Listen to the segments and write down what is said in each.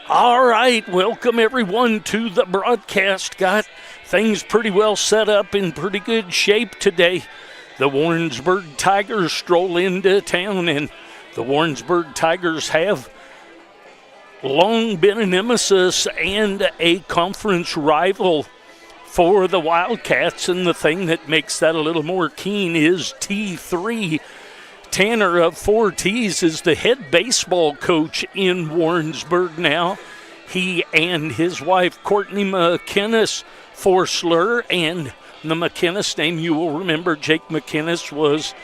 All right, welcome everyone to the broadcast. Got things pretty well set up in pretty good shape today. The Warrensburg Tigers stroll into town, and the Warrensburg Tigers have long been a nemesis and a conference rival for the Wildcats, and the thing that makes that a little more keen is T3. Tanner of 4Ts is the head baseball coach in Warrensburg now. He and his wife, Courtney McInnes Forsler, and the McInnes name you will remember, Jake McInnes, was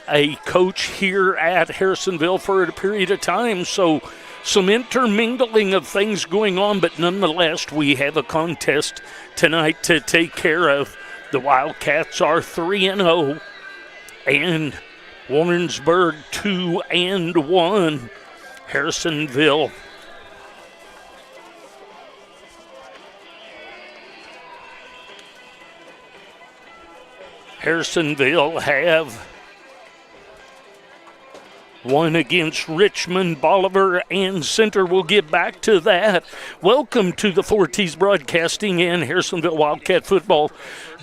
a coach here at Harrisonville for a period of time. So some intermingling of things going on, but nonetheless, we have a contest tonight to take care of. The Wildcats are 3-0, and Warrensburg 2-1. Harrisonville have won against Richmond, Bolivar, and Center. We'll get back to that. Welcome to the 4Ts Broadcasting and Harrisonville Wildcat Football,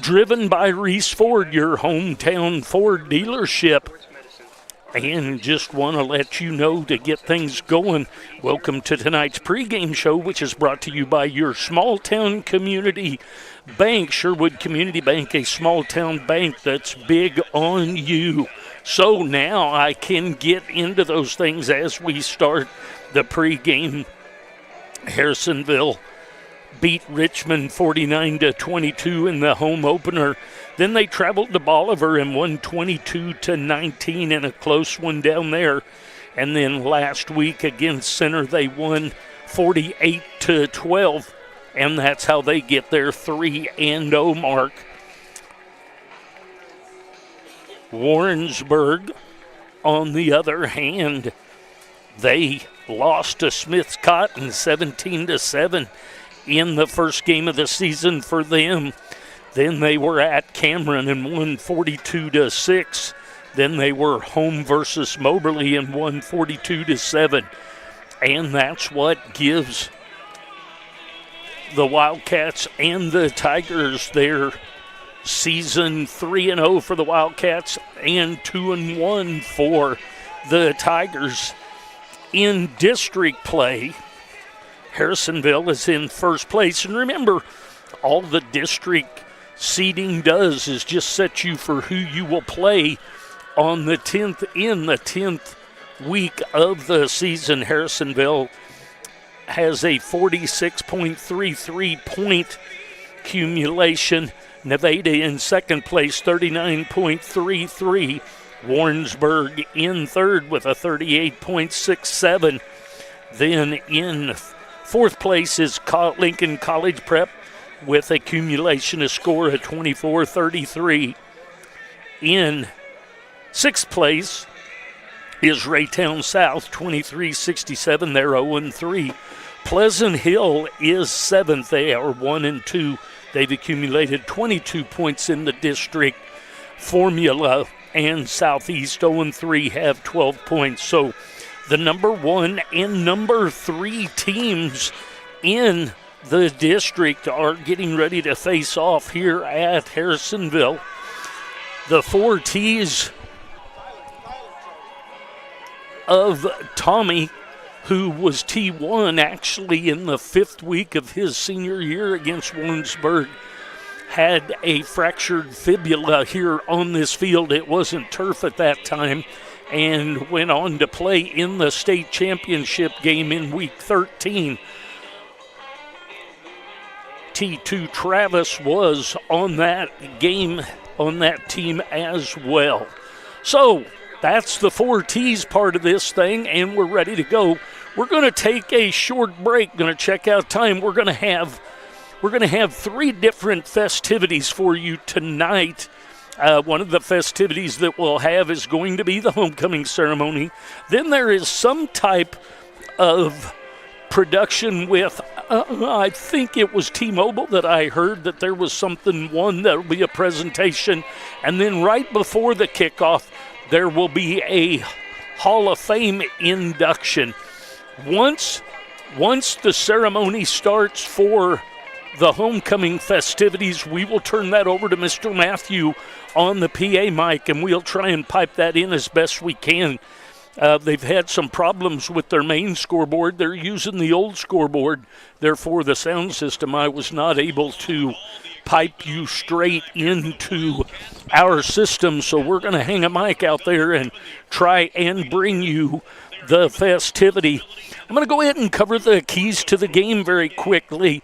driven by Reese Ford, your hometown Ford dealership. And just want to let you know, to get things going, welcome to tonight's pregame show, which is brought to you by your small town community bank, Sherwood Community Bank, a small town bank that's big on you. So now I can get into those things as we start the pregame. Harrisonville beat Richmond 49-22 in the home opener. Then they traveled to Bolivar and won 22-19 in a close one down there. And then last week against Center, they won 48-12. And that's how they get their 3-0 mark. Warrensburg, on the other hand, they lost to Smith's Cotton 17-7 in the first game of the season for them. Then they were at Cameron and won 42-6. Then they were home versus Moberly and won 42-7. And that's what gives the Wildcats and the Tigers their season 3-0 for the Wildcats and 2-1 for the Tigers. In district play, Harrisonville is in first place. And remember, all the district seeding does is just set you for who you will play on the 10th in the 10th week of the season. Harrisonville has a 46.33 point accumulation. Nevada in second place, 39.33. Warrensburg in third with a 38.67. Then in fourth place is Lincoln College Prep with accumulation of score of 24.33. In sixth place is Raytown South, 23.67. They're 0-3. Pleasant Hill is seventh. They are 1-2. They've accumulated 22 points in the district formula, and Southeast 0-3 have 12 points. So the number 1 and number 3 teams in the district are getting ready to face off here at Harrisonville. The 4Ts of Tommy, who was T1 actually in the fifth week of his senior year against Warrensburg, had a fractured fibula here on this field. It wasn't turf at that time, and went on to play in the state championship game in week 13. T2 Travis was on that game, on that team as well. So that's the 4Ts part of this thing, and we're ready to go. We're going to take a short break, going to check out time. We're going to have 3 different festivities for you tonight. One of the festivities that we'll have is going to be the homecoming ceremony. Then there is some type of production with, I think it was T-Mobile that I heard that there was one that will be a presentation. And then right before the kickoff, there will be a Hall of Fame induction. Once Once the ceremony starts for the homecoming festivities, we will turn that over to Mr. Matthew on the PA mic, and we'll try and pipe that in as best we can. They've had some problems with their main scoreboard. They're using the old scoreboard. Therefore, the sound system, I was not able to pipe you straight into our system. So we're going to hang a mic out there and try and bring you the festivity. I'm going to go ahead and cover the keys to the game very quickly.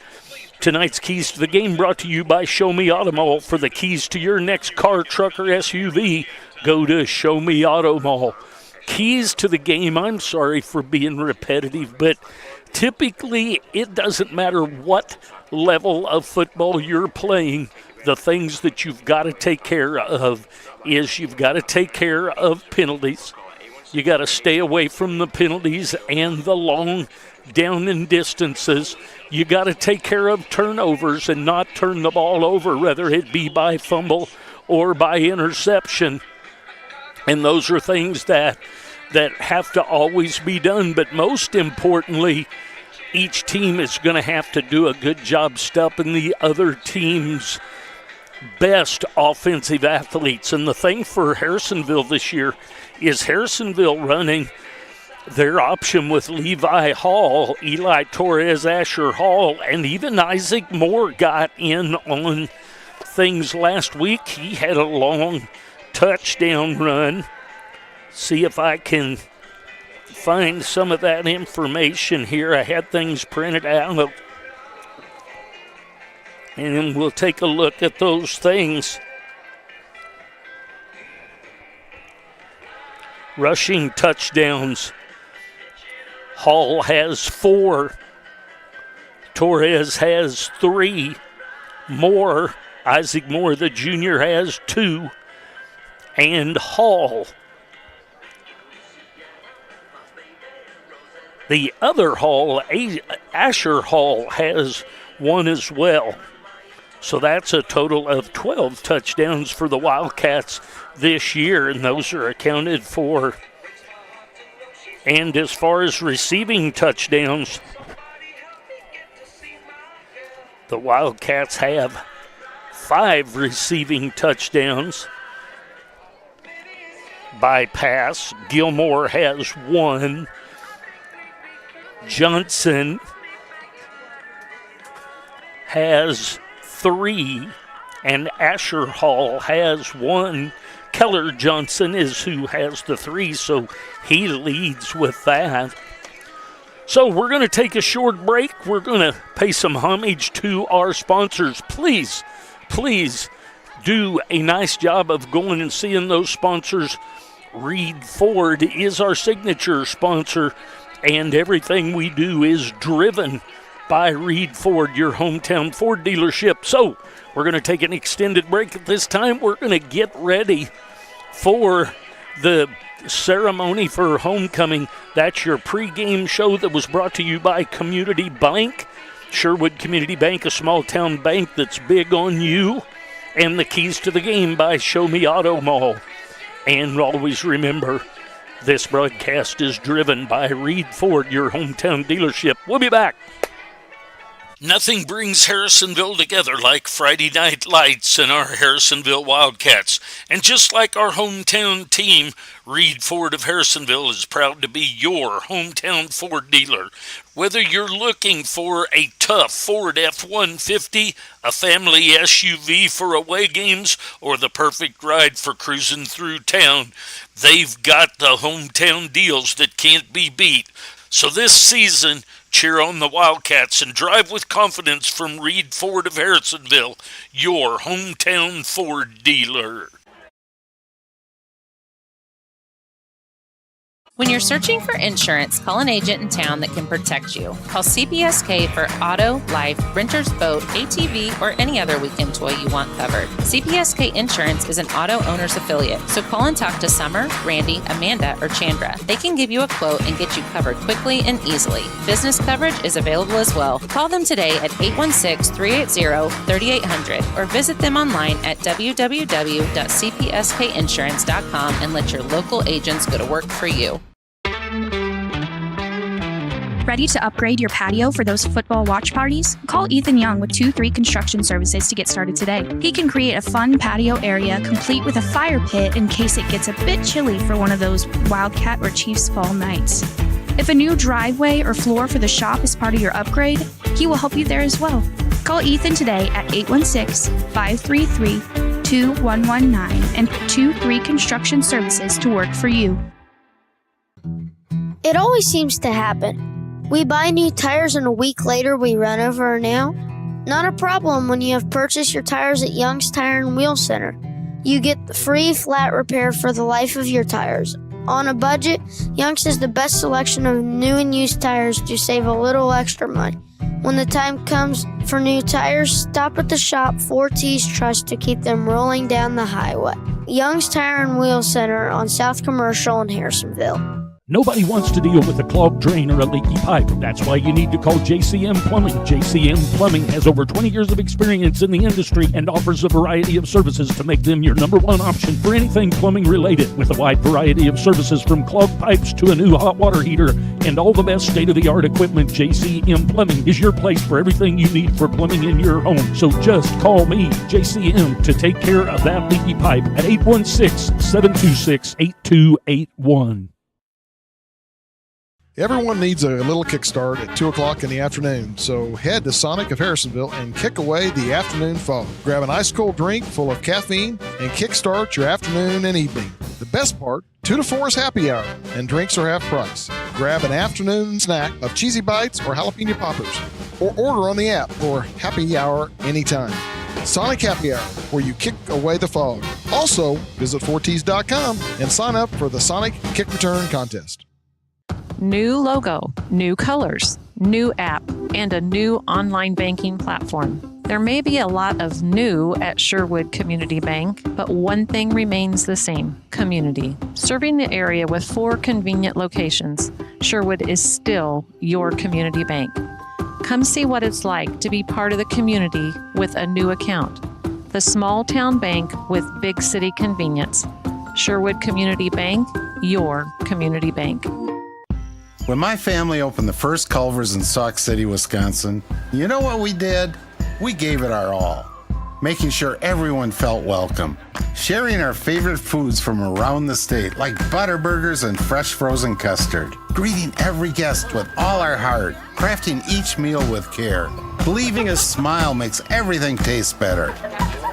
Tonight's keys to the game brought to you by Show Me Auto Mall. For the keys to your next car, truck, or SUV, go to Show Me Auto Mall. Keys to the game, I'm sorry for being repetitive, but typically it doesn't matter what level of football you're playing. The things that you've got to take care of is you've got to take care of penalties. You got to stay away from the penalties and the long down and distances. You got to take care of turnovers and not turn the ball over, whether it be by fumble or by interception. And those are things that have to always be done. But most importantly, each team is going to have to do a good job stopping the other team's best offensive athletes. And the thing for Harrisonville this year is Harrisonville running their option with Levi Hall, Eli Torres, Asher Hall, and even Isaac Moore got in on things last week. He had a long touchdown run. See if I can find some of that information here. I had things printed out, and we'll take a look at those things. Rushing touchdowns. Hall has 4. Torres has 3. Isaac Moore, the junior, has 2. And Hall, the other Hall, Asher Hall, has 1 as well. So that's a total of 12 touchdowns for the Wildcats this year, and those are accounted for. And as far as receiving touchdowns, the Wildcats have 5 receiving touchdowns by pass. Gilmore has 1. Johnson has 3, and Asher Hall has 1. Keller Johnson is who has the 3, so he leads with that. So we're going to take a short break. We're going to pay some homage to our sponsors. Please do a nice job of going and seeing those sponsors. Reed Ford is our signature sponsor, and everything we do is driven by Reed Ford, your hometown Ford dealership. So we're going to take an extended break at this time. We're going to get ready for the ceremony for homecoming. That's your pregame show that was brought to you by Community Bank. Sherwood Community Bank, a small-town bank that's big on you. And the keys to the game by Show Me Auto Mall. And always remember, this broadcast is driven by Reed Ford, your hometown dealership. We'll be back. Nothing brings Harrisonville together like Friday Night Lights and our Harrisonville Wildcats. And just like our hometown team, Reed Ford of Harrisonville is proud to be your hometown Ford dealer. Whether you're looking for a tough Ford F-150, a family SUV for away games, or the perfect ride for cruising through town, they've got the hometown deals that can't be beat. So this season, cheer on the Wildcats and drive with confidence from Reed Ford of Harrisonville, your hometown Ford dealer. When you're searching for insurance, call an agent in town that can protect you. Call CPSK for auto, life, renter's boat, ATV, or any other weekend toy you want covered. CPSK Insurance is an auto owner's affiliate, so call and talk to Summer, Randy, Amanda, or Chandra. They can give you a quote and get you covered quickly and easily. Business coverage is available as well. Call them today at 816-380-3800 or visit them online at www.cpskinsurance.com and let your local agents go to work for you. Ready to upgrade your patio for those football watch parties? Call Ethan Young with 2-3 Construction Services to get started today. He can create a fun patio area complete with a fire pit in case it gets a bit chilly for one of those Wildcat or Chiefs fall nights. If a new driveway or floor for the shop is part of your upgrade, he will help you there as well. Call Ethan today at 816-533-2119 and 2-3 Construction Services to work for you. It always seems to happen. We buy new tires and a week later we run over a nail. Not a problem when you have purchased your tires at Young's Tire and Wheel Center. You get the free flat repair for the life of your tires. On a budget, Young's has the best selection of new and used tires to save a little extra money. When the time comes for new tires, stop at the shop 4T's Trust to keep them rolling down the highway. Young's Tire and Wheel Center on South Commercial in Harrisonville. Nobody wants to deal with a clogged drain or a leaky pipe. That's why you need to call JCM Plumbing. JCM Plumbing has over 20 years of experience in the industry and offers a variety of services to make them your number one option for anything plumbing related. With a wide variety of services from clogged pipes to a new hot water heater and all the best state-of-the-art equipment, JCM Plumbing is your place for everything you need for plumbing in your home. So just call me, JCM, to take care of that leaky pipe at 816-726-8281. Everyone needs a little kickstart at 2 o'clock in the afternoon, so head to Sonic of Harrisonville and kick away the afternoon fog. Grab an ice-cold drink full of caffeine and kickstart your afternoon and evening. The best part, 2 to 4 is happy hour, and drinks are half price. Grab an afternoon snack of cheesy bites or jalapeno poppers, or order on the app for happy hour anytime. Sonic Happy Hour, where you kick away the fog. Also, visit 4ts.com and sign up for the Sonic Kick Return Contest. New logo, new colors, new app, and a new online banking platform. There may be a lot of new at Sherwood Community Bank, but one thing remains the same: community. Serving the area with 4 convenient locations, Sherwood is still your community bank. Come see what it's like to be part of the community with a new account. The small town bank with big city convenience. Sherwood Community Bank, your community bank. When my family opened the first Culver's in Sauk City, Wisconsin, you know what we did? We gave it our all, making sure everyone felt welcome, sharing our favorite foods from around the state, like butter burgers and fresh frozen custard, greeting every guest with all our heart, crafting each meal with care, believing a smile makes everything taste better.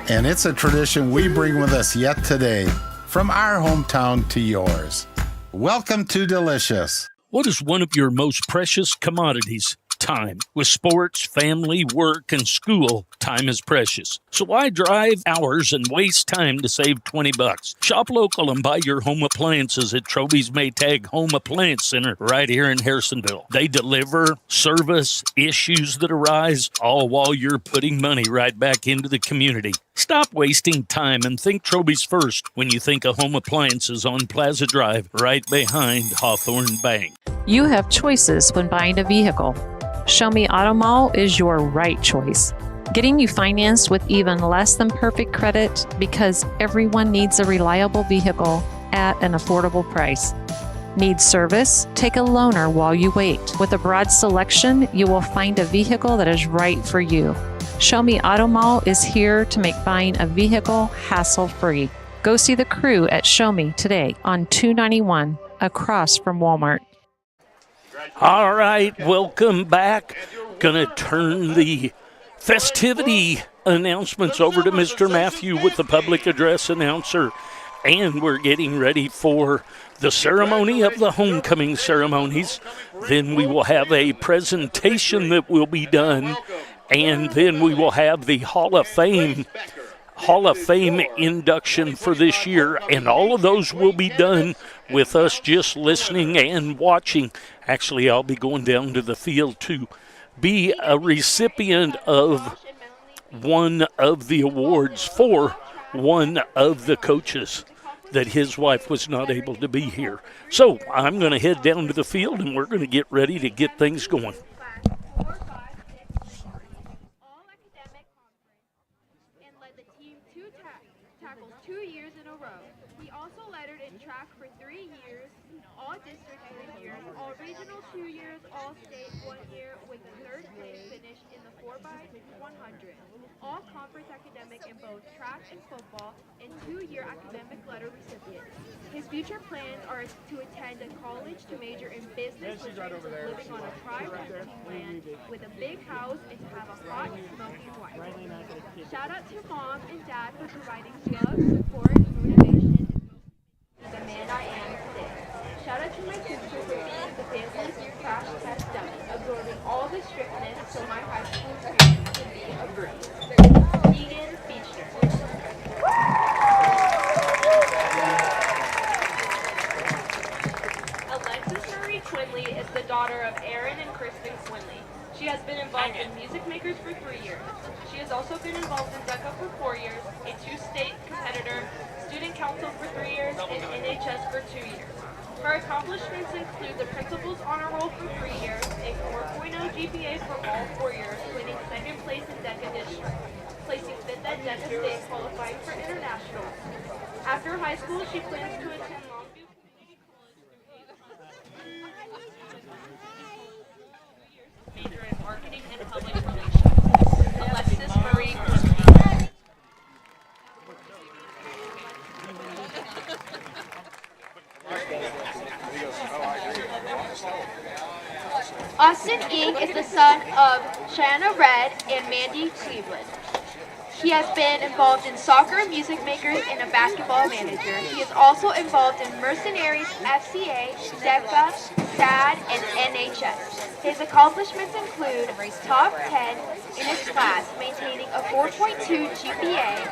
And it's a tradition we bring with us yet today, from our hometown to yours. Welcome to Delicious. What is one of your most precious commodities? Time. With sports, family, work, and school, time is precious. So why drive hours and waste time to save $20? Shop local and buy your home appliances at Troby's Maytag Home Appliance Center right here in Harrisonville. They deliver, service, issues that arise, all while you're putting money right back into the community. Stop wasting time and think Troby's first when you think of home appliances on Plaza Drive, right behind Hawthorne Bank. You have choices when buying a vehicle. Show Me Auto Mall is your right choice. Getting you financed with even less than perfect credit, because everyone needs a reliable vehicle at an affordable price. Need service? Take a loaner while you wait. With a broad selection, you will find a vehicle that is right for you. Show Me Auto Mall is here to make buying a vehicle hassle-free. Go see the crew at Show Me today on 291 across from Walmart. All right, welcome back. Gonna turn the festivity announcements over to Mr. Matthew with the public address announcer. And we're getting ready for the ceremony of the homecoming ceremonies. Then we will have a presentation that will be done. And then we will have the Hall of Fame induction for this year, and all of those will be done with us just listening and watching. Actually, I'll be going down to the field to be a recipient of one of the awards for one of the coaches that his wife was not able to be here. So I'm going to head down to the field, and we're going to get ready to get things going. tackles 2 years in a row. He also lettered in track for 3 years, all district 3 years, all regional 2 years, all state 1 year with a third place finish in the 4x100. All conference academic in both track and football, and 2-year academic letter recipient. His future plans are to attend a college to major in business with dreams of living on a private land with a big house and to have a hot, smoking wife. Shout out to Mom and Dad for providing love, support, motivation, and the man I am today. Shout out to my teacher for being the family's crash test dummy, absorbing all the strictness so my high school experience can be a breeze. Egan Beechner. Alexis Marie Quinley is the daughter of Aaron and Kristen Quinley. She has been involved in Music Makers for 3 years. She has also been involved in DECA for 4 years, a 2-state competitor, student council for 3 years, and NHS for 2 years. Her accomplishments include the Principal's Honor Roll for 3 years, a 4.0 GPA for all 4 years, winning 2nd place in DECA district, placing 5th at DECA state, qualifying for international. After high school, she plans to attend Longview Community College major in marketing and public relations. Alexis Marie Quinley. Austin Ing is the son of Shanna Red and Mandy Cleveland. He has been involved in soccer, music makers, and a basketball manager. He is also involved in Mercenaries, FCA, DECA, SAD, and NHS. His accomplishments include top 10 in his class, maintaining a 4.2 GPA,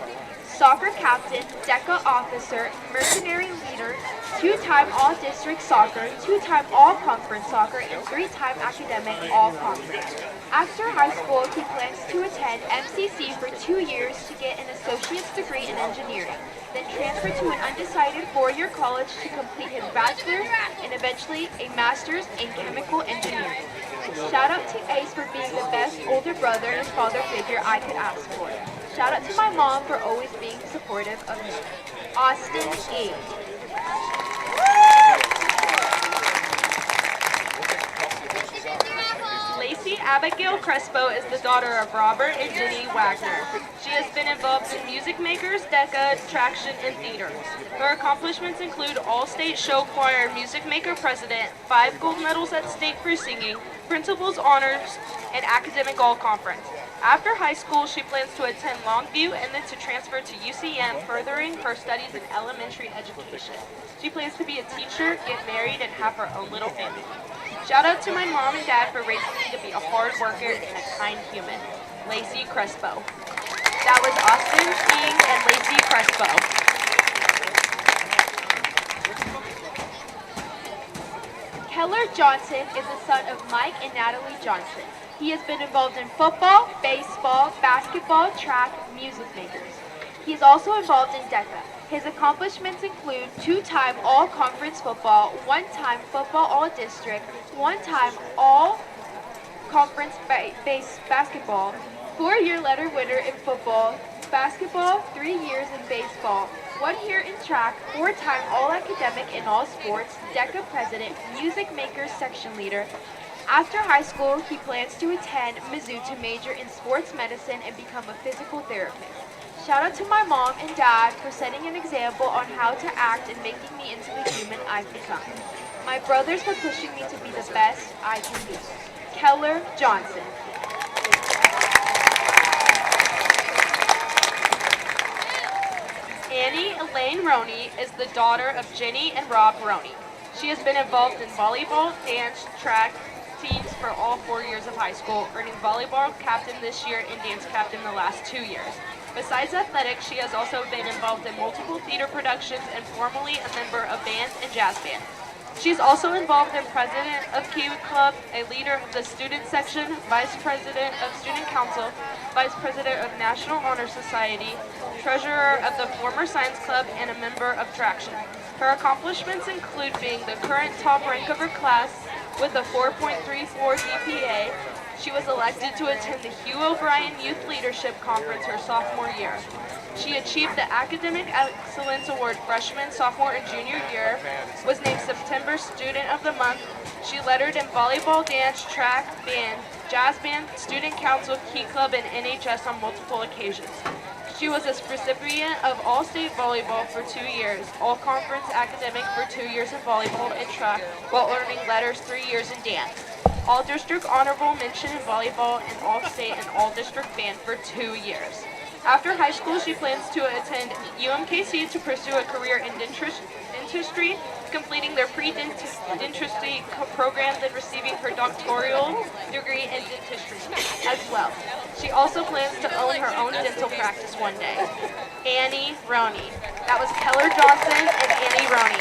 soccer captain, DECA officer, mercenary leader, 2-time all-district soccer, 2-time all-conference soccer, and 3-time academic all-conference. After high school, he plans to attend MCC for 2 years to get an associate's degree in engineering, then transfer to an undecided 4-year college to complete his bachelor's and eventually a master's in chemical engineering. Shout out to Ace for being the best older brother and father figure I could ask for. Shout out to my mom for always being supportive of me. Austin E. Lacey Abigail Crespo is the daughter of Robert and Jenny Wagner. She has been involved in Music Makers, DECA, Traction, and theater. Her accomplishments include All-State Show Choir Music Maker President, 5 gold medals at state for singing, Principal's Honors, and Academic All-Conference. After high school, she plans to attend Longview and then to transfer to UCM, furthering her studies in elementary education. She plans to be a teacher, get married, and have her own little family. Shout out to my mom and dad for raising me to be a hard worker and a kind human. Lacey Crespo. That was Austin King and Lacey Crespo. Keller Johnson is the son of Mike and Natalie Johnson. He has been involved in football, baseball, basketball, track, music makers. He is also involved in DECA. His accomplishments include 2-time all-conference football, 1-time football all-district, 1-time all-conference base basketball, 4-year letter winner in football, basketball, 3 years in baseball, 1 year in track, 4-time all-academic in all sports, DECA president, music makers section leader. After high school, he plans to attend Mizzou to major in sports medicine and become a physical therapist. Shout out to my mom and dad for setting an example on how to act and making me into the human I've become. My brothers for pushing me to be the best I can be. Keller Johnson. Annie Elaine Roney is the daughter of Jenny and Rob Roney. She has been involved in volleyball, dance, track, teams for all 4 years of high school, earning volleyball captain this year and dance captain the last 2 years. Besides athletics, she has also been involved in multiple theater productions and formerly a member of bands and jazz band. She's also involved in president of Kiwi Club, a leader of the student section, vice president of student council, vice president of National Honor Society, treasurer of the former science club, and a member of Traction. Her accomplishments include being the current top rank of her class with a 4.34 GPA. She was elected to attend the Hugh O'Brien Youth Leadership Conference her sophomore year. She achieved the Academic Excellence Award freshman, sophomore, and junior year, was named September Student of the Month. She lettered in volleyball, dance, track, band, jazz band, student council, key club, and NHS on multiple occasions. She was a recipient of All-State Volleyball for 2 years, All-Conference Academic for 2 years in volleyball and track, while earning letters 3 years in dance. All-District Honorable Mention in volleyball and All-State and All-District Band for 2 years. After high school, she plans to attend UMKC to pursue a career in dentistry, completing their pre-dentistry program, then receiving her doctoral degree in dentistry as well. She also plans to own her own dental practice one day. Annie Roney. That was Keller Johnson and Annie Roney.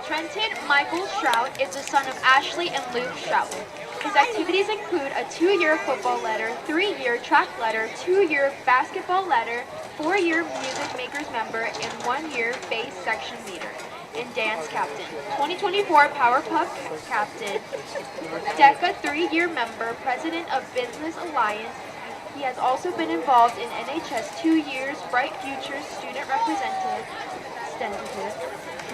Trenton Michael Strout is the son of Ashley and Luke Strout. His activities include a 2-year football letter, 3-year track letter, 2-year basketball letter, 4-year music makers member, and 1-year bass section leader and dance captain. 2024 Powerpuff captain, DECA 3-year member, president of Business Alliance. He has also been involved in NHS 2 years, Bright Futures student representative,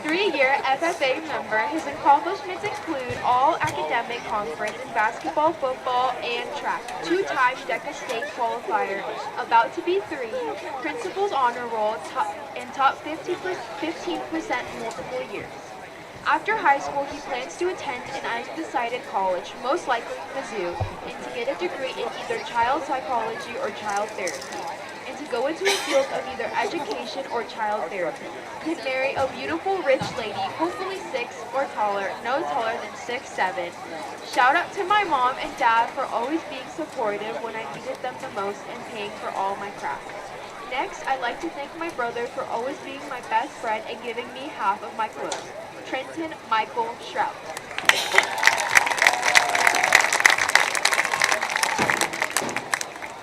3-year FFA member. His accomplishments include all academic conference in basketball, football, and track. 2-time DECA state qualifier, about to be 3, principal's honor roll, and top 15% multiple years. After high school, he plans to attend an undecided college, most likely Mizzou, and to get a degree in either child psychology or child therapy, and to go into a field of either education or child therapy. He'd marry a beautiful, rich lady, hopefully 6 or taller, no taller than 6'7". Shout out to my mom and dad for always being supportive when I needed them the most and paying for all my crap. Next, I'd like to thank my brother for always being my best friend and giving me half of my clothes. Trenton Michael Strout.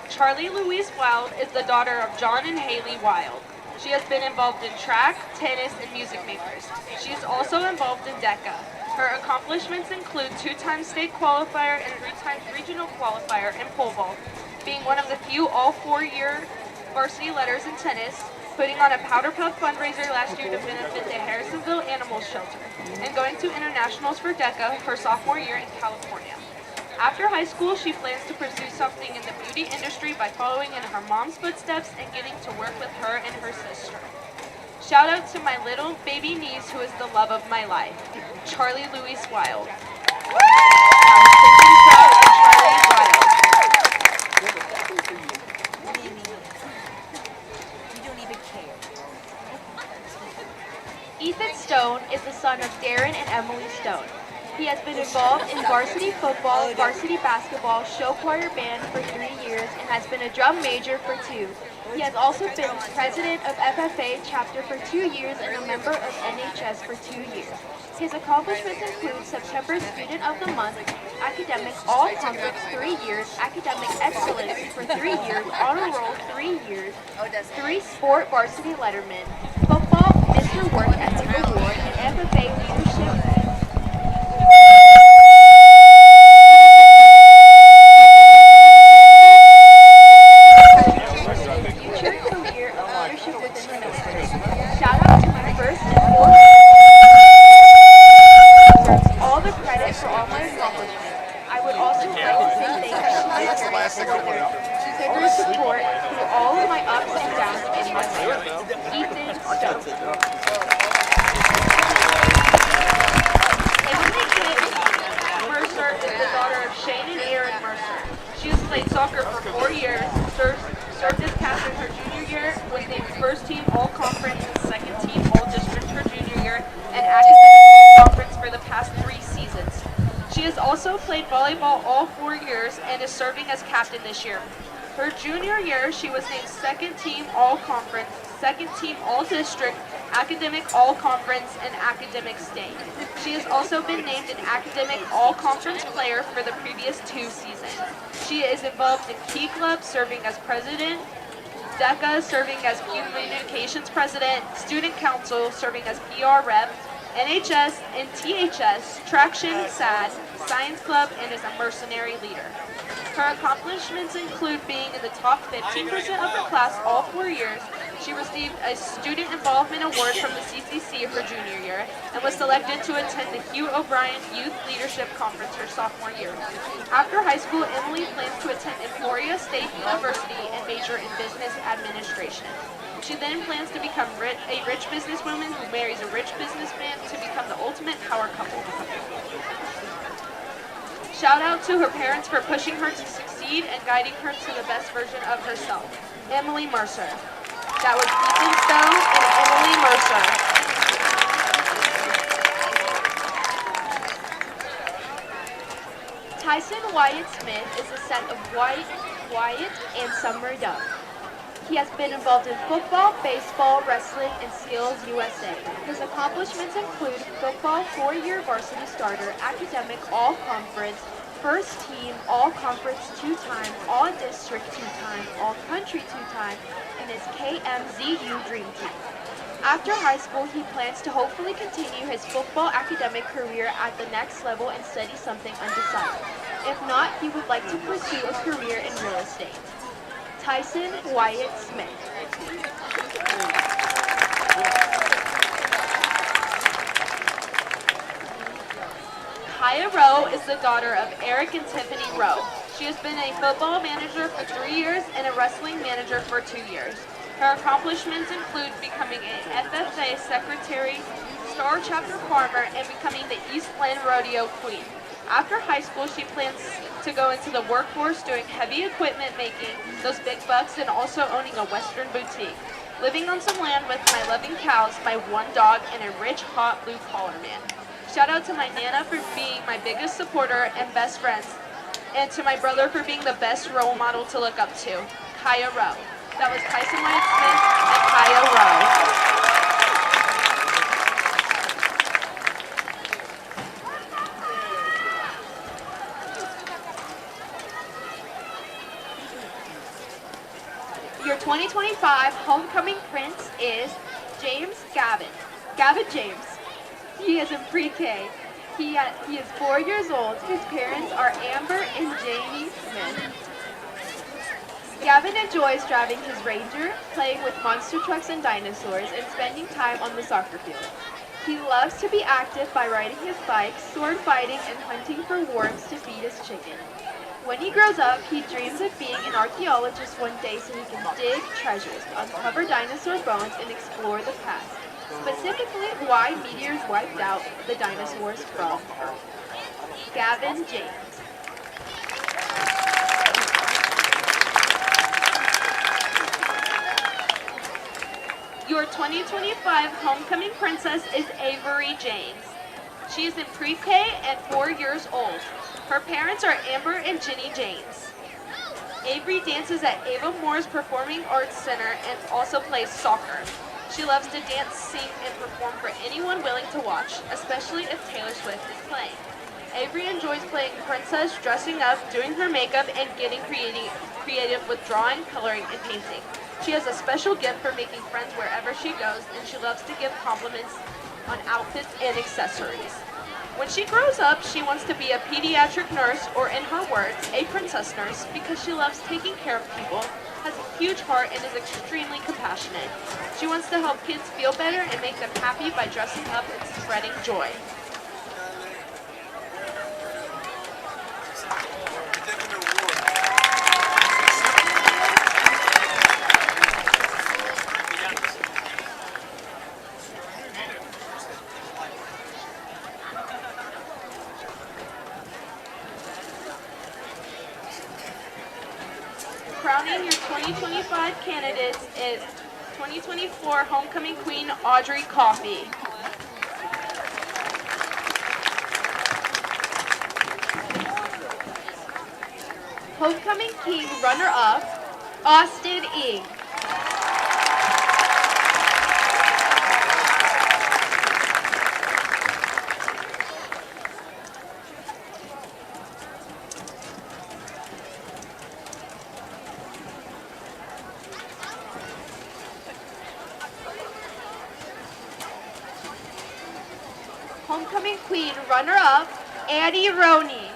Charlie Louise Wild is the daughter of John and Haley Wild. She has been involved in track, tennis, and music makers. She is also involved in DECA. Her accomplishments include 2-time state qualifier and 3-time regional qualifier in pole vault, being one of the few all 4-year varsity letters in tennis, putting on a Powder Puff fundraiser last year to benefit the Harrisonville Animal Shelter, and going to internationals for DECA her sophomore year in California. After high school, she plans to pursue something in the beauty industry by following in her mom's footsteps and getting to work with her and her sister. Shout out to my little baby niece who is the love of my life, Charlie Louise Wild. Ethan Stone is the son of Darren and Emily Stone. He has been involved in varsity football, varsity basketball, show choir band for 3 years, and has been a drum major for 2. He has also been president of FFA chapter for 2 years and a member of NHS for 2 years. His accomplishments include September Student of the Month, Academic All-Conference 3 years, Academic Excellence for 3 years, Honor Roll 3 years, 3 Sport Varsity Letterman, Football Mr. Work Ethic Award, and FFA Leadership. This year. Her junior year, she was named second team all-conference, second team all-district, academic all-conference, and academic state. She has also been named an academic all-conference player for the previous 2 seasons. She is involved in Key Club, serving as president, DECA serving as communications president, student council serving as PR rep, NHS and THS, Traction, SAD, Science Club, and is a mercenary leader. Her accomplishments include being in the top 15% of her class all 4 years. She received a Student Involvement Award from the CCC her junior year and was selected to attend the Hugh O'Brien Youth Leadership Conference her sophomore year. After high school, Emily plans to attend Emporia State University and major in business administration. She then plans to become a rich businesswoman who marries a rich businessman to become the ultimate power couple. Shout out to her parents for pushing her to succeed and guiding her to the best version of herself. Emily Mercer. That was Ethan Stone and Emily Mercer. Tyson Wyatt Smith is a son of Wyatt and Summer Dove. He has been involved in football, baseball, wrestling, and Skills USA. His accomplishments include football 4-year varsity starter, academic all-conference, first team, all-conference 2-time, all-district 2-time, all-country 2-time, and his KMZU Dream Team. After high school, he plans to hopefully continue his football academic career at the next level and study something undecided. If not, he would like to pursue a career in real estate. Tyson Wyatt Smith. Kaya Rowe is the daughter of Eric and Tiffany Rowe. She has been a football manager for 3 years and a wrestling manager for 2 years. Her accomplishments include becoming an FFA secretary, star chapter farmer, and becoming the Eastland Rodeo Queen. After high school, she plans to go into the workforce doing heavy equipment making, those big bucks, and also owning a Western boutique. Living on some land with my loving cows, my 1 dog, and a rich, hot blue-collar man. Shout out to my Nana for being my biggest supporter and best friends, and to my brother for being the best role model to look up to, Kaya Rowe. That was Tyson Wyatt Smith and Kaya Rowe. Your 2025 homecoming prince is James Gavin. Gavin James. He is in pre-K. He is 4 years old. His parents are Amber and Jamie Smith. Gavin enjoys driving his Ranger, playing with monster trucks and dinosaurs, and spending time on the soccer field. He loves to be active by riding his bike, sword fighting, and hunting for worms to feed his chicken. When he grows up, he dreams of being an archaeologist one day so he can dig treasures, uncover dinosaur bones, and explore the past. Specifically, why meteors wiped out the dinosaurs from Earth. Gavin James. Your 2025 homecoming princess is Avery James. She is in pre-K and 4 years old. Her parents are Amber and Ginny James. Avery dances at Ava Moore's Performing Arts Center and also plays soccer. She loves to dance, sing, and perform for anyone willing to watch, especially if Taylor Swift is playing. Avery enjoys playing princess, dressing up, doing her makeup, and getting creative with drawing, coloring, and painting. She has a special gift for making friends wherever she goes, and she loves to give compliments on outfits and accessories. When she grows up, she wants to be a pediatric nurse, or in her words, a princess nurse, because she loves taking care of people, has a huge heart, and is extremely compassionate. She wants to help kids feel better and make them happy by dressing up and spreading joy. Crowning your 2025 candidates is 2024 Homecoming Queen Audrey Coffey. Homecoming King runner-up, Austin Ing. homecoming queen runner-up, Annie Roney.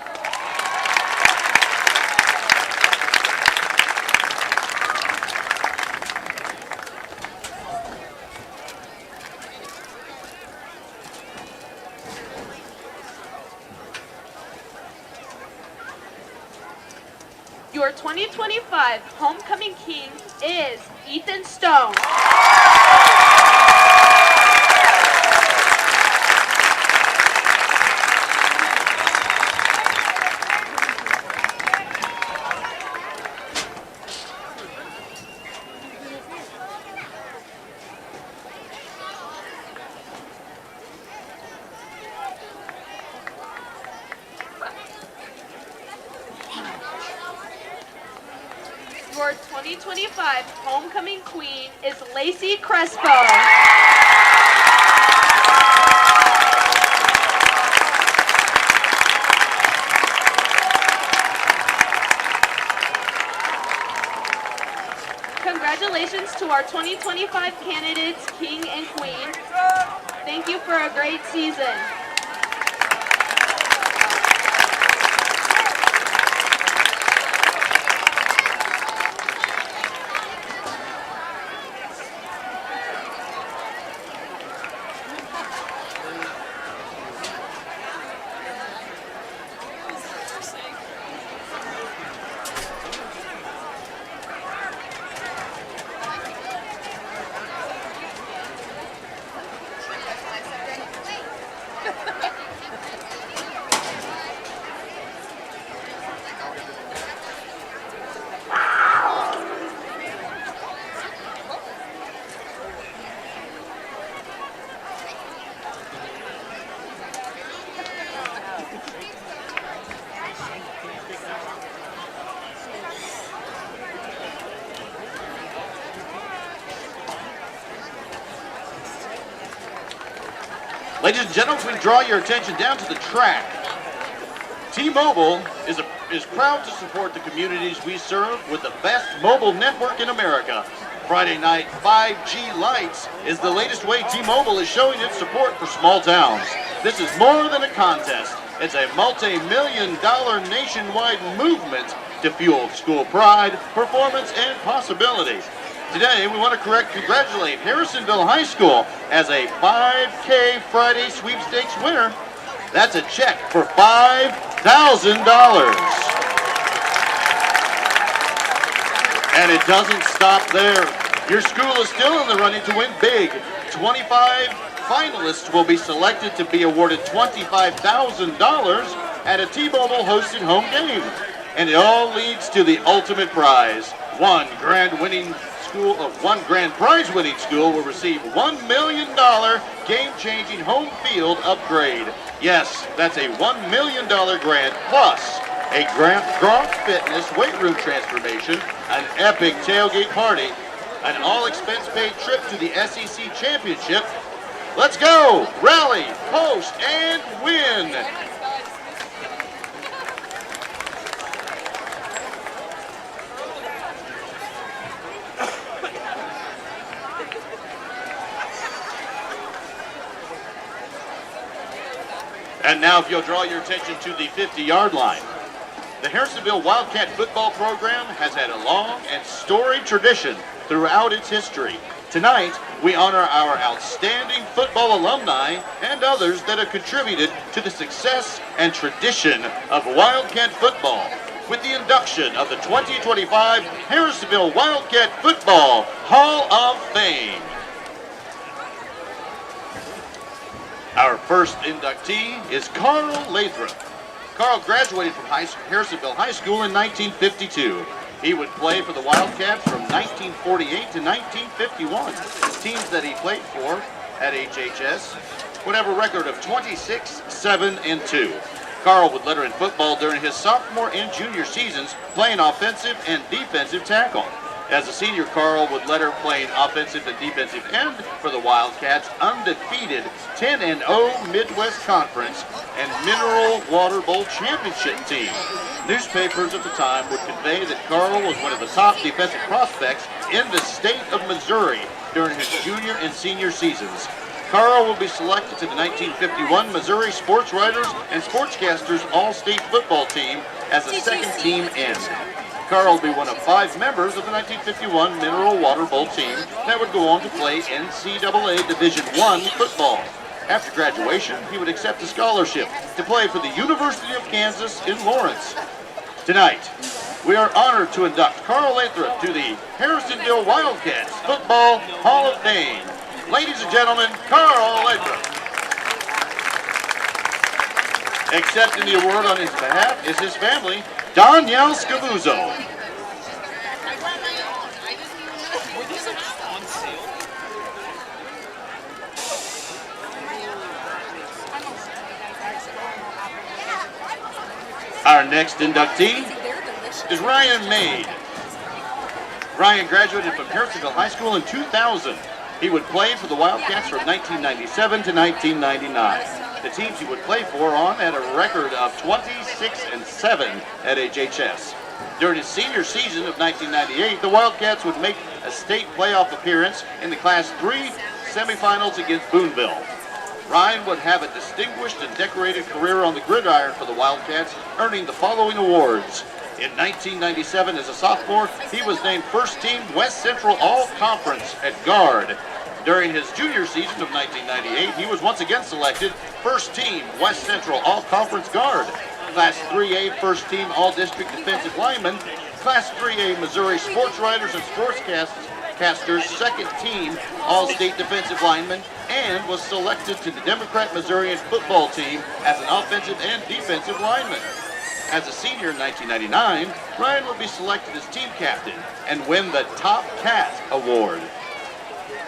Your 2025 homecoming king is Ethan Stone. Your 2025 homecoming queen is Lacey Crespo. Congratulations to our 2025 candidates, king and queen. Thank you for a great season. Ladies and gentlemen, we draw your attention down to the track. T-Mobile is proud to support the communities we serve with the best mobile network in America. Friday night 5G Lights is the latest way T-Mobile is showing its support for small towns. This is more than a contest. It's a multi-million-dollar nationwide movement to fuel school pride, performance, and possibility. Today, we want to congratulate Harrisonville High School as a 5K Friday sweepstakes winner. That's a check for $5,000. And it doesn't stop there. Your school is still in the running to win big. 25 finalists will be selected to be awarded $25,000 at a T-Mobile hosted home game. And it all leads to the ultimate prize. One grand prize winning school will receive $1 million game-changing home field upgrade. Yes, that's a $1 million grant plus a Gronk Fitness weight room transformation, an epic tailgate party, an all-expense-paid trip to the SEC Championship. Let's go! Rally, post, and win! And now if you'll draw your attention to the 50-yard line. The Harrisonville Wildcat football program has had a long and storied tradition throughout its history. Tonight, we honor our outstanding football alumni and others that have contributed to the success and tradition of Wildcat football with the induction of the 2025 Harrisonville Wildcat Football Hall of Fame. Our first inductee is Carl Lathrop. Carl graduated from Harrisonville High School in 1952. He would play for the Wildcats from 1948 to 1951. Teams that he played for at HHS would have a record of 26, 7, and 2. Carl would letter in football during his sophomore and junior seasons, playing offensive and defensive tackle. As a senior, Carl would letter playing offensive and defensive end for the Wildcats' undefeated 10-0 Midwest Conference and Mineral Water Bowl championship team. Newspapers at the time would convey that Carl was one of the top defensive prospects in the state of Missouri during his junior and senior seasons. Carl will be selected to the 1951 Missouri Sports Writers and Sportscasters All-State Football Team as a second team end. Carl will be one of 5 members of the 1951 Mineral Water Bowl team that would go on to play NCAA Division I football. After graduation, he would accept a scholarship to play for the University of Kansas in Lawrence. Tonight, we are honored to induct Carl Lathrop to the Harrisonville Wildcats Football Hall of Fame. Ladies and gentlemen, Carl Lathrop. Accepting the award on his behalf is his family, Danielle Scavuzzo. Our next inductee is Ryan Maid. Ryan graduated from Harrisonville High School in 2000. He would play for the Wildcats from 1997 to 1999. The teams he would play for on had a record of 26-7 at HHS. During his senior season of 1998, the Wildcats would make a state playoff appearance in the Class 3 semifinals against Boonville. Ryan would have a distinguished and decorated career on the gridiron for the Wildcats, earning the following awards. In 1997, as a sophomore, he was named First Team West Central All-Conference at guard. During his junior season of 1998, he was once again selected First Team West Central All-Conference guard, Class 3A First Team All-District Defensive Lineman, Class 3A Missouri Sports Writers and Sportscasters Second Team All-State Defensive Lineman, and was selected to the Democrat Missourian football team as an offensive and defensive lineman. As a senior in 1999, Ryan will be selected as team captain and win the Top Cat Award.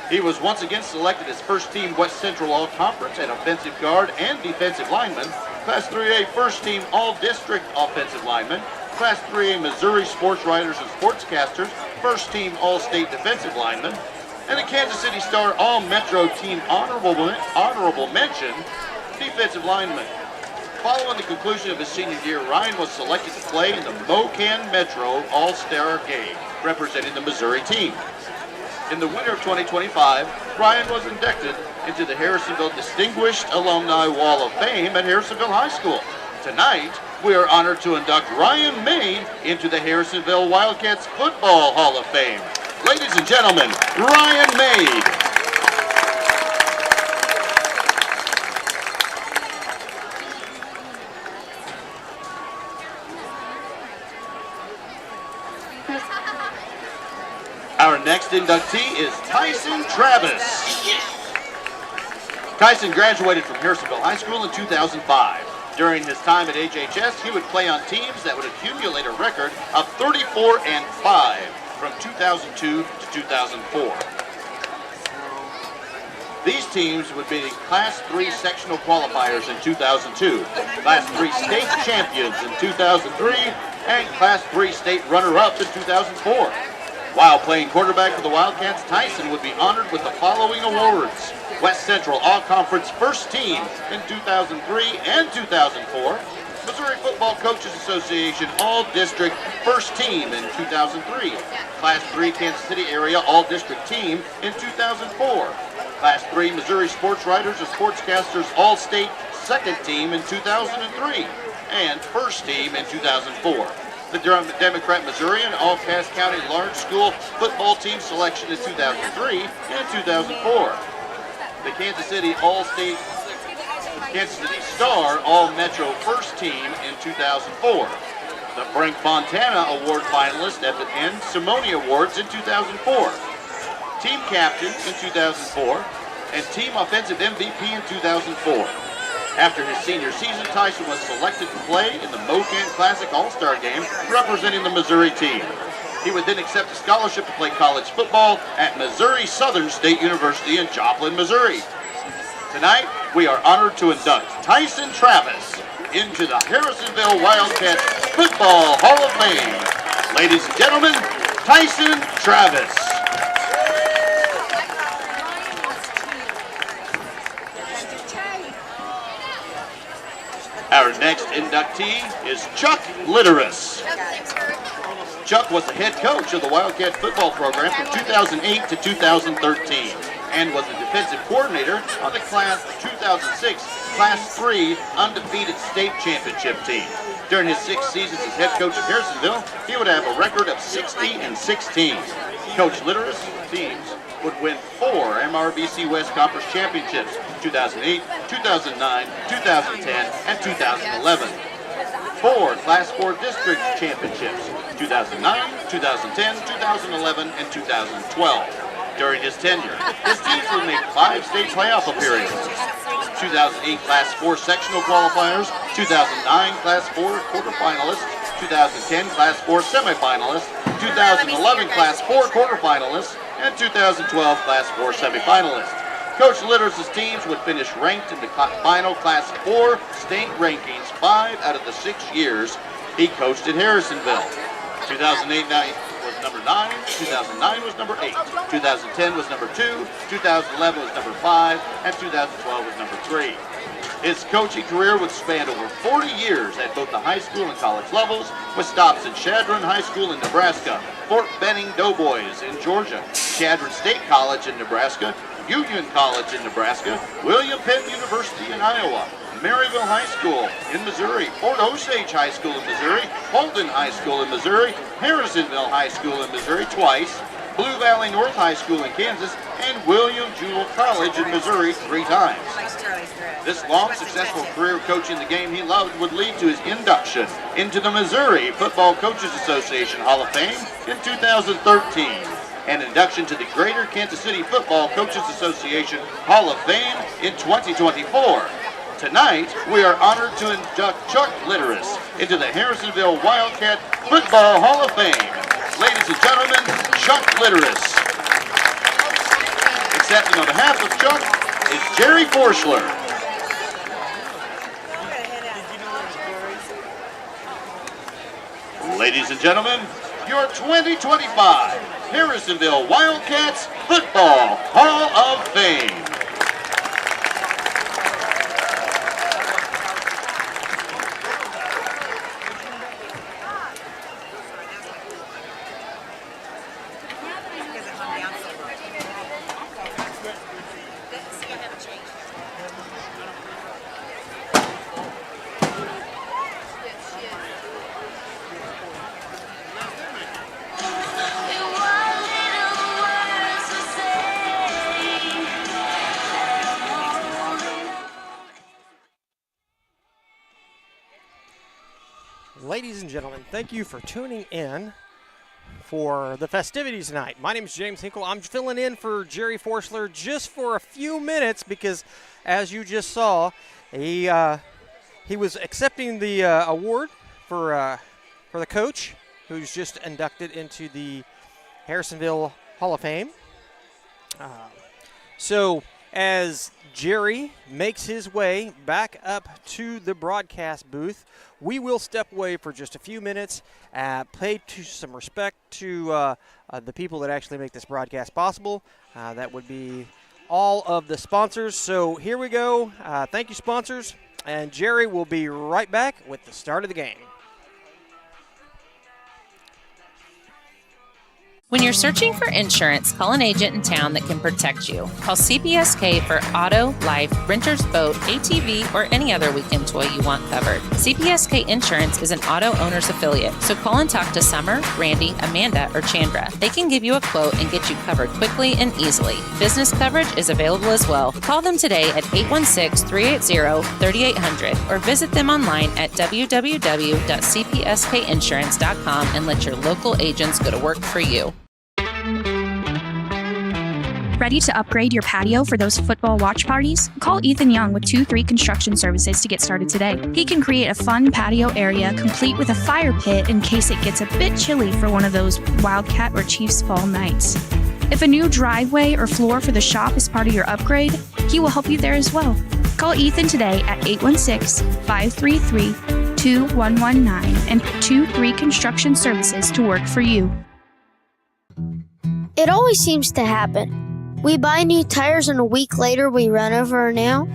He was once again selected as First Team West Central All-Conference and offensive guard and defensive lineman, Class 3A First Team All-District Offensive Lineman, Class 3A Missouri Sports Writers and Sportscasters First Team All-State Defensive Lineman, and a Kansas City Star All-Metro Team Honorable Mention Defensive Lineman. Following the conclusion of his senior year, Ryan was selected to play in the MoCan Metro All-Star Game, representing the Missouri team. In the winter of 2025, Ryan was inducted into the Harrisonville Distinguished Alumni Wall of Fame at Harrisonville High School. Tonight, we are honored to induct Ryan Maid into the Harrisonville Wildcats Football Hall of Fame. Ladies and gentlemen, Ryan Maid. Our next inductee is Tyson Travis. Tyson graduated from Harrisonville High School in 2005. During his time at HHS, he would play on teams that would accumulate a record of 34-5 from 2002 to 2004. These teams would be Class 3 sectional qualifiers in 2002, Class 3 state champions in 2003, and Class 3 state runner-ups in 2004. While playing quarterback for the Wildcats, Tyson would be honored with the following awards: West Central All-Conference First Team in 2003 and 2004, Missouri Football Coaches Association All-District First Team in 2003, Class 3 Kansas City Area All-District Team in 2004, Class 3 Missouri Sports Writers and Sportscasters All-State Second Team in 2003, and First Team in 2004. The Democrat Missourian All-Cass County Large School Football Team selection in 2003 and 2004. The Kansas City Star All-Metro First Team in 2004. The Frank Fontana Award finalist at the N. Simone Awards in 2004. Team Captain in 2004, and Team Offensive MVP in 2004. After his senior season, Tyson was selected to play in the MoCan Classic All-Star Game representing the Missouri team. He would then accept a scholarship to play college football at Missouri Southern State University in Joplin, Missouri. Tonight, we are honored to induct Tyson Travis into the Harrisonville Wildcats Football Hall of Fame. Ladies and gentlemen, Tyson Travis. Our next inductee is Chuck Litteris. Chuck was the head coach of the Wildcat football program from 2008 to 2013 and was the defensive coordinator on the Class 2006 Class 3 undefeated state championship team. During his 6 seasons as head coach of Harrisonville, he would have a record of 60-16. Coach Litter's teams would win 4 MRVC West Conference championships, 2008, 2009, 2010, and 2011. 4 Class 4 district championships, 2009, 2010, 2011, and 2012. During his tenure, his teams would make 5 state playoff appearances. 2008 Class 4 sectional qualifiers, 2009 Class 4 quarterfinalists, 2010 Class 4 semifinalists, 2011 Class 4 quarterfinalists, and 2012 Class 4 semifinalists. Coach Litters' teams would finish ranked in the final Class 4 state rankings 5 out of the 6 years he coached at Harrisonville. 2008 was number 9, 2009 was number 8, 2010 was number 2, 2011 was number 5, and 2012 was number 3. His coaching career would span over 40 years at both the high school and college levels, with stops at Chadron High School in Nebraska, Fort Benning Doughboys in Georgia, Chadron State College in Nebraska, Union College in Nebraska, William Penn University in Iowa, Maryville High School in Missouri, Fort Osage High School in Missouri, Holden High School in Missouri, Harrisonville High School in Missouri twice, Blue Valley North High School in Kansas, and William Jewell College in Missouri 3 times. This long, successful career coaching the game he loved would lead to his induction into the Missouri Football Coaches Association Hall of Fame in 2013, and induction to the Greater Kansas City Football Coaches Association Hall of Fame in 2024. Tonight, we are honored to induct Chuck Litteris into the Harrisonville Wildcat Football Hall of Fame. Ladies and gentlemen, Chuck Litteris. Accepting on behalf of Chuck is Jerry Forschler. Ladies and gentlemen, your 2025 Harrisonville Wildcats Football Hall of Fame. Ladies and gentlemen, thank you for tuning in for the festivities tonight. My name is James Hinkle. I'm filling in for Jerry Forschler just for a few minutes because, as you just saw, he was accepting the award for the coach who's just inducted into the Harrisonville Hall of Fame. So as Jerry makes his way back up to the broadcast booth, we will step away for just a few minutes, pay some respect to the people that actually make this broadcast possible. That would be all of the sponsors. So here we go. Thank you, sponsors. And Jerry will be right back with the start of the game. When you're searching for insurance, call an agent in town that can protect you. Call CPSK for auto, life, renter's boat, ATV, or any other weekend toy you want covered. CPSK Insurance is an auto owner's affiliate, so call and talk to Summer, Randy, Amanda, or Chandra. They can give you a quote and get you covered quickly and easily. Business coverage is available as well. Call them today at 816-380-3800 or visit them online at www.cpskinsurance.com and let your local agents go to work for you. Ready to upgrade your patio for those football watch parties? Call Ethan Young with 2-3 Construction Services to get started today. He can create a fun patio area complete with a fire pit in case it gets a bit chilly for one of those Wildcat or Chiefs fall nights. If a new driveway or floor for the shop is part of your upgrade, he will help you there as well. Call Ethan today at 816-533-2119 and 2-3 Construction Services to work for you. It always seems to happen. We buy new tires and a week later we run over an nail.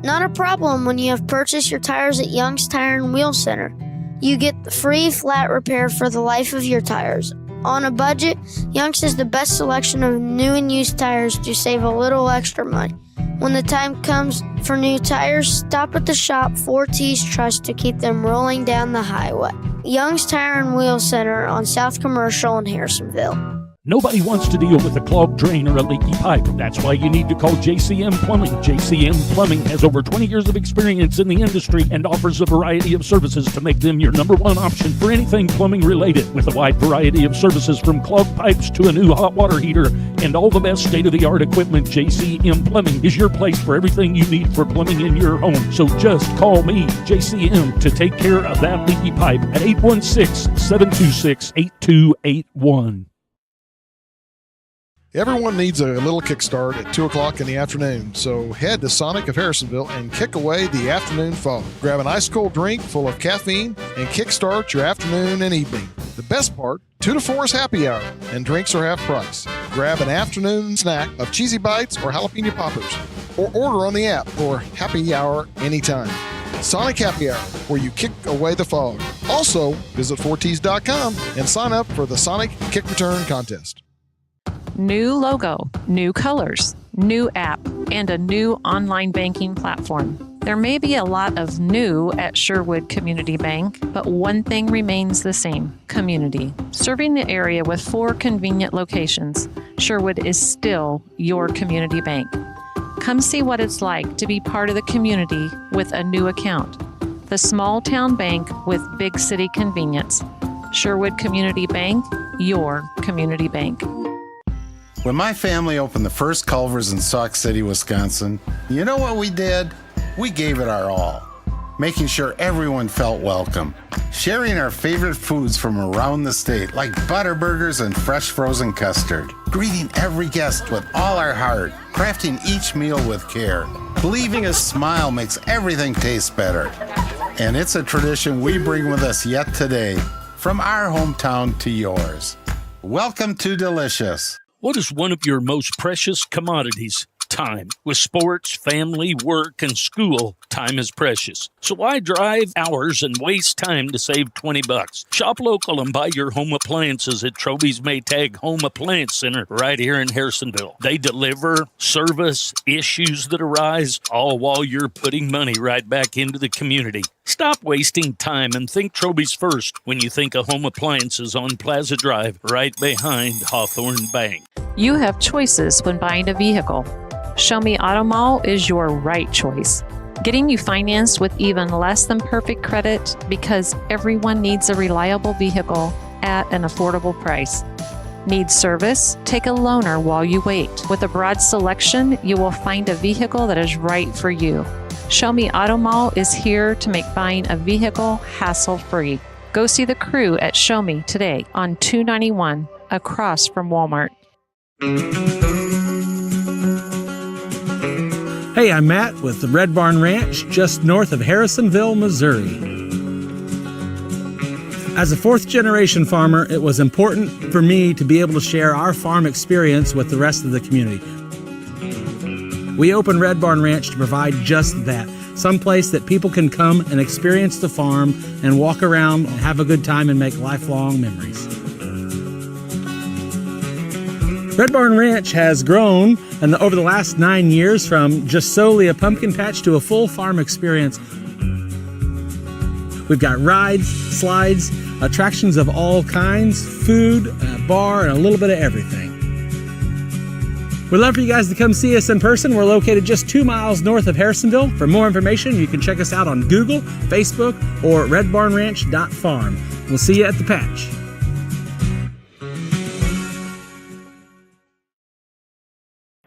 Not a problem when you have purchased your tires at Young's Tire and Wheel Center. You get the free flat repair for the life of your tires. On a budget, Young's has the best selection of new and used tires to save a little extra money. When the time comes for new tires, stop at the shop 4T's Trust to keep them rolling down the highway. Young's Tire and Wheel Center on South Commercial in Harrisonville. Nobody wants to deal with a clogged drain or a leaky pipe. That's why you need to call JCM Plumbing. JCM Plumbing has over 20 years of experience in the industry and offers a variety of services to make them your number one option for anything plumbing related. With a wide variety of services from clogged pipes to a new hot water heater and all the best state-of-the-art equipment, JCM Plumbing is your place for everything you need for plumbing in your home. So just call me, JCM, to take care of that leaky pipe at 816-726-8281. Everyone needs a little kickstart at 2 o'clock in the afternoon, so head to Sonic of Harrisonville and kick away the afternoon fog. Grab an ice cold drink full of caffeine and kickstart your afternoon and evening. The best part, 2 to 4 is happy hour, and drinks are half price. Grab an afternoon snack of cheesy bites or jalapeno poppers, or order on the app for happy hour anytime. Sonic Happy Hour, where you kick away the fog. Also, visit 4ts.com and sign up for the Sonic Kick Return Contest. New logo, new colors, new app, and a new online banking platform. There may be a lot of new at Sherwood Community Bank, but one thing remains the same: community. Serving the area with 4 convenient locations, Sherwood is still your community bank. Come see what it's like to be part of the community with a new account. The small town bank with big city convenience. Sherwood Community Bank, your community bank. When my family opened the first Culver's in Sauk City, Wisconsin, you know what we did? We gave it our all, making sure everyone felt welcome, sharing our favorite foods from around the state, like butter burgers and fresh frozen custard, greeting every guest with all our heart, crafting each meal with care, believing a smile makes everything taste better. And it's a tradition we bring with us yet today, from our hometown to yours. Welcome to Delicious. What is one of your most precious commodities? Time. With sports, family, work, and school, time is precious. So why drive hours and waste time to save $20? Shop local and buy your home appliances at Troby's Maytag Home Appliance Center right here in Harrisonville. They deliver, service, issues that arise, all while you're putting money right back into the community. Stop wasting time and think Troby's first when you think of home appliances on Plaza Drive, right behind Hawthorne Bank. You have choices when buying a vehicle. Show Me Auto Mall is your right choice. Getting you financed with even less than perfect credit, because everyone needs a reliable vehicle at an affordable price. Need service? Take a loaner while you wait. With a broad selection, you will find a vehicle that is right for you. Show Me Auto Mall is here to make buying a vehicle hassle-free. Go see the crew at Show Me today on 291 across from Walmart. Hey, I'm Matt with the Red Barn Ranch just north of Harrisonville, Missouri. As a fourth-generation farmer, it was important for me to be able to share our farm experience with the rest of the community. We opened Red Barn Ranch to provide just that, someplace that people can come and experience the farm and walk around and have a good time and make lifelong memories. Red Barn Ranch has grown over the last 9 years from just solely a pumpkin patch to a full farm experience. We've got rides, slides, attractions of all kinds, food, a bar, and a little bit of everything. We'd love for you guys to come see us in person. We're located just 2 miles north of Harrisonville. For more information, you can check us out on Google, Facebook, or redbarnranch.farm. We'll see you at the patch.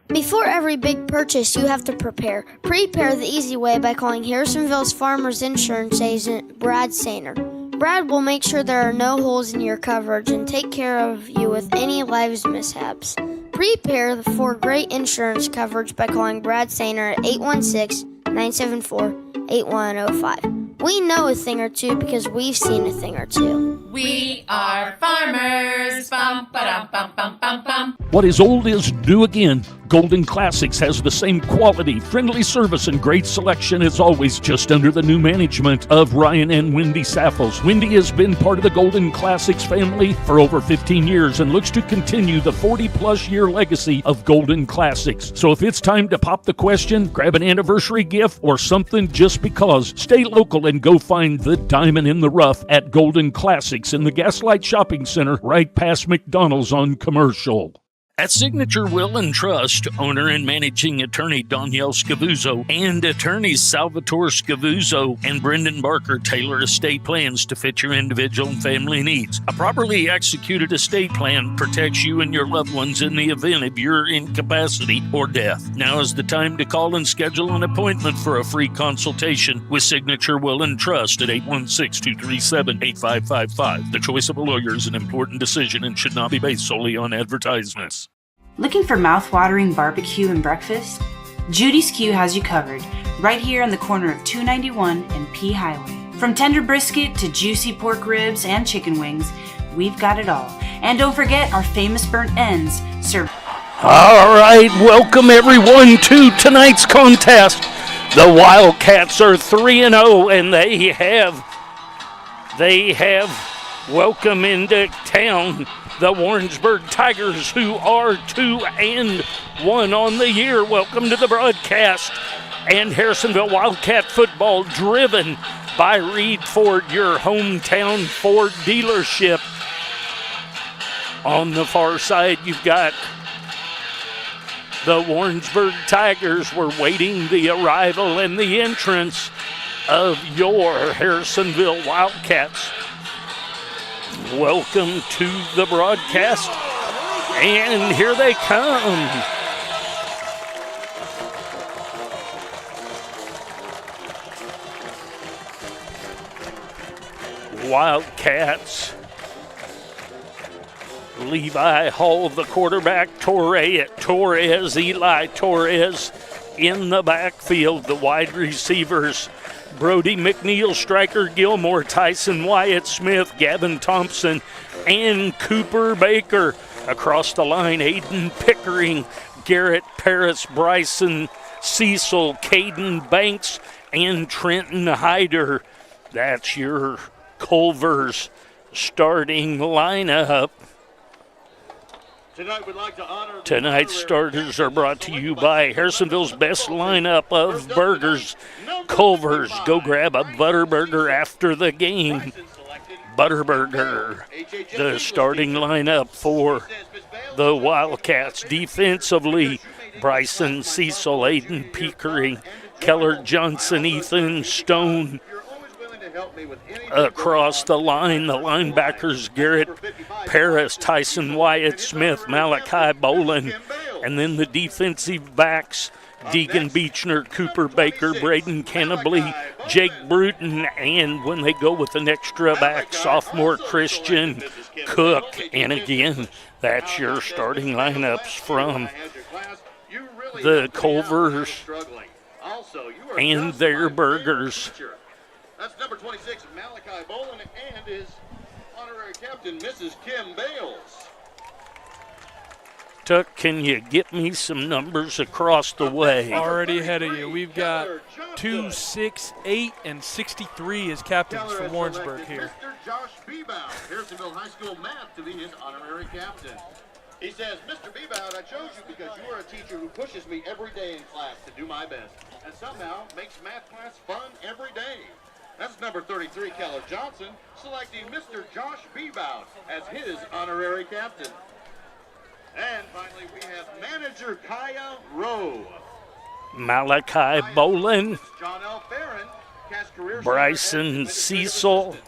Before every big purchase, you have to prepare. Prepare the easy way by calling Harrisonville's Farmers Insurance agent, Brad Sainer. Brad will make sure there are no holes in your coverage and take care of you with any lives mishaps. Prepare for great insurance coverage by calling Brad Sainer at 816-974-8105. We know a thing or two because we've seen a thing or two. We are farmers. Bum, ba-dum, bum, bum, bum, bum. What is old is new again. Golden Classics has the same quality, friendly service, and great selection as always, just under the new management of Ryan and Wendy Saffels. Wendy has been part of the Golden Classics family for over 15 years and looks to continue the 40-plus year legacy of Golden Classics. So if it's time to pop the question, grab an anniversary gift, or something just because, stay local and go find the diamond in the rough at Golden Classics in the Gaslight Shopping Center right past McDonald's on Commercial. At Signature Will and Trust, owner and managing attorney Danielle Scavuzzo and attorneys Salvatore Scavuzzo and Brendan Barker tailor estate plans to fit your individual and family needs. A properly executed estate plan protects you and your loved ones in the event of your incapacity or death. Now is the time to call and schedule an appointment for a free consultation with Signature Will and Trust at 816-237-8555. The choice of a lawyer is an important decision and should not be based solely on advertisements. Looking for mouth-watering barbecue and breakfast? Judy's Q has you covered, right here on the corner of 291 and P Highway. From tender brisket to juicy pork ribs and chicken wings, we've got it all. And don't forget our famous burnt ends served. All right, welcome everyone to tonight's contest. The Wildcats are 3-0, and they have welcome into town the Warrensburg Tigers, who are 2-1 on the year. Welcome to the broadcast. And Harrisonville Wildcat football, driven by Reed Ford, your hometown Ford dealership. On the far side, you've got the Warrensburg Tigers. We're waiting the arrival and the entrance of your Harrisonville Wildcats. Welcome to the broadcast, and here they come. Wildcats. Levi Hall, the quarterback, Eli Torres in the backfield. The wide receivers, Brody McNeil, Stryker Gilmore, Tyson Wyatt Smith, Gavin Thompson, and Cooper Baker. Across the line, Aiden Pickering, Garrett Paris, Bryson Cecil, Caden Banks, and Trenton Hyder. That's your Culver's starting lineup. Tonight's starters are brought to you by Harrisonville's best lineup of burgers, Culver's. Go grab a Butterburger after the game. Butterburger, the starting lineup for the Wildcats. Defensively, Bryson Cecil, Aiden Pickering, Keller Johnson, Ethan Stone. Across the line, the linebackers, Garrett Paris, Tyson Wyatt Smith, Malachi Bolin, and then the defensive backs, Deegan Beechner, Cooper Baker, Braden Cannably, Jake Bruton, and when they go with an extra back, sophomore Christian Cook. And again, that's your starting lineups from the Culvers and their burgers. That's number 26, Malachi Bolin, and his honorary captain, Mrs. Kim Bales. Tuck, can you get me some numbers across the way? Already ahead of you. We've got 2, 6, 8, and 63 as captains for Warrensburg here. Mr. Josh Bebout, Harrisonville High School math to be his honorary captain. He says, Mr. Bebout, I chose you because you are a teacher who pushes me every day in class to do my best, and somehow makes math class fun every day. That's number 33, Keller Johnson, selecting Mr. Josh Bebout as his honorary captain. And finally, we have manager Kaya Rowe. Malachi Bolin, John L. Farron, cast career Bryson Cecil.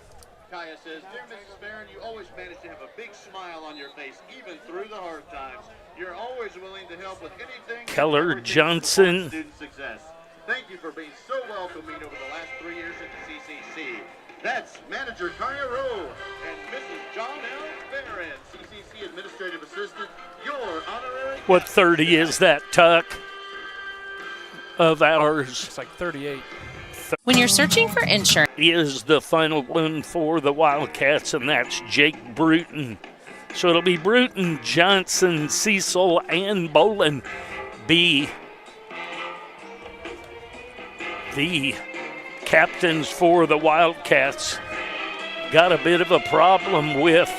Kaya says, Dear Mrs. Farron, you always manage to have a big smile on your face, even through the hard times. You're always willing to help with anything. Keller Johnson. Student success. Thank you for being so welcoming over the last 3 years at the CCC. That's manager Kaya Rowe and Mrs. John L. Farron, CCC Administrative Assistant, your honorary. What 30 is that, Tuck, of ours? It's like 38. When you're searching for insurance, is the final one for the Wildcats, and that's Jake Bruton. So it'll be Bruton, Johnson, Cecil, and Bolin be the captains for the Wildcats. Got a bit of a problem with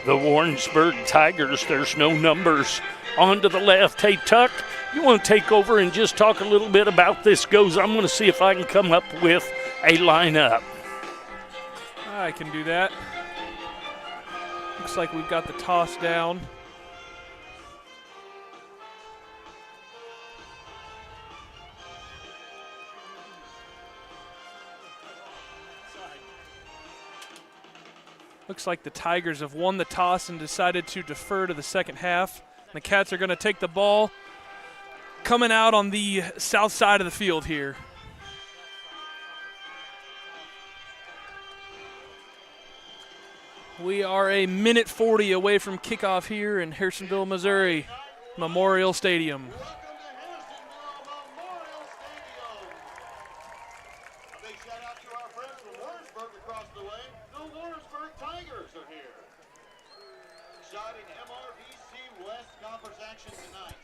the Warrensburg Tigers. There's no numbers on to the left. Hey, Tuck, you want to take over and just talk a little bit about this goes? I'm going to see if I can come up with a lineup. I can do that. Looks like we've got the toss down. Looks like the Tigers have won the toss and decided to defer to the second half. The Cats are going to take the ball coming out on the south side of the field here. We are a minute 40 away from kickoff here in Harrisonville, Missouri, Memorial Stadium. Exciting MRVC West Conference action tonight.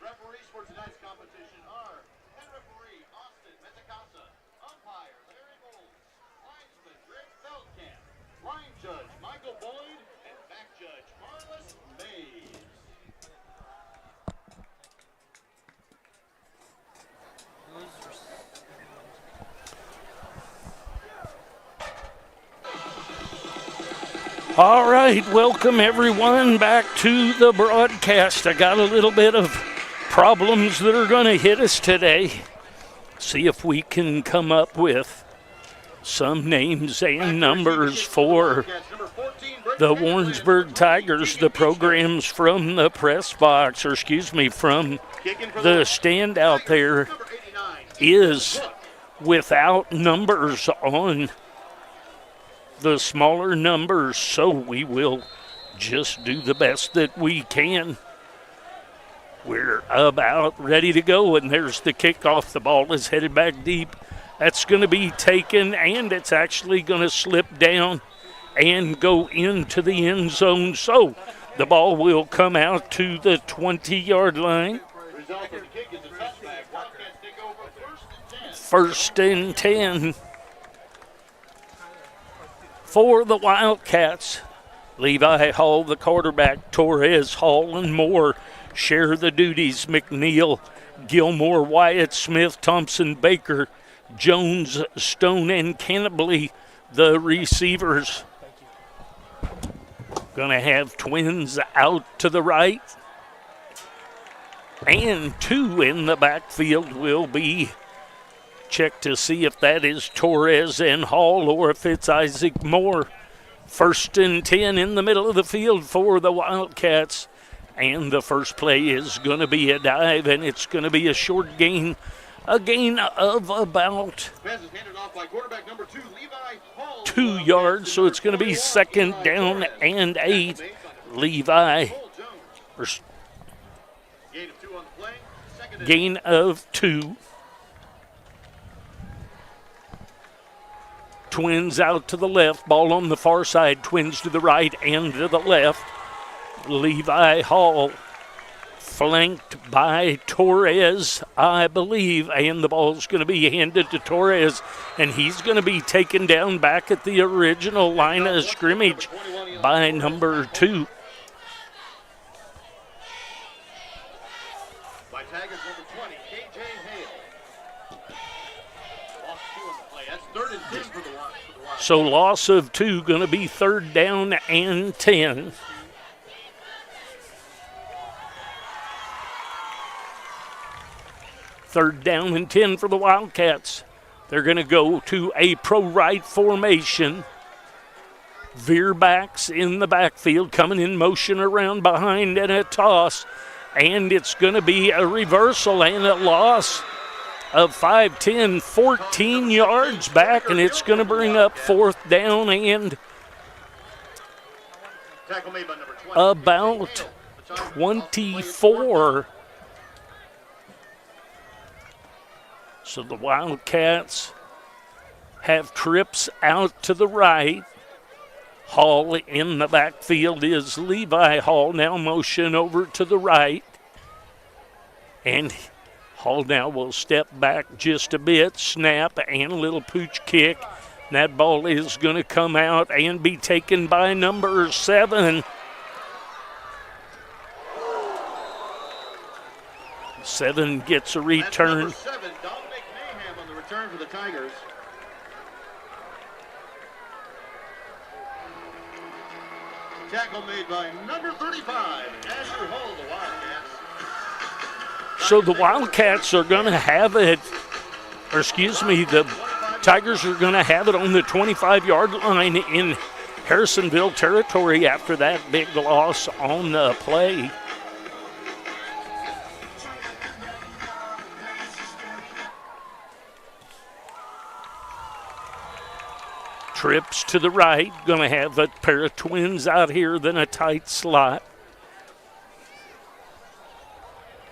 Referees for tonight's competition are head referee Austin Metacasa, umpire Larry Bowles, linesman Rick Feldkamp, line judge Michael Boyd, and back judge Marlis Mays. All right, welcome everyone back to the broadcast. I got a little bit of problems that are going to hit us today. See if we can come up with some names and numbers for the Warrensburg Tigers. The programs from the press box, or excuse me, from the stand out there is without numbers on the smaller numbers, so we will just do the best that we can. We're about ready to go, and there's the kickoff. The ball is headed back deep. That's going to be taken, and it's actually going to slip down and go into the end zone. So the ball will come out to the 20-yard line. First and 10. For the Wildcats, Levi Hall, the quarterback, Torres, Hall, and Moore share the duties. McNeil, Gilmore, Wyatt, Smith, Thompson, Baker, Jones, Stone, and Cannably, the receivers. Going to have twins out to the right. And two in the backfield will be check to see if that is Torres and Hall or if it's Isaac Moore. First and 10 in the middle of the field for the Wildcats. And the first play is going to be a dive, and it's going to be a short gain. A gain of about 2 yards, so it's going to be second down and 8. Levi. Gain of 2. Twins out to the left, ball on the far side, twins to the right and to the left. Levi Hall flanked by Torres, I believe, and the ball's going to be handed to Torres, and he's going to be taken down back at the original line of scrimmage by number 2. By Tigers number 20, KJ Hale. Lost 2 on the play. That's 3rd and 10 for the Wildcats. So loss of 2, going to be 3rd down and 10. Third down and 10 for the Wildcats. They're going to go to a pro-right formation. Veer backs in the backfield, coming in motion around behind and a toss. And it's going to be a reversal and a loss of 5, 10, 14 yards back, and it's going to bring up 4th down and about 24 So the Wildcats have trips out to the right. Hall in the backfield is Levi Hall. Now motion over to the right. And Hall now will step back just a bit. Snap and a little pooch kick. That ball is going to come out and be taken by number 7. 7 gets a return. Number 7, Dominic Mayhem on the return for the Tigers. Tackle made by number 35, Asher Hall, the Wildcats. So the Wildcats are going to have it, or excuse me, the Tigers are going to have it on the 25-yard line in Harrisonville territory after that big loss on the play. Trips to the right, going to have a pair of twins out here, then a tight slot.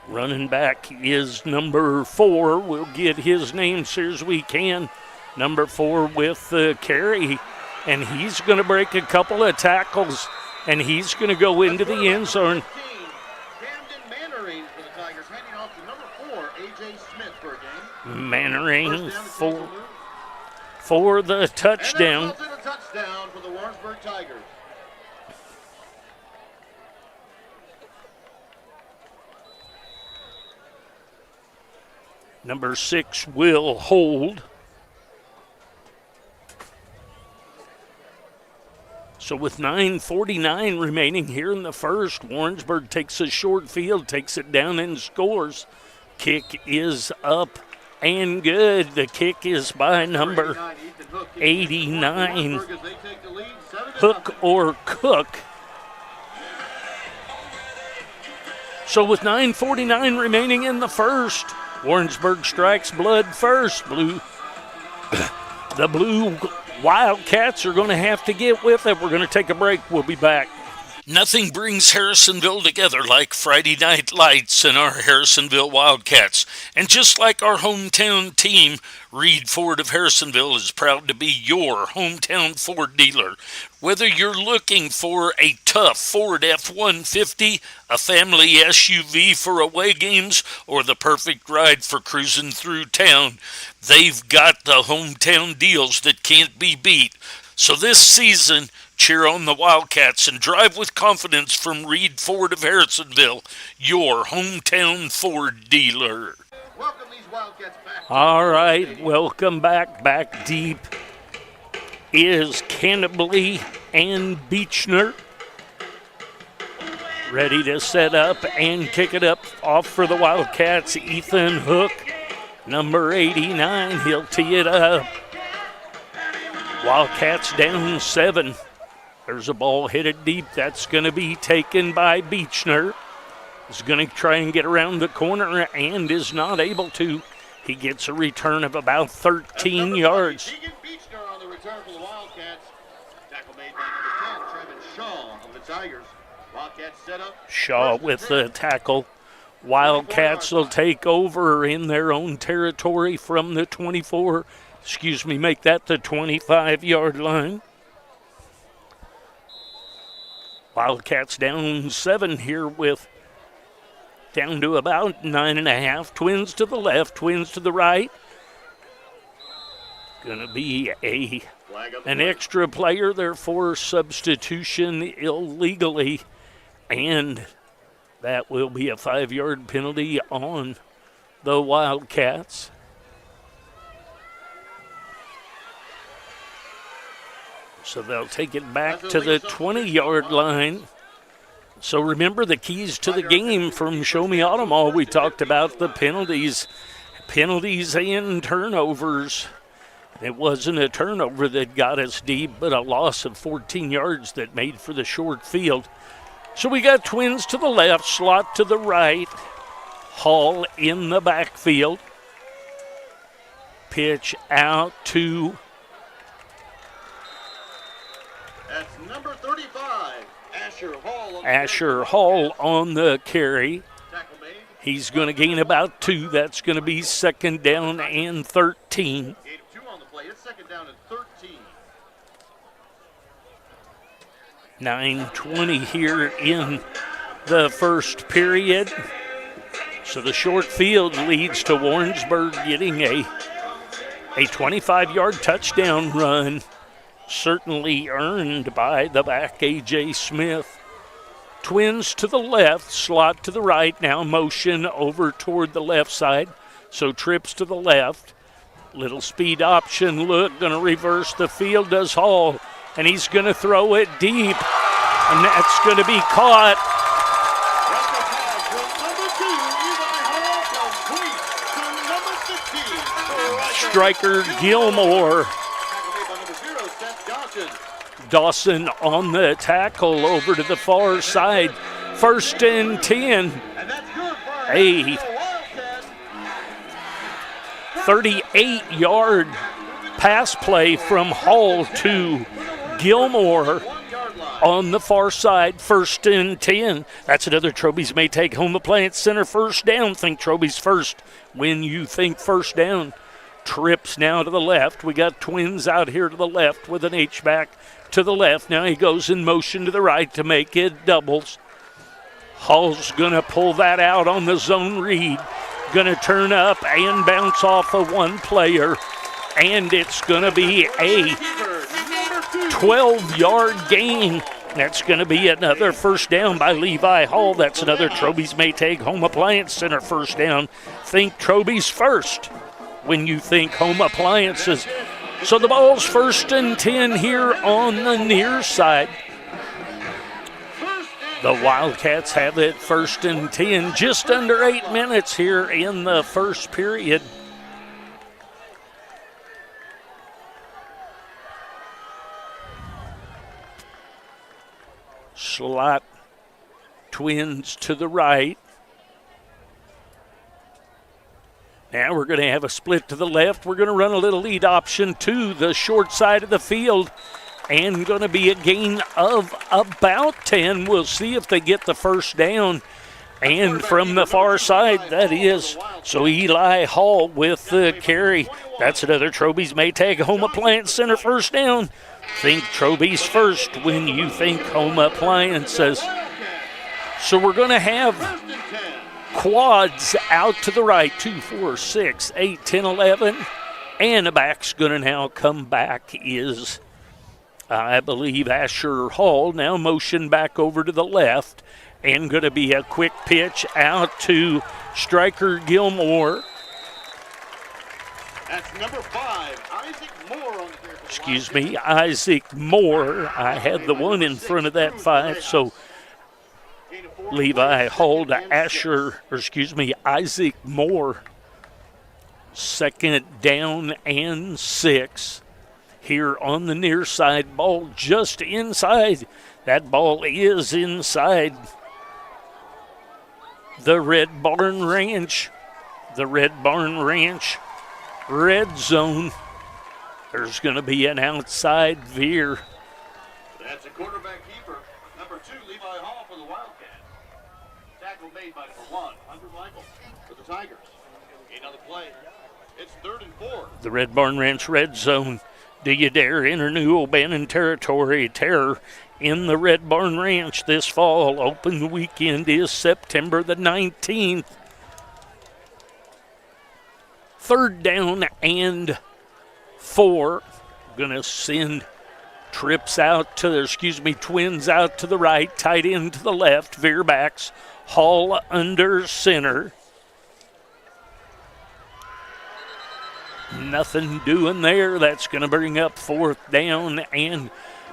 Running back is number 4. We'll get his name soon as we can. Number 4 with the carry, and he's going to break a couple of tackles, and he's going to go into the end zone. Camden Mannering for the Tigers, handing off to number 4, A.J. Smith for a game. Mannering for the touchdown. And that resulted in a touchdown for the Warrensburg Tigers. Number 6 will hold. So with 9:49 remaining here in the first, Warrensburg takes a short field, takes it down and scores. Kick is up and good. The kick is by number 89, Hook or Cook. So with 9:49 remaining in the first, Warrensburg strikes blood first. The Blue Wildcats are going to have to get with it. We're going to take a break. We'll be back. Nothing brings Harrisonville together like Friday Night Lights and our Harrisonville Wildcats. And just like our hometown team, Reed Ford of Harrisonville is proud to be your hometown Ford dealer. Whether you're looking for a tough Ford F-150, a family SUV for away games, or the perfect ride for cruising through town, they've got the hometown deals that can't be beat. So this season, cheer on the Wildcats and drive with confidence from Reed Ford of Harrisonville, your hometown Ford dealer. Welcome these Wildcats back. All right, welcome back. Back deep is Canterbury and Beechner. Ready to set up and kick it up off for the Wildcats. Ethan Hook, number 89, he'll tee it up. Wildcats down 7. There's a ball headed deep. That's going to be taken by Beechner. He's going to try and get around the corner and is not able to. He gets a return of about 13 yards. Keegan Beechner on the return for the Wildcats. Tackle made by number 10, Trevin Shaw of the Tigers. Wildcats set up. Shaw with the tackle. Wildcats will take over in their own territory from the 24. Make that the 25-yard line. Wildcats down 7 here with down to about 9.5. Twins to the left, twins to the right. Going to be an extra player there for substitution illegally. And that will be a 5-yard penalty on the Wildcats. So they'll take it back to the 20-yard line. So remember the keys to the game from Show Me Automall. We talked about the penalties and turnovers. It wasn't a turnover that got us deep, but a loss of 14 yards that made for the short field. So we got twins to the left, slot to the right, Hall in the backfield. Pitch out to that's number 35, Asher Hall. Asher Hall on the carry. Tackle made He's going to gain about 2. That's going to be second down and 13. Gain of 2 on the play. It's second down and 13. 9:20 here in the first period. So the short field leads to Warrensburg getting a 25-yard touchdown run, certainly earned by the back, A.J. Smith. Twins to the left, slot to the right, now motion over toward the left side. So trips to the left, little speed option look, going to reverse the field, does Hall, and he's going to throw it deep, and that's going to be caught. Striker Gilmore. Dawson on the tackle over to the far side. First and 10. A 38-yard pass play from Hall to Gilmore on the far side. First and 10. That's another Troby's may take home appliance center first down. Think Troby's first when you think first down. Trips now to the left. We got Twins out here to the left with an H-back to the left. Now he goes in motion to the right to make it doubles. Hall's going to pull that out on the zone read. Going to turn up and bounce off of one player. And it's going to be a 12-yard gain. That's going to be another first down by Levi Hall. That's another Troby's may take home appliance center first down. Think Troby's first when you think home appliances. So the ball's first and 10 here on the near side. The Wildcats have it first and 10, just under 8 minutes here in the first period. Slot Twins to the right. Now we're going to have a split to the left. We're going to run a little lead option to the short side of the field. And going to be a gain of about 10. We'll see if they get the first down. And from the far side, that is. So Eli Hall with the carry. That's another Troby's may take home appliance center first down. Think Troby's first when you think home appliances. So we're going to have quads out to the right, 2, 4, 6, 8, 10, 11. And the back's going to now come back is, I believe, Asher Hall. Now motion back over to the left. And going to be a quick pitch out to Striker Gilmore. That's number 5, Isaac Moore on the field. Excuse me, Isaac Moore. I had the 1 in front of that 5, so Levi Hall to Isaac Moore. Second down and 6. Here on the near side, ball just inside. That ball is inside the Red Barn Ranch. The Red Barn Ranch red zone. There's going to be an outside veer. That's a quarterback keeper. Number 2, Levi Hall for the Wildcats. Tackle made by number 1, Hunter Michael for the Tigers. Gain on the play. It's 3rd and 4. The Red Barn Ranch red zone. Do you dare enter new O'Bannon territory? Terror in the Red Barn Ranch this fall. Open weekend is September the 19th. 3rd down and 4. Gonna send Twins out to the right, tight end to the left, veer backs, Hall under center. Nothing doing there. That's going to bring up 4th down and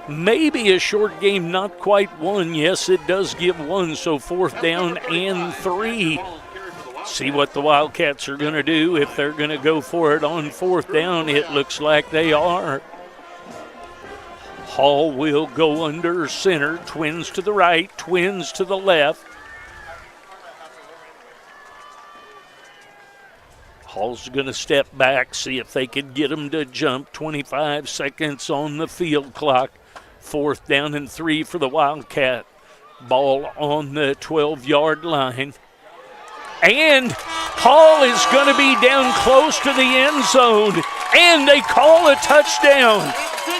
maybe a short game, not quite 1. Yes, it does give 1, so 4th down and 3. See what the Wildcats are going to do. If they're going to go for it on 4th down, it looks like they are. Hall will go under center. Twins to the right, Twins to the left. Hall's going to step back, see if they can get him to jump. 25 seconds on the field clock. 4th down and 3 for the Wildcat. Ball on the 12-yard line. And Hall is going to be down close to the end zone. And they call a touchdown.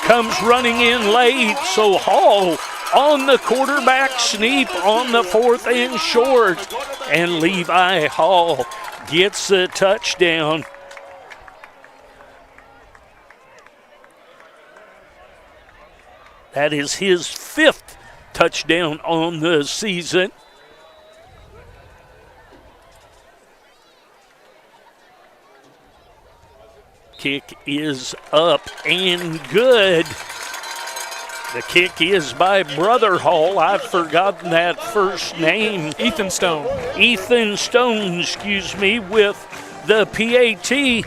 Comes running in late. So Hall on the quarterback sneak on the 4th and short. And Levi Hall gets the touchdown. That is his 5th touchdown on the season. Kick is up and good. The kick is by Brother Hall. I've forgotten that first name. Ethan Stone. Ethan Stone, with the PAT.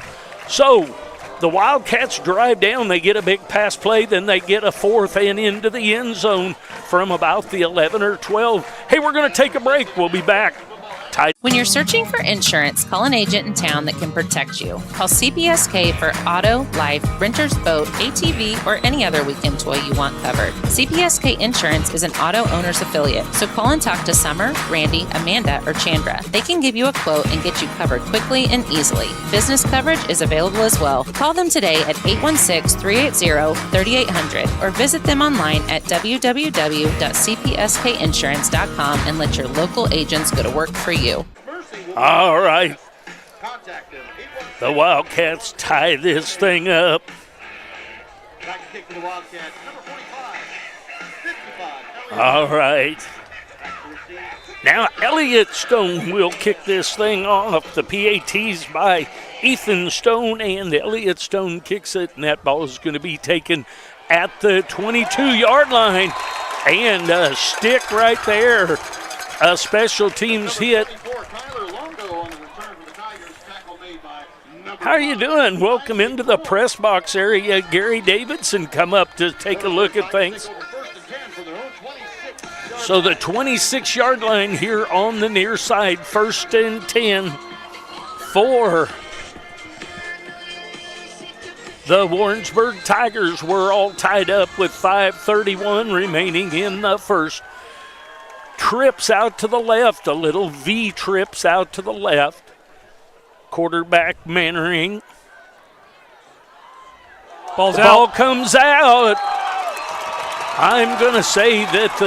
So the Wildcats drive down. They get a big pass play. Then they get a 4th and into the end zone from about the 11 or 12. Hey, we're going to take a break. We'll be back. When you're searching for insurance, call an agent in town that can protect you. Call CPSK for auto, life, renter's boat, ATV, or any other weekend toy you want covered. CPSK Insurance is an auto owner's affiliate, so call and talk to Summer, Randy, Amanda, or Chandra. They can give you a quote and get you covered quickly and easily. Business coverage is available as well. Call them today at 816-380-3800 or visit them online at www.cpskinsurance.com and let your local agents go to work for you. All right. The Wildcats tie this thing up. All right. Now Elliott Stone will kick this thing off. The PAT's by Ethan Stone, and Elliott Stone kicks it, and that ball is going to be taken at the 22-yard line. And a stick right there. A special teams hit. How are you doing? Welcome into the press box area. Gary Davidson come up to take a look at things. So the 26-yard line here on the near side, 1st and 10 for the Warrensburg Tigers. We're all tied up with 5:31 remaining in the first. Trips out to the left, a little V trips out to the left. Quarterback Mannering. Ball comes out. I'm going to say that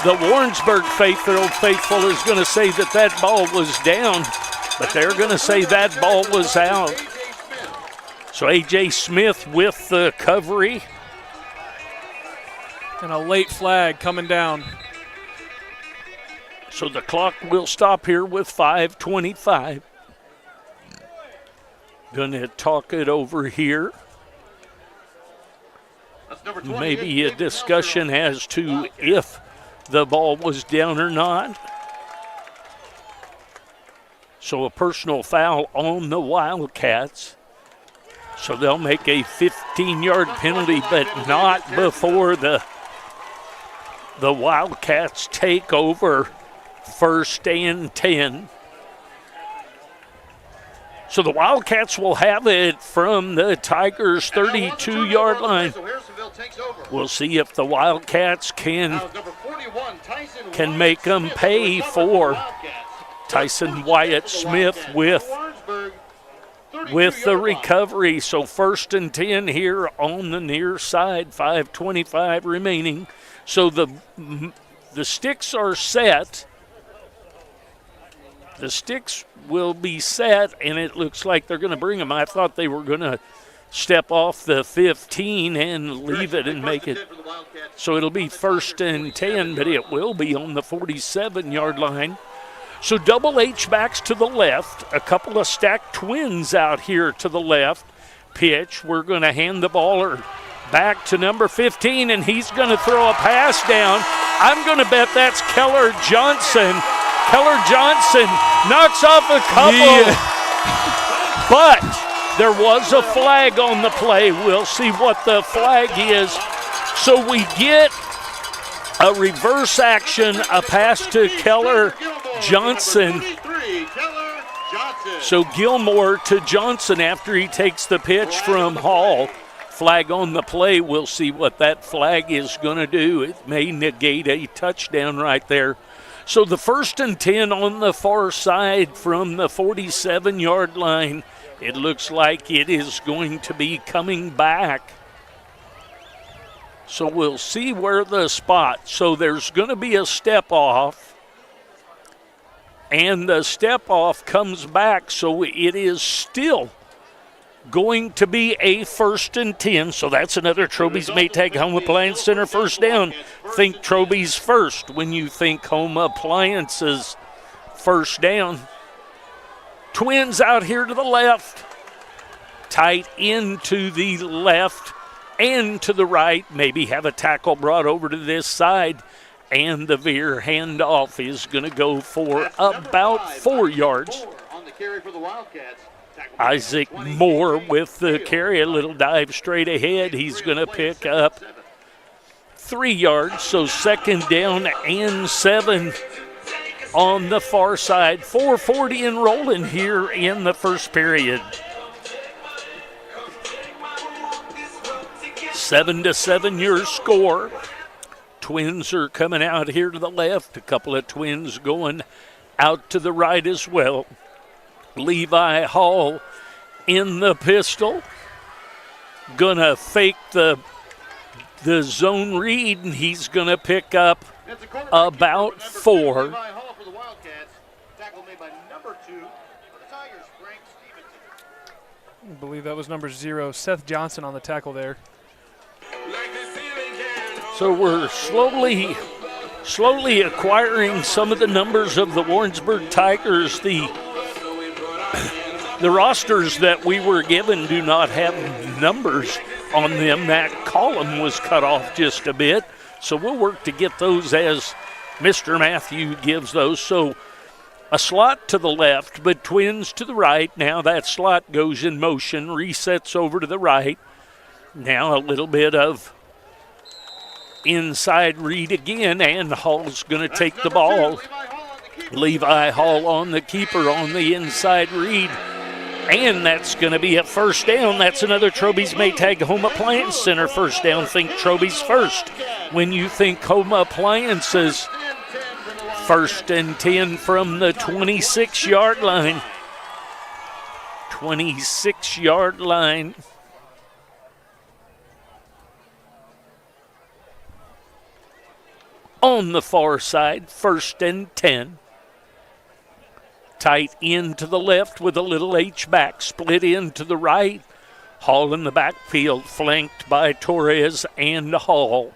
the Warrensburg faithful is going to say that ball was down, but they're going to say that ball was out. So A.J. Smith with the recovery. And a late flag coming down. So the clock will stop here with 5:25. Gonna talk it over here. Maybe a discussion as to if the ball was down or not. So a personal foul on the Wildcats. So they'll make a 15-yard penalty, but not before the Wildcats take over. 1st and 10. So the Wildcats will have it from the Tigers' 32-yard line. We'll see if the Wildcats can make them pay for Tyson Wyatt Smith with the recovery. So 1st and 10 here on the near side, 5:25 remaining. So the sticks are set. The sticks will be set, and it looks like they're going to bring them. I thought they were going to step off the 15 and leave it and make it. So it'll be 1st and 10, but it will be on the 47-yard line. So double H backs to the left. A couple of stacked twins out here to the left. Pitch. We're going to hand the ball back to number 15, and he's going to throw a pass down. I'm going to bet that's Keller Johnson. Keller Johnson knocks off a couple, but there was a flag on the play. We'll see what the flag is. So we get a reverse action, a pass to Keller Johnson. So Gilmore to Johnson after he takes the pitch from Hall. Flag on the play. We'll see what that flag is going to do. It may negate a touchdown right there. So the 1st and 10 on the far side from the 47-yard line. It looks like it is going to be coming back. So we'll see where the spot. So there's going to be a step off. And the step off comes back. So it is still going to be a 1st and 10. So that's another Troby's Maytag Home Appliance Center first down. Think Troby's first when you think home appliances first down. Twins out here to the left. Tight into the left and to the right. Maybe have a tackle brought over to this side. And the veer handoff is going to go for about 4 yards. On the carry for the Wildcats. Isaac Moore with the carry, a little dive straight ahead. He's going to pick up 3 yards, so 2nd down and 7 on the far side. 4:40 and rolling here in the first period. 7-7 your score. Twins are coming out here to the left. A couple of twins going out to the right as well. Levi Hall in the pistol. Gonna fake the zone read, and he's gonna pick up about 4. Levi Hall for the Wildcats. Tackle made by number 2 for the Tigers, Frank Stevenson. I believe that was number 0, Seth Johnson on the tackle there. So we're slowly acquiring some of the numbers of the Warrensburg Tigers. The rosters that we were given do not have numbers on them. That column was cut off just a bit. So we'll work to get those as Mr. Matthew gives those. So a slot to the left, but twins to the right. Now that slot goes in motion, resets over to the right. Now a little bit of inside read again, and Hall's going to take the ball. Levi Hall on the keeper on the inside read. And that's going to be a first down. That's another Troby's Maytag Home Appliance Center first down. Think Troby's first. When you think home appliances, 1st and 10 from the 26-yard line. 26-yard line. On the far side, 1st and 10. Tight in to the left with a little H-back, split in to the right. Hall in the backfield, flanked by Torres and Hall.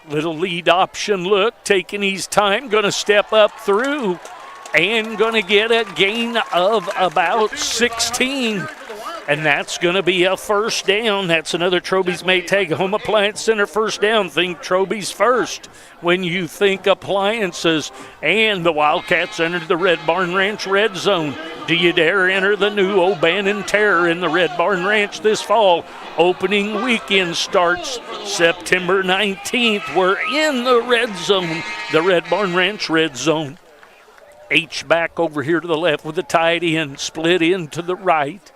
Little lead option look, taking his time, going to step up through and going to get a gain of about 16. And that's going to be a first down. That's another Troby's Maytag Home Appliance Center first down. Think Troby's first when you think appliances. And the Wildcats entered the Red Barn Ranch red zone. Do you dare enter the new O'Bannon Terror in the Red Barn Ranch this fall? Opening weekend starts September 19th. We're in the red zone, the Red Barn Ranch red zone. H-back over here to the left with the tight end, split in to the right.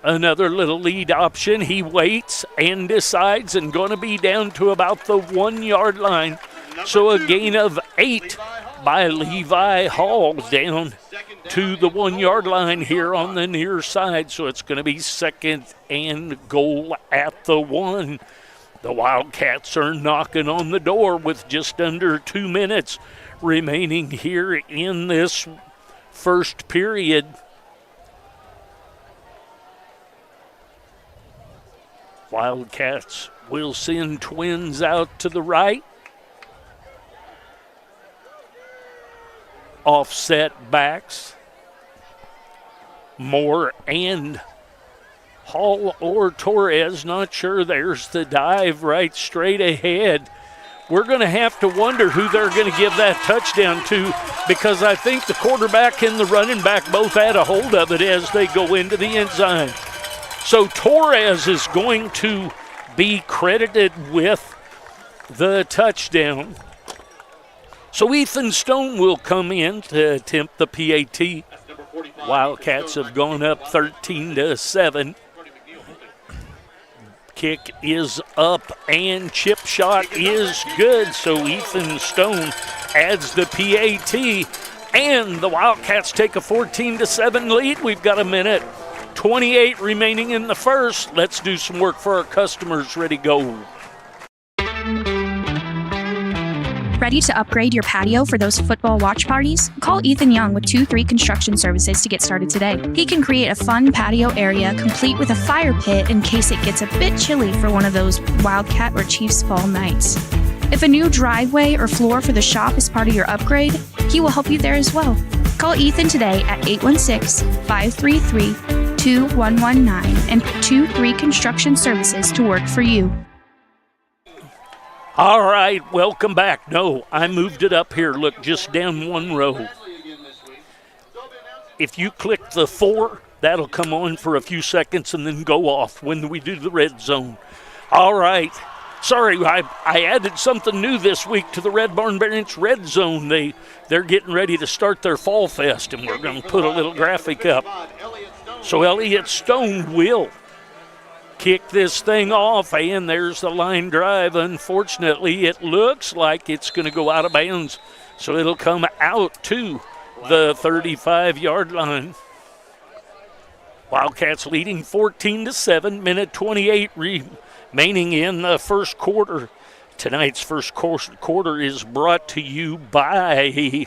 Another little lead option. He waits and decides, and going to be down to about the 1-yard line. So a gain of 8 by Levi Hall, down to the 1-yard line here on the near side. So it's going to be 2nd and goal at the 1. The Wildcats are knocking on the door with just under 2 minutes remaining here in this first period. Wildcats will send twins out to the right. Offset backs. Moore and Hall or Torres, not sure. There's the dive right straight ahead. We're going to have to wonder who they're going to give that touchdown to, because I think the quarterback and the running back both had a hold of it as they go into the end zone. So Torres is going to be credited with the touchdown. So Ethan Stone will come in to attempt the PAT. Wildcats have gone up 13-7. Kick is up and chip shot is good. So Ethan Stone adds the PAT. And the Wildcats take a 14-7 lead. We've got a minute 28 remaining in the first. Let's do some work for our customers. Ready, go. Ready to upgrade your patio for those football watch parties? Call Ethan Young with 2-3 Construction Services to get started today. He can create a fun patio area complete with a fire pit in case it gets a bit chilly for one of those Wildcat or Chiefs fall nights. If a new driveway or floor for the shop is part of your upgrade, he will help you there as well. Call Ethan today at 816-533-2119 and 2-3 Construction Services to work for you. All right, welcome back. No, I moved it up here. Look, just down one row. If you click the 4, that'll come on for a few seconds and then go off when we do the red zone. All right. Sorry, I added something new this week to the Red Barn Bench Red Zone. They're getting ready to start their Fall Fest, and we're going to put a little graphic up. So Elliott Stone will kick this thing off, and there's the line drive. Unfortunately, it looks like it's going to go out of bounds, so it'll come out to the 35-yard line. Wildcats leading 14-7, minute 28 remaining in the first quarter. Tonight's first quarter is brought to you by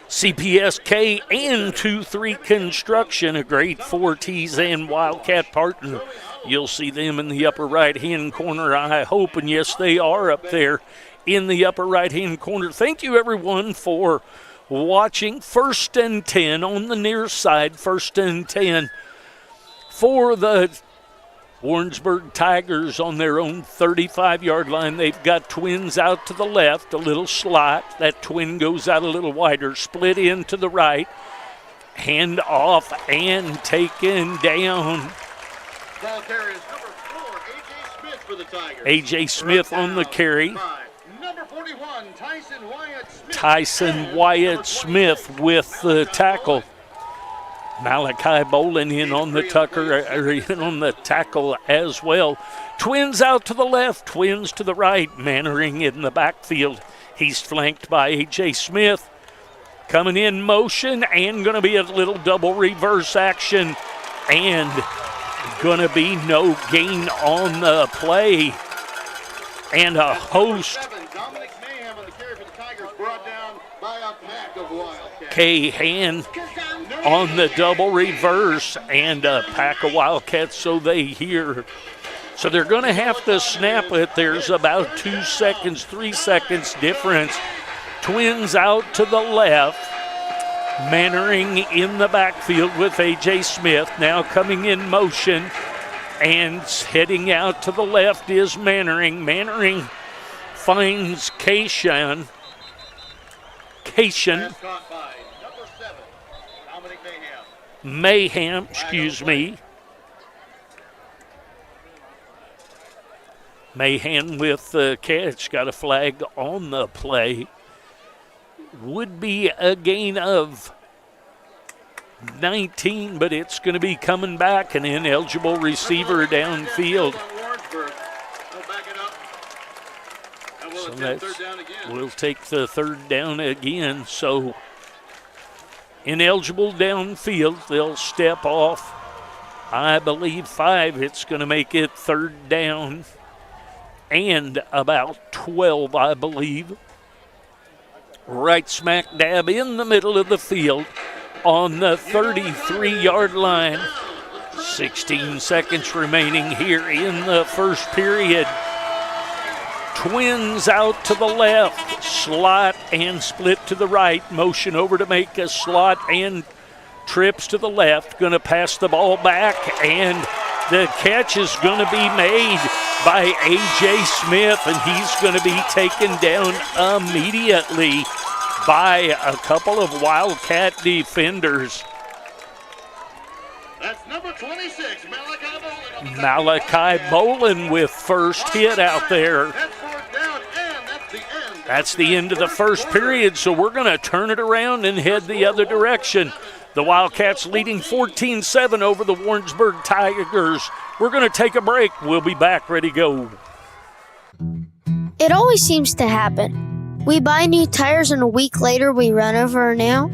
CPSK and 2-3 Construction, a great Forties and Wildcat partner. You'll see them in the upper right-hand corner, I hope, and yes, they are up there in the upper right-hand corner. Thank you, everyone, for watching. 1st and 10 on the near side, 1st and 10 for the Warrensburg Tigers on their own 35-yard line. They've got twins out to the left, a little slot. That twin goes out a little wider, split in to the right. Hand off and taken down. Ball carrier is number 4, A.J. Smith for the Tigers. A.J. Smith on the carry. Number 41, Tyson Wyatt Smith with the tackle. Malachi Bolin in on the in on the tackle as well. Twins out to the left, twins to the right. Mannering in the backfield. He's flanked by A.J. Smith. Coming in motion and going to be a little double reverse action. And going to be no gain on the play. And a host. K-Hand on the double reverse and a pack of Wildcats, so they hear. So they're going to have to snap it. There's about 2 seconds, 3 seconds difference. Twins out to the left. Mannering in the backfield with A.J. Smith. Now coming in motion and heading out to the left is Mannering. Mannering finds Cation. Mayhem, excuse me. Mayhem with the catch, got a flag on the play. Would be a gain of 19, but it's going to be coming back, an ineligible receiver downfield. So we'll take the third down again. So ineligible downfield. They'll step off, I believe, 5. It's going to make it third down and about 12, I believe. Right smack dab in the middle of the field on the 33-yard line. 16 seconds remaining here in the first period. Twins out to the left, slot and split to the right. Motion over to make a slot and trips to the left. Going to pass the ball back, and the catch is going to be made by A.J. Smith, and he's going to be taken down immediately by a couple of Wildcat defenders. That's number 26, Malachi Bolin. Malachi Bolin with first hit out there. That's the end of the first period, so we're going to turn it around and head the other direction. The Wildcats leading 14-7 over the Warrensburg Tigers We're going to take a break. We'll be back. Ready to go. It always seems to happen. We buy new tires and a week later we run over a nail.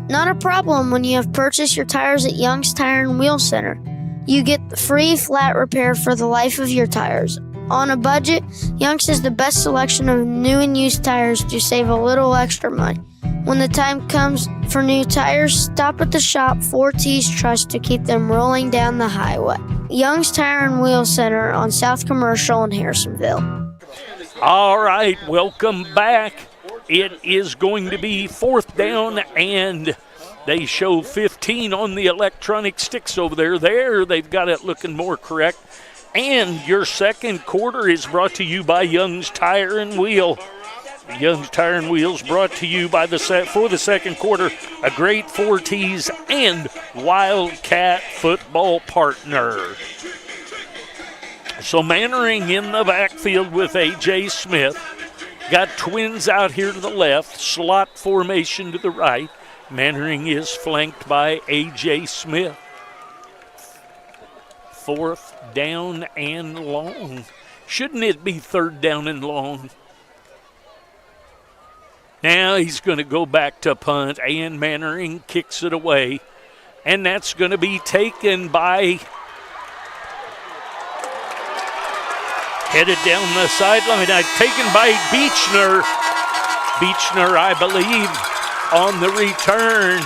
Not a problem when you have purchased your tires at Young's Tire and Wheel Center. You get the free flat repair for the life of your tires. On a budget, Young's has the best selection of new and used tires to save a little extra money. When the time comes for new tires, stop at the shop 4T's Trust to keep them rolling down the highway. Young's Tire and Wheel Center on South Commercial in Harrisonville. All right, welcome back. It is going to be 4th down, and they show 15 on the electronic sticks over there. They've got it looking more correct. And your second quarter is brought to you by Young's Tire and Wheel. Young's Tire and Wheels brought to you by for the second quarter, a great 4T's and Wildcat football partner. So Mannering in the backfield with A.J. Smith. Got twins out here to the left, slot formation to the right. Mannering is flanked by A.J. Smith. 4th down and long. Shouldn't it be 3rd down and long? Now he's going to go back to punt, and Mannering kicks it away. And that's going to be taken by, headed down the sideline, taken by Beechner. Beechner, I believe, on the return.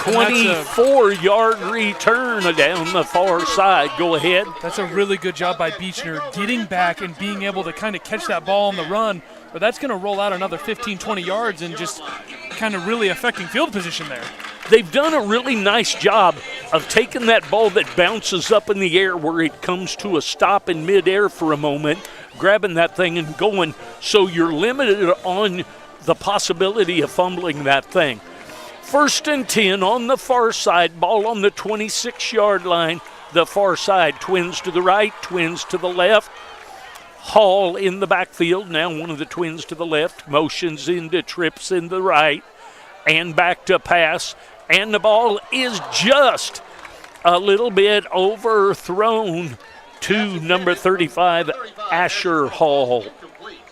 24-yard return down the far side. Go ahead. That's a really good job by Beechner, getting back and being able to kind of catch that ball on the run. But that's going to roll out another 15, 20 yards and just kind of really affecting field position there. They've done a really nice job of taking that ball that bounces up in the air where it comes to a stop in midair for a moment, grabbing that thing and going, so you're limited on the possibility of fumbling that thing. 1st and 10 on the far side, ball on the 26-yard line. The far side, twins to the right, twins to the left. Hall in the backfield, now one of the twins to the left, motions into trips in the right, and back to pass. And the ball is just a little bit overthrown to number 35, Asher Hall.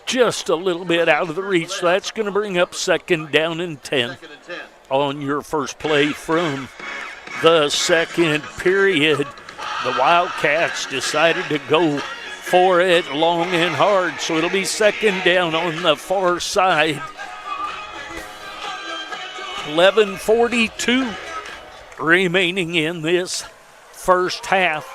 Just a little bit out of the reach, so that's going to bring up 2nd down and 10. On your first play from the second period, the Wildcats decided to go for it long and hard, so it'll be 2nd down on the far side. 11:42 remaining in this first half.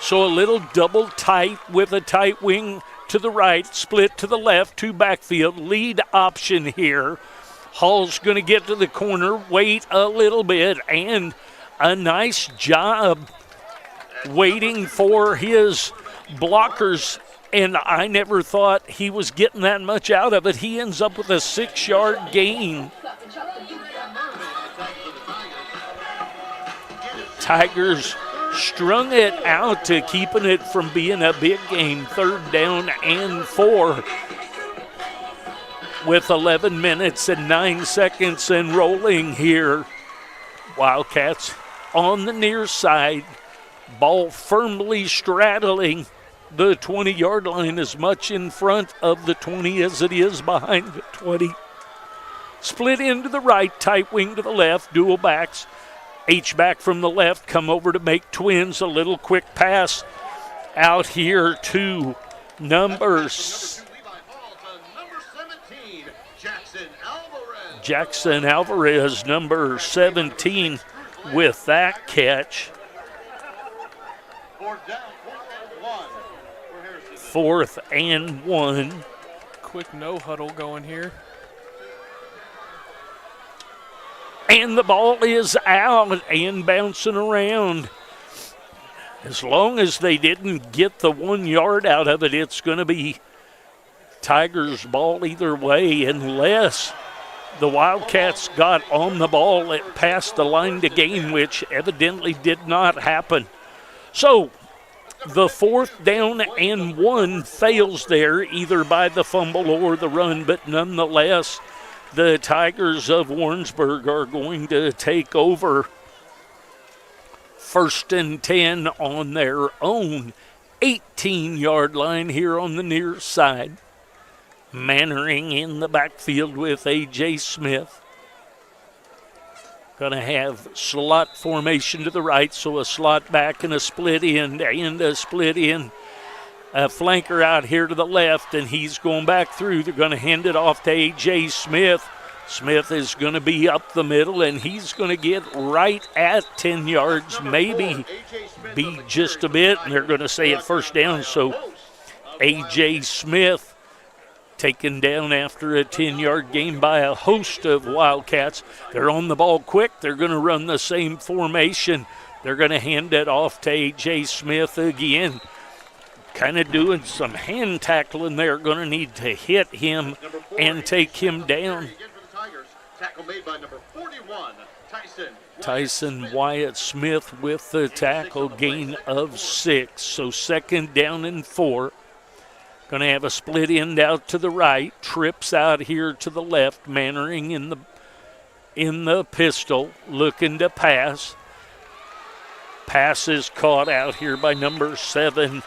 So a little double tight with a tight wing to the right, split to the left, 2 backfield, lead option here. Hall's going to get to the corner, wait a little bit, and a nice job waiting for his blockers, and I never thought he was getting that much out of it. He ends up with a 6-yard gain. Tigers strung it out to keeping it from being a big game. 3rd down and 4. With 11 minutes and 9 seconds and rolling here. Wildcats on the near side. Ball firmly straddling the 20-yard line, as much in front of the 20 as it is behind the 20. Split into the right, tight wing to the left, dual backs. H-back from the left, come over to make twins. A little quick pass out here to number Jackson Alvarez, number 17, with that catch. 4th and 1. Quick no huddle going here. And the ball is out and bouncing around. As long as they didn't get the 1 yard out of it, it's going to be Tigers' ball either way, unless the Wildcats got on the ball past the line to gain, which evidently did not happen. So the 4th down and 1 fails there, either by the fumble or the run, but nonetheless, the Tigers of Warrensburg are going to take over First and 10 on their own 18-yard line here on the near side. Mannering in the backfield with A.J. Smith. Going to have slot formation to the right, so a slot back and a split end and a split end. A flanker out here to the left, and he's going back through. They're going to hand it off to A.J. Smith. Smith is going to be up the middle, and he's going to get right at 10 yards, maybe be just a bit, and they're going to say it first down. So A.J. Smith taken down after a 10-yard gain by a host of Wildcats. They're on the ball quick. They're going to run the same formation. They're going to hand it off to A.J. Smith again. Kind of doing some hand tackling. They're going to need to hit him and take him down. Tackle made by number 41, Tyson Wyatt Smith with the tackle, gain of 6. So second down and 4. Going to have a split end out to the right. Trips out here to the left. Mannering in the pistol, looking to pass. Pass is caught out here by number 7,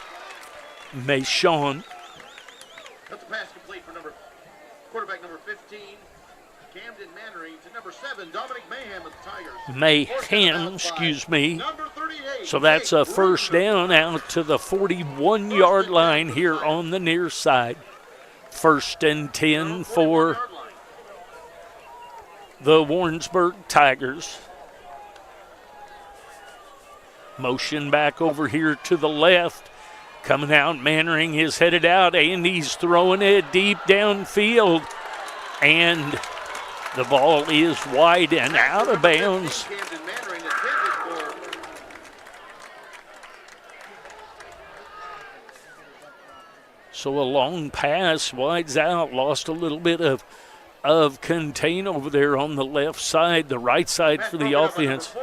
Mayshawn. That's a pass complete for quarterback number 15, Camden Mannering, to number 7, Dominic Mayhem of the Tigers. Mayhem, excuse me. So that's a first down out to the 41-yard line here on the near side. First and 10 for the Warrensburg Tigers. Motion back over here to the left. Coming out, Mannering is headed out, and he's throwing it deep downfield. And the ball is wide and out of bounds. So a long pass, wides out, lost a little bit of contain over there on the left side, the right side for the offense.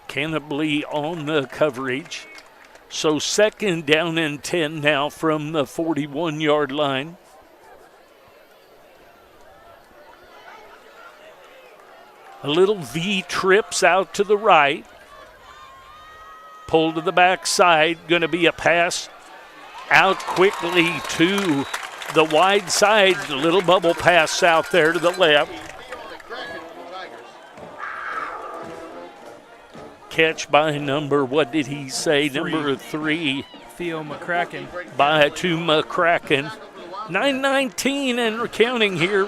Cannonbly on the coverage. So second down and 10 now from the 41-yard line. A little V trips out to the right. Pull to the backside. Going to be a pass out quickly to the wide side. A little bubble pass out there to the left. Catch by number, what did he say? 3. Number 3. Theo McCracken. To McCracken. 9:19 and counting here.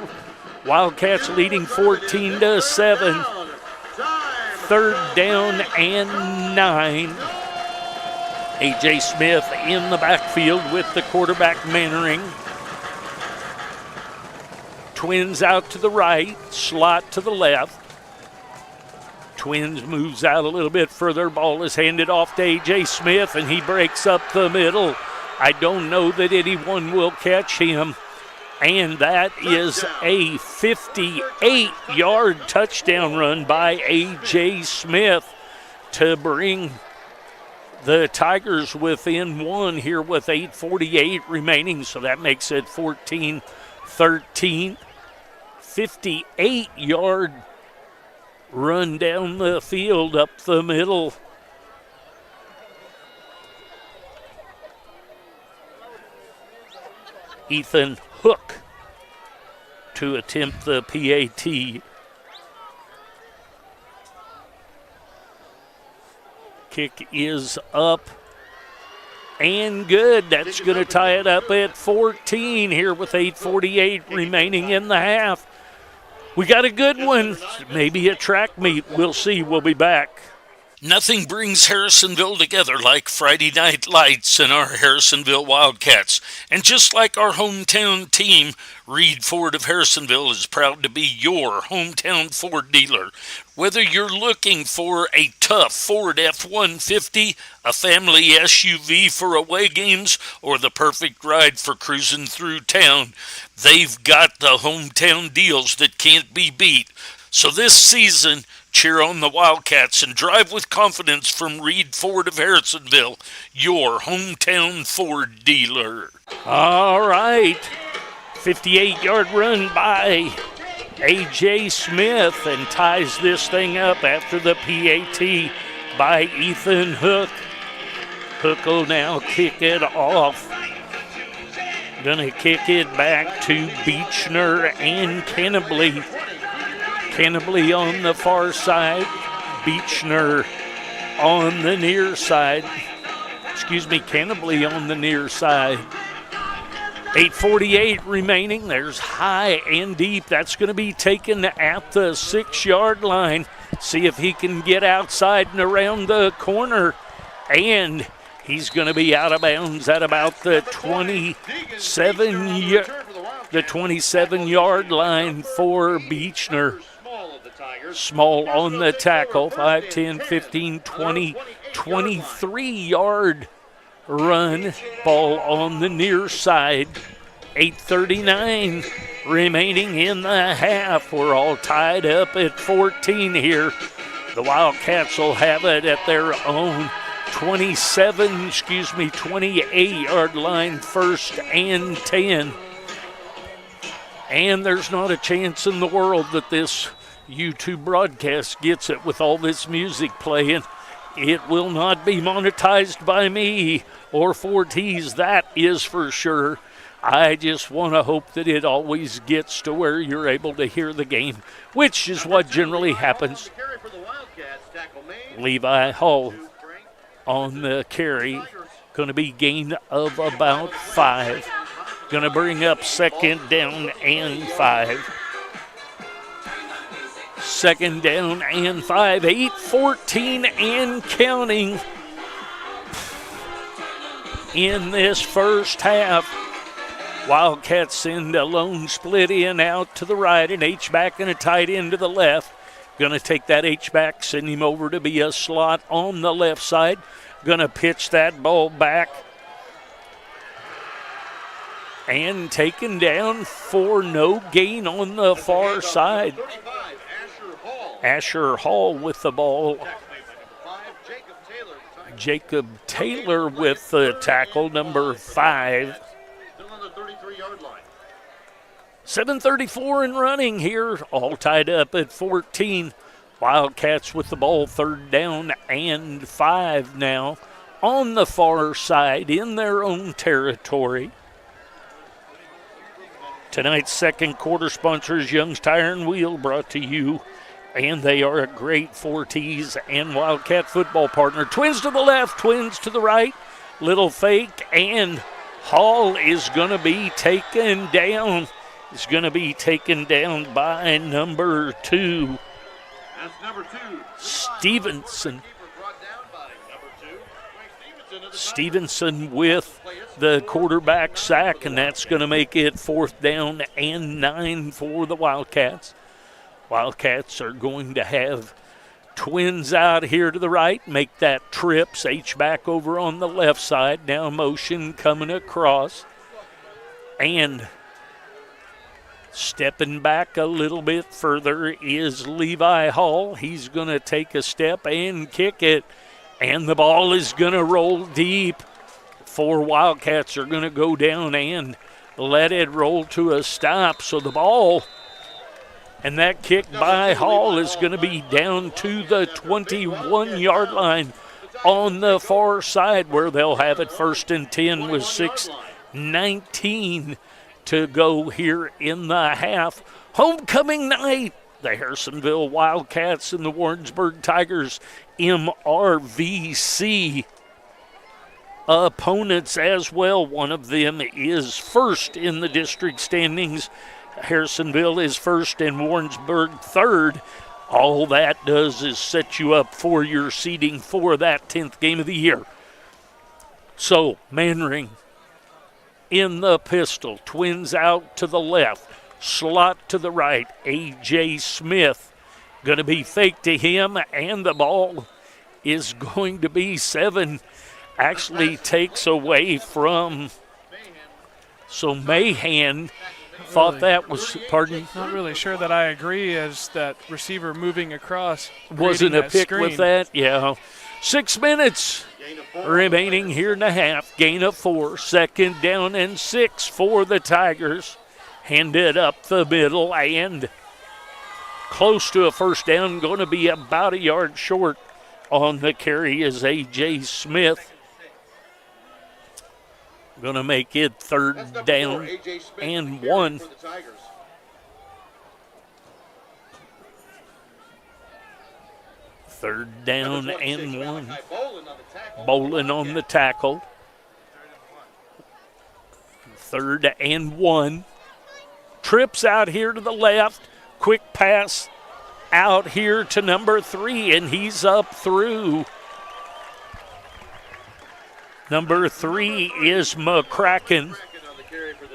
Wildcats leading 14-7. Third down and 9. A.J. Smith in the backfield with the quarterback Mannering. Twins out to the right, slot to the left. Twins moves out a little bit further. Ball is handed off to A.J. Smith, and he breaks up the middle. I don't know that anyone will catch him. And that is a 58-yard touchdown run by A.J. Smith to bring the Tigers within 1 here with 8:48 remaining. So that makes it 14-13. 58-yard run down the field, up the middle. Ethan Hook to attempt the PAT. Kick is up and good. That's going to tie it up at 14 here with 8:48 remaining in the half. We got a good one. Maybe a track meet. We'll see. We'll be back. Nothing brings Harrisonville together like Friday Night Lights and our Harrisonville Wildcats. And just like our hometown team, Reed Ford of Harrisonville is proud to be your hometown Ford dealer. Whether you're looking for a tough Ford F-150, a family SUV for away games, or the perfect ride for cruising through town, they've got the hometown deals that can't be beat. So this season, cheer on the Wildcats and drive with confidence from Reed Ford of Harrisonville, your hometown Ford dealer. All right, 58-yard run by A.J. Smith and ties this thing up after the PAT. by Ethan Hook. Hook will now kick it off. Gonna kick it back to Beechner and Kennebly. Kennebly on the far side. Beechner on the near side. Kennebly on the near side. 8:48 remaining. There's high and deep. That's going to be taken at the 6-yard line. See if he can get outside and around the corner. And he's going to be out of bounds at about the 27-yard line for Beechner. Small on the tackle. 5, 10, 15, 20, 23-yard run. Ball on the near side. 8:39 remaining in the half. We're all tied up at 14 here. The Wildcats will have it at their own 28-yard line, 1st and 10. And there's not a chance in the world that this YouTube broadcast gets it with all this music playing. It will not be monetized by me or 4Ts, that is for sure. I just want to hope that it always gets to where you're able to hear the game, which is what generally happens. Levi Hall on the carry. Going to be gain of about 5. Going to bring up 2nd down and 5. 2nd down and 5. 8:14 and counting in this first half. Wildcats send a lone split in out to the right, an H-back and a tight end to the left. Going to take that H-back, send him over to be a slot on the left side. Going to pitch that ball back. And taken down for no gain on the far side. Asher Hall with the ball. Jacob Taylor with the tackle, number 5. 7:34 and running here, all tied up at 14. Wildcats with the ball, 3rd down and 5 now on the far side in their own territory. Tonight's second quarter sponsors Young's Tire and Wheel, brought to you, and they are a great 4Ts and Wildcat football partner. Twins to the left, twins to the right, little fake, and Hall is going to be taken down. It's going to be taken down by number 2. That's number 2. Stevenson. Stevenson with the quarterback sack, and that's going to make it 4th down and 9 for the Wildcats. Wildcats are going to have twins out here to the right, make that trips. H-back over on the left side. Now motion coming across. And stepping back a little bit further is Levi Hall. He's going to take a step and kick it. And the ball is going to roll deep. 4 Wildcats are going to go down and let it roll to a stop. So the ball and that kick by Hall is going to be down to the 21-yard line on the far side, where they'll have it 1st and 10 with 6:19 to go here in the half. Homecoming night. The Harrisonville Wildcats and the Warrensburg Tigers MRVC opponents as well. One of them is 1st in the district standings. Harrisonville is 1st and Warrensburg 3rd. All that does is set you up for your seeding for that 10th game of the year. So, Manring in the pistol. Twins out to the left. Slot to the right. A.J. Smith going to be fake to him, and the ball is going to be 7. Actually takes away from, so Mahan thought that was, pardon? Not really sure that I agree, as that receiver moving across. Wasn't a pick with that? Yeah. 6 minutes remaining here in the half. Gain of 4. 2nd down and 6 for the Tigers. Handed up the middle and close to a 1st down. Going to be about a yard short On the carry is A.J. Smith. Going to make it third down and 1. Third down and 1. Bolin on the tackle. Third and 1. Trips out here to the left. Quick pass out here to number 3, and he's up through. Number 3 is McCracken.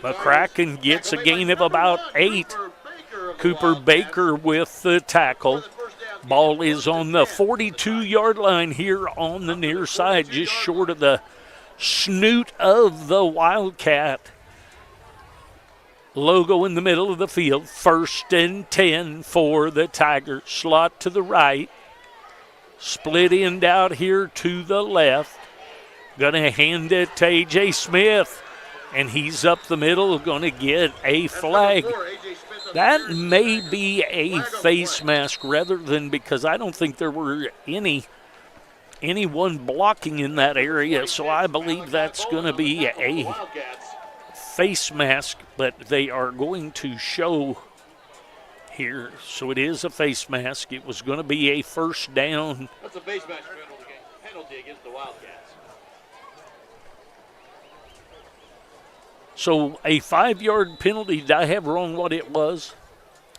McCracken gets a gain of about 8. Cooper Baker with the tackle. Ball is on the 42-yard line here on the near side, just short of the snoot of the Wildcat. Logo in the middle of the field. 1st and 10 for the Tigers. Slot to the right. Split end out here to the left. Going to hand it to A.J. Smith. And he's up the middle, going to get a flag. That may be a face mask rather than, because I don't think there were anyone blocking in that area. So I believe that's going to be a face mask, but they are going to show here. So it is a face mask. It was going to be a first down. That's a face mask penalty against the Wildcats. So a 5-yard penalty. Did I have wrong what it was?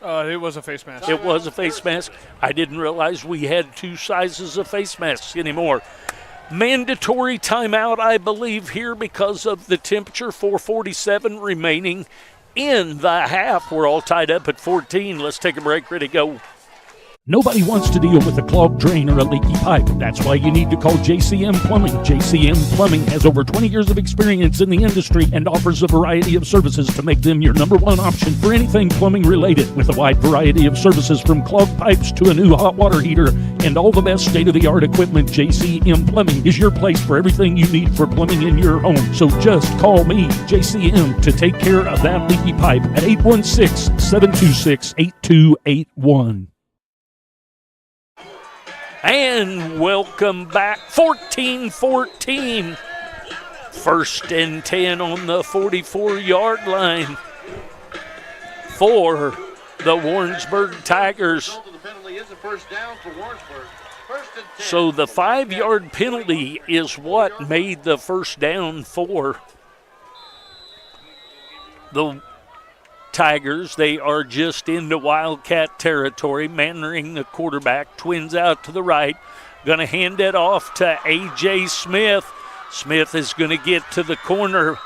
It was a face mask. It was a face mask. I didn't realize we had 2 sizes of face masks anymore. Mandatory timeout, I believe, here because of the temperature. 4:47 remaining in the half. We're all tied up at 14. Let's take a break. Ready to go. Nobody wants to deal with a clogged drain or a leaky pipe. That's why you need to call JCM Plumbing. JCM Plumbing has over 20 years of experience in the industry and offers a variety of services to make them your #1 option for anything plumbing related. With a wide variety of services from clogged pipes to a new hot water heater and all the best state-of-the-art equipment, JCM Plumbing is your place for everything you need for plumbing in your home. So just call me, JCM, to take care of that leaky pipe at 816-726-8281. And welcome back. 14-14. 1st and 10 on the 44-yard line for the Warrensburg Tigers. So the 5-yard penalty is what made the first down for the Tigers. They are just into Wildcat territory. Mannering, the quarterback, twins out to the right. Going to hand it off to A.J. Smith. Smith is going to get to the corner.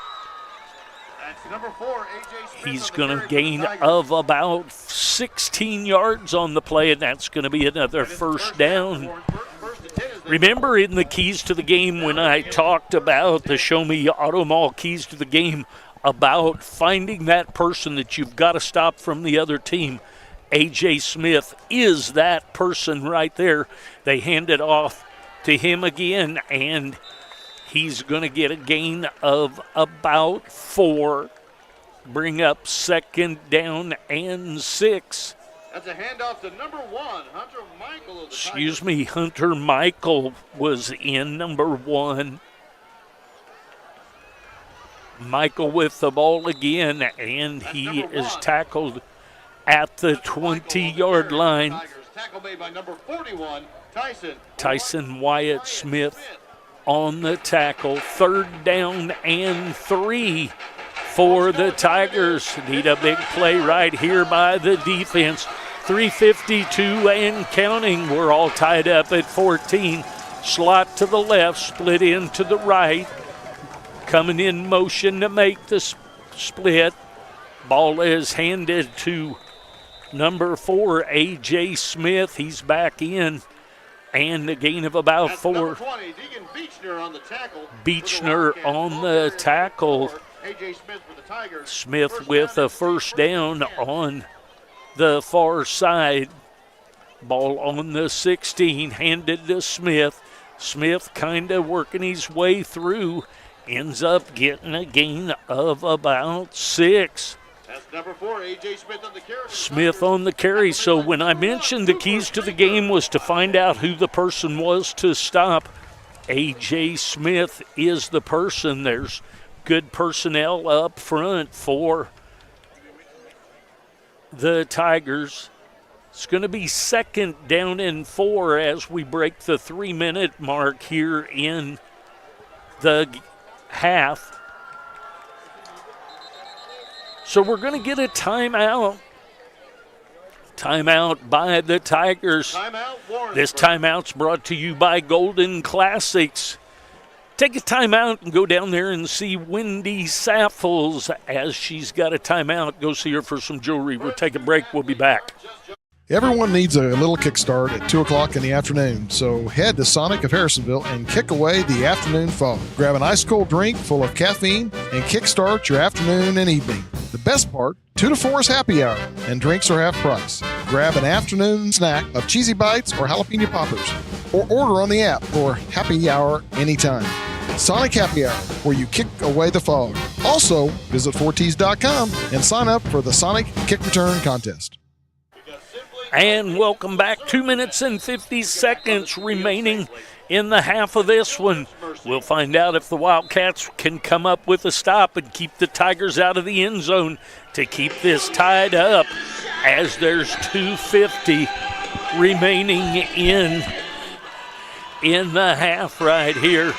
That's number 4, A.J. Smith. He's going to gain of about 16 yards on the play, and that's going to be another first down. Remember in the keys to the game when I talked about the Show Me Auto Mall keys to the game, about finding that person that you've got to stop from the other team. A.J. Smith is that person right there. They hand it off to him again, and he's going to get a gain of about 4. Bring up 2nd down and 6. That's a handoff to number 1, Hunter Michael of the Excuse me, Hunter Michael was in number 1. Michael with the ball again, and he is tackled at the 20-yard line. Tackle made by number 41, Tyson Wyatt Smith on the tackle. 3rd down and 3 for the Tigers. Need a big play right here by the defense. 3:52 and counting. We're all tied up at 14. Slot to the left, split in to the right. Coming in motion to make the split. Ball is handed to number 4, A.J. Smith. He's back in. And a gain of about 4. 20, Beechner on the tackle. Beechner on the tackle. A.J. Smith for the Tigers. Smith with a first down on the far side. Ball on the 16. Handed to Smith. Smith kind of working his way through. Ends up getting a gain of about 6. That's number 4, A.J. Smith on the carry. Smith on the carry. So when I mentioned the keys to the game was to find out who the person was to stop, A.J. Smith is the person. There's good personnel up front for the Tigers. It's going to be 2nd down and 4 as we break the 3-minute mark here in the half. So we're going to get a timeout. Timeout by the Tigers. This timeout's brought to you by Golden Classics. Take a timeout and go down there and see Wendy Saffles as she's got a timeout. Go see her for some jewelry. We'll take a break. We'll be back. Everyone needs a little kickstart at 2 o'clock in the afternoon, so head to Sonic of Harrisonville and kick away the afternoon fog. Grab an ice cold drink full of caffeine and kickstart your afternoon and evening. The best part, 2 to 4 is happy hour, and drinks are half price. Grab an afternoon snack of cheesy bites or jalapeno poppers, or order on the app for happy hour anytime. Sonic Happy Hour, where you kick away the fog. Also, visit 4ts.com and sign up for the Sonic Kick Return Contest. And welcome back. 2 minutes and 50 seconds remaining in the half of this one. We'll find out if the Wildcats can come up with a stop and keep the Tigers out of the end zone to keep this tied up, as there's 2:50 remaining in the half right here.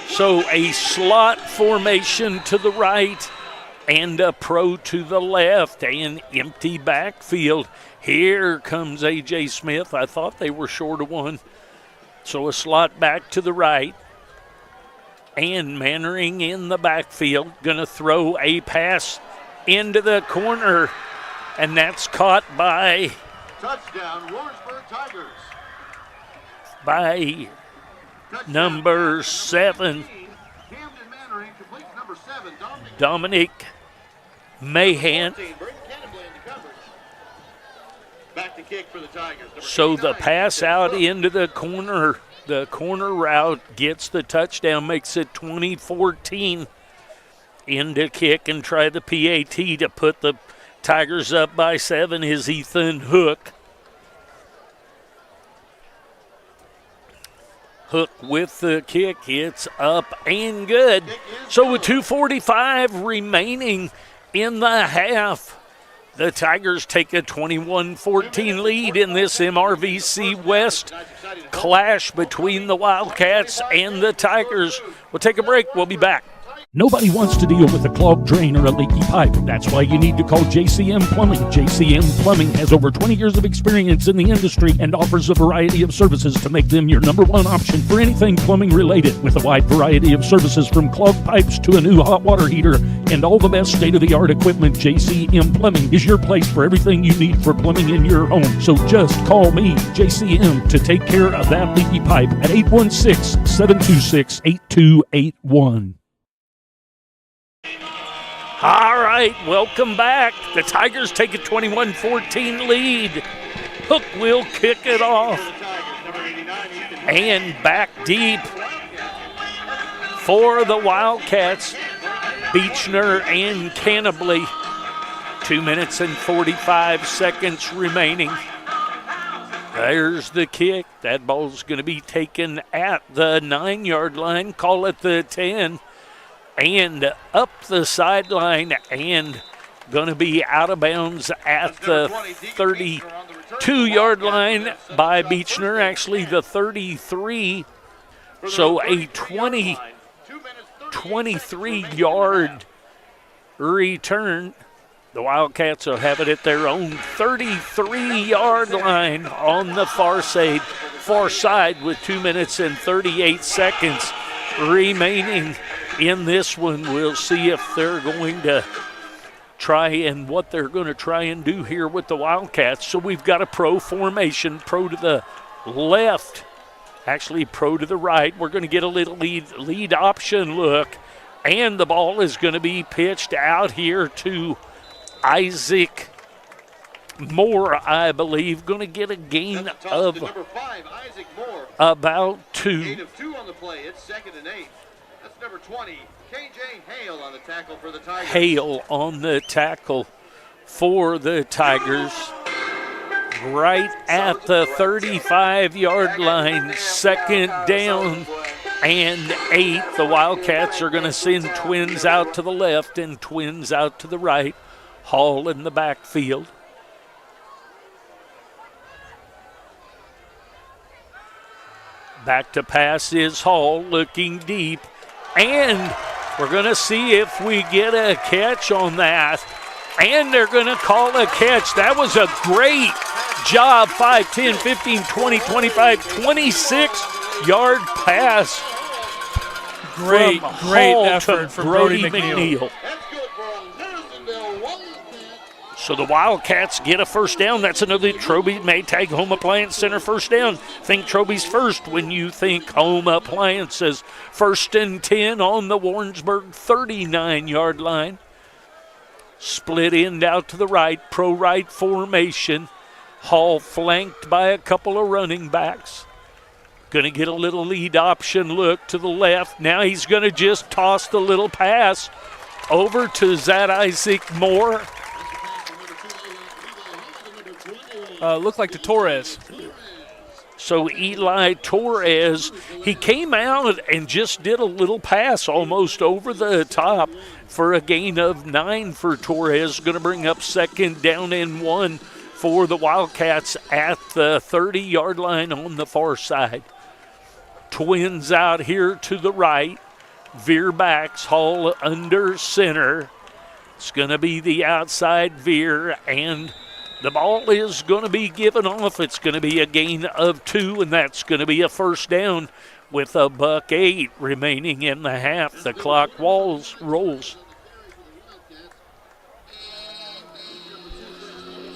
So a slot formation to the right and a pro to the left, and empty backfield. Here comes A.J. Smith. I thought they were short of one. So a slot back to the right. And Mannering in the backfield. Going to throw a pass into the corner. And that's caught by... Touchdown, Warrensburg Tigers. By number 7. Dominic Mahan. Back to kick for the Tigers. So the pass out into the corner route gets the touchdown, makes it 20-14. Into kick and try the PAT to put the Tigers up by 7 is Ethan Hook. Hook with the kick, it's up and good. So with 2:45 remaining in the half, the Tigers take a 21-14 lead in this MRVC West clash between the Wildcats and the Tigers. We'll take a break. We'll be back. Nobody wants to deal with a clogged drain or a leaky pipe. That's why you need to call JCM Plumbing. JCM Plumbing has over 20 years of experience in the industry and offers a variety of services to make them your #1 option for anything plumbing related. With a wide variety of services from clogged pipes to a new hot water heater and all the best state-of-the-art equipment, JCM Plumbing is your place for everything you need for plumbing in your home. So just call me, JCM, to take care of that leaky pipe at 816-726-8281. All right, welcome back. The Tigers take a 21-14 lead. Hook will kick it off. And back deep for the Wildcats, Beechner and Cannabley. 2 minutes and 45 seconds remaining. There's the kick. That ball's going to be taken at the 9-yard line. Call it the 10. And up the sideline and going to be out of bounds at the 32-yard line by Beechner, actually the 33. So a 23-yard return. The Wildcats will have it at their own 33-yard line on the far side with 2 minutes and 38 seconds remaining in this one. We'll see if they're going to try and what they're going to try and do here with the Wildcats. So we've got a pro formation, pro to the left, actually pro to the right. We're going to get a little lead option look, and the ball is going to be pitched out here to Isaac Moore, I believe. Going to get a gain of number 5, Isaac Moore. about 2. Gain of 2 on the play. It's 2nd and 8. That's number 20, KJ Hale on the tackle for the Tigers. Hale on the tackle for the Tigers. Right at the 35-yard line, second down and 8. The Wildcats are going to send twins out to the left and twins out to the right. Hall in the backfield. Back to pass is Hall, looking deep. And we're going to see if we get a catch on that. And they're going to call a catch. That was a great job. 5, 10, 15, 20, 25, 26-yard pass. Great effort from Brody McNeil. So the Wildcats get a first down. That's another Troby Maytag Home Appliance Center first down. Think Troby's first when you think home appliances. 1st and 10 on the Warrensburg 39-yard line. Split end out to the right, pro right formation. Hall flanked by a couple of running backs. Going to get a little lead option look to the left. Now he's going to just toss the little pass over to Zad Isaac Moore. Looked like to Torres. So Eli Torres, he came out and just did a little pass almost over the top for a gain of 9 for Torres. Going to bring up second down and 1 for the Wildcats at the 30-yard line on the far side. Twins out here to the right. Veer backs, Hall under center. It's going to be the outside veer, and the ball is going to be given off. It's going to be a gain of 2, and that's going to be a first down with a $1:08 remaining in the half. The clock rolls.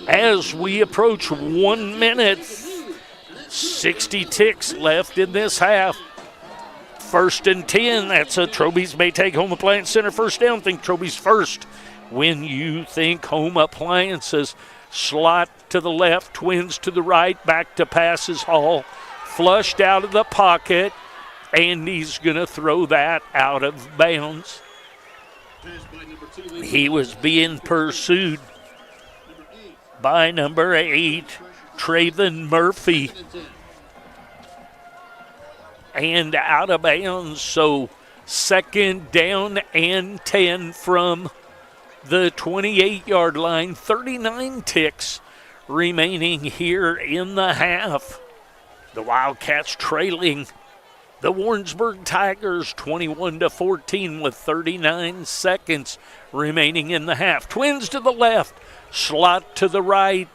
As we approach 1 minute, 60 ticks left in this half. 1st and 10. That's a Troby's Maytag Home Appliance Center first down. Think Troby's first when you think home appliances. Slot to the left, twins to the right, back to passes Hall. Flushed out of the pocket, and he's going to throw that out of bounds. He was being pursued by number 8, Traven Murphy. And out of bounds, so second down and 10 from the 28-yard line. 39 ticks remaining here in the half. The Wildcats trailing the Warrensburg Tigers 21-14 with 39 seconds remaining in the half. Twins to the left, slot to the right.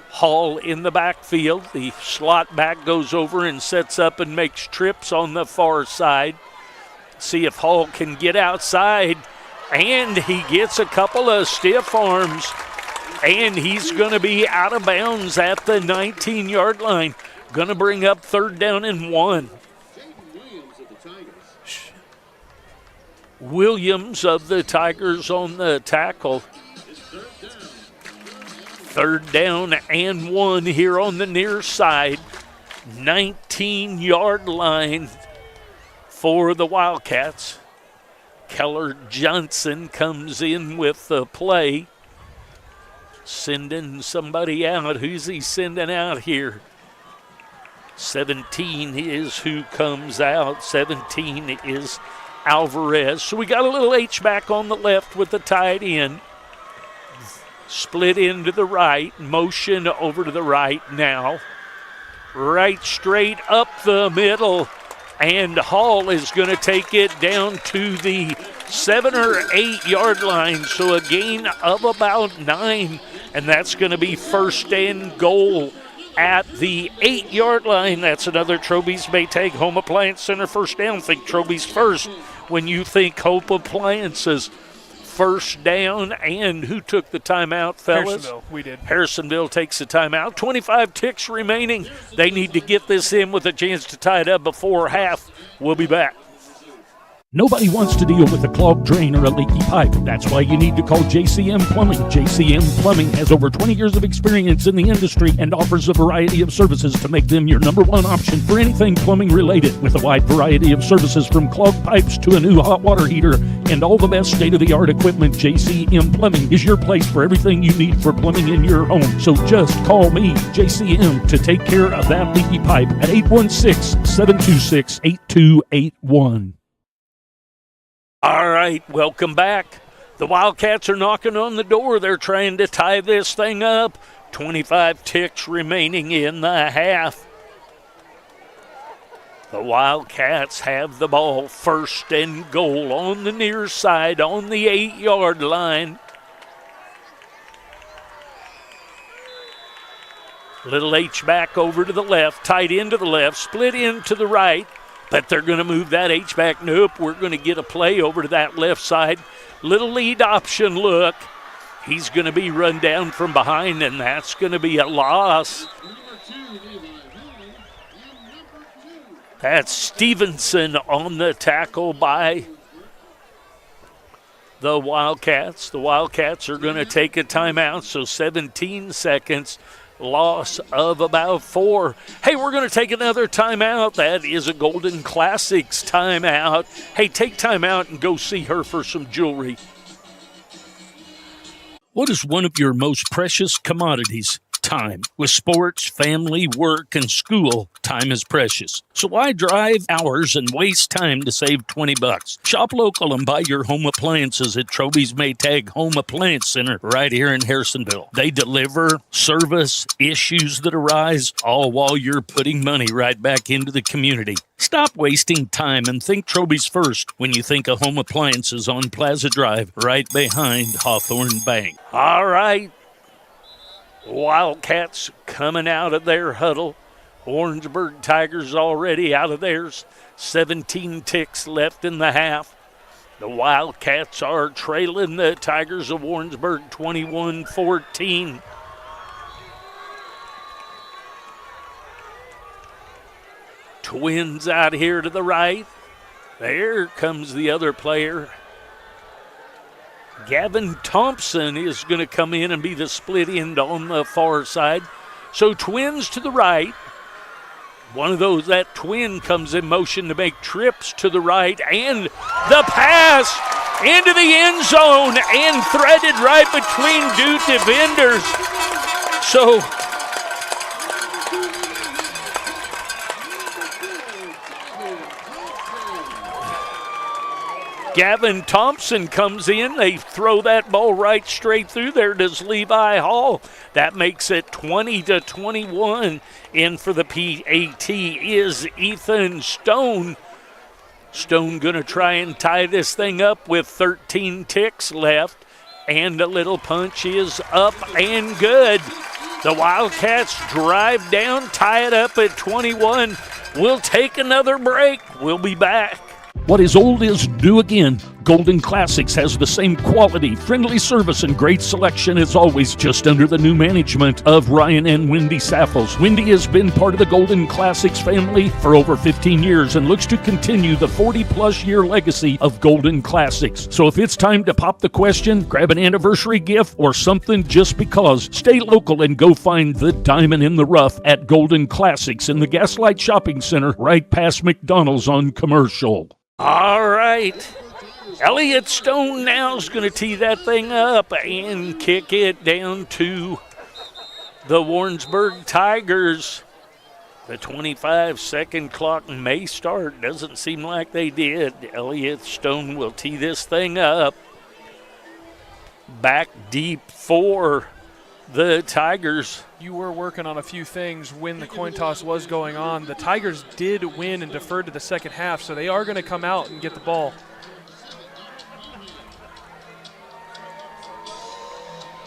Hall in the backfield. The slot back goes over and sets up and makes trips on the far side. See if Hall can get outside. And he gets a couple of stiff arms. And he's going to be out of bounds at the 19-yard line. Going to bring up third down and 1. Williams of the Tigers on the tackle. Third down and 1 here on the near side. 19-yard line for the Wildcats. Keller Johnson comes in with the play. Sending somebody out. Who's he sending out here? 17 is who comes out. 17 is Alvarez. So we got a little H-back on the left with the tight end. Split into the right, motion over to the right now. Right straight up the middle, and Hall is going to take it down to the 7 or 8 yard line, so a gain of about 9, and that's going to be first and goal at the 8 yard line. That's another Troby's Maytag Home Appliance Center first down. Think Troby's first when you think Hope Appliances. First down, and who took the timeout, fellas? Harrisonville, we did. Harrisonville takes the timeout. 25 ticks remaining. They need to get this in with a chance to tie it up before half. We'll be back. Nobody wants to deal with a clogged drain or a leaky pipe. That's why you need to call JCM Plumbing. JCM Plumbing has over 20 years of experience in the industry and offers a variety of services to make them your number one option for anything plumbing related. With a wide variety of services from clogged pipes to a new hot water heater and all the best state-of-the-art equipment, JCM Plumbing is your place for everything you need for plumbing in your home. So just call me, JCM, to take care of that leaky pipe at 816-726-8281. All right, welcome back. The Wildcats are knocking on the door. They're trying to tie this thing up. 25 ticks remaining in the half. The Wildcats have the ball, first and goal on the near side on the 8-yard line. Little H-back over to the left, tight end to the left, split in to the right. But they're going to move that H-back. Nope, we're going to get a play over to that left side. Little lead option look. He's going to be run down from behind, and that's going to be a loss. That's Stevenson on the tackle by the Wildcats. The Wildcats are going to take a timeout, so 17 seconds. Loss of about 4. Hey, we're going to take another timeout. That is a Golden Classics timeout. Hey, take timeout and go see her for some jewelry. What is one of your most precious commodities? Time. With sports, family, work, and school, time is precious. So why drive hours and waste time to save $20? Shop local and buy your home appliances at Troby's Maytag Home Appliance Center right here in Harrisonville. They deliver, service, issues that arise, all while you're putting money right back into the community. Stop wasting time and think Troby's first when you think of home appliances on Plaza Drive right behind Hawthorne Bank. All right. Wildcats coming out of their huddle. Warrensburg Tigers already out of theirs. 17 ticks left in the half. The Wildcats are trailing the Tigers of Warrensburg 21-14. Twins out here to the right. There comes the other player. Gavin Thompson is going to come in and be the split end on the far side. So twins to the right. One of those, that twin comes in motion to make trips to the right. And the pass into the end zone and threaded right between two defenders. So Gavin Thompson comes in. They throw that ball right straight through there. Does Levi Hall. That makes it 20-21. In for the PAT is Ethan Stone. Stone going to try and tie this thing up with 13 ticks left. And a little punch is up and good. The Wildcats drive down, tie it up at 21. We'll take another break. We'll be back. What is old is new again. Golden Classics has the same quality, friendly service, and great selection as always, just under the new management of Ryan and Wendy Saffels. Wendy has been part of the Golden Classics family for over 15 years and looks to continue the 40-plus year legacy of Golden Classics. So if it's time to pop the question, grab an anniversary gift or something just because, stay local and go find the diamond in the rough at Golden Classics in the Gaslight Shopping Center right past McDonald's on Commercial. All right. Elliott Stone now is going to tee that thing up and kick it down to the Warrensburg Tigers. The 25-second clock may start. Doesn't seem like they did. Elliott Stone will tee this thing up. Back deep for the Tigers. You were working on a few things when the coin toss was going on. The Tigers did win and deferred to the second half, so they are going to come out and get the ball.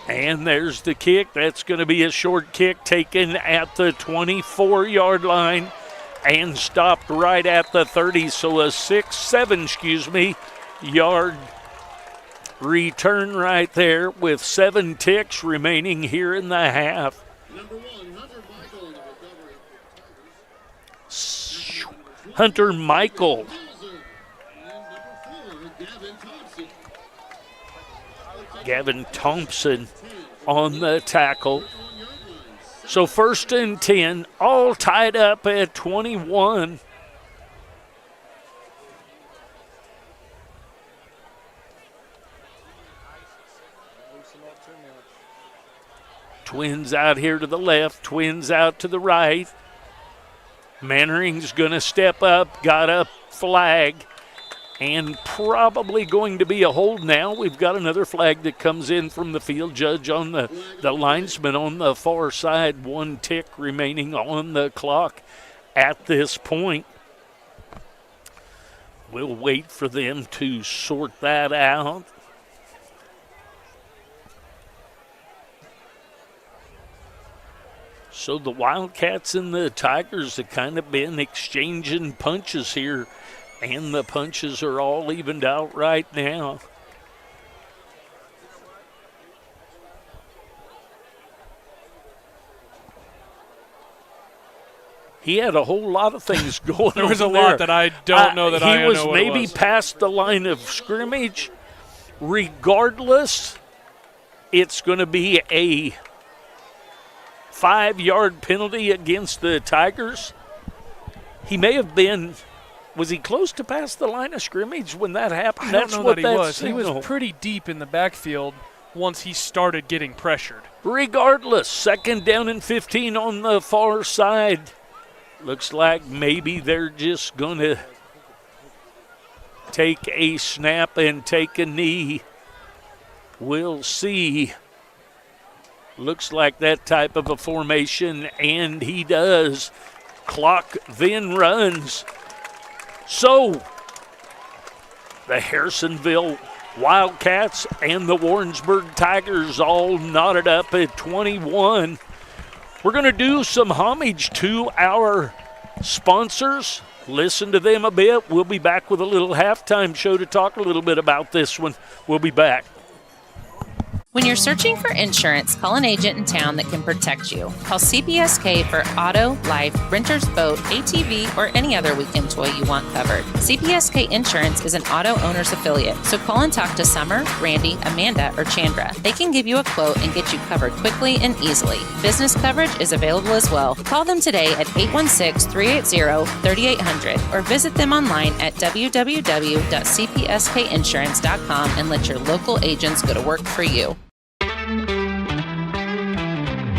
And there's the kick. That's going to be a short kick taken at the 24-yard line and stopped right at the 30. So a 6-7 yard return right there with 7 ticks remaining here in the half. Hunter Michael Gavin Thompson on the tackle. So 1st and 10, all tied up at 21. Twins out here to the left, Twins out to the right. Mannering's going to step up, got a flag, and probably going to be a hold now. We've got another flag that comes in from the field judge on the linesman on the far side. 1 tick remaining on the clock at this point. We'll wait for them to sort that out. So the Wildcats and the Tigers have kind of been exchanging punches here, and the punches are all evened out right now. He had a whole lot of things going on. There was a lot that I don't know that I know what it was. He was maybe past the line of scrimmage. Regardless, it's going to be a 5-yard penalty against the Tigers. He may have been, was he close to past the line of scrimmage when that happened? I don't know that he was. He was pretty deep in the backfield once he started getting pressured. Regardless, 2nd down and 15 on the far side. Looks like maybe they're just going to take a snap and take a knee. We'll see. Looks like that type of a formation, and he does. Clock then runs. So the Harrisonville Wildcats and the Warrensburg Tigers all knotted up at 21. We're going to do some homage to our sponsors. Listen to them a bit. We'll be back with a little halftime show to talk a little bit about this one. We'll be back. When you're searching for insurance, call an agent in town that can protect you. Call CPSK for auto, life, renter's boat, ATV, or any other weekend toy you want covered. CPSK Insurance is an auto owner's affiliate, so call and talk to Summer, Randy, Amanda, or Chandra. They can give you a quote and get you covered quickly and easily. Business coverage is available as well. Call them today at 816-380-3800 or visit them online at www.cpskinsurance.com and let your local agents go to work for you.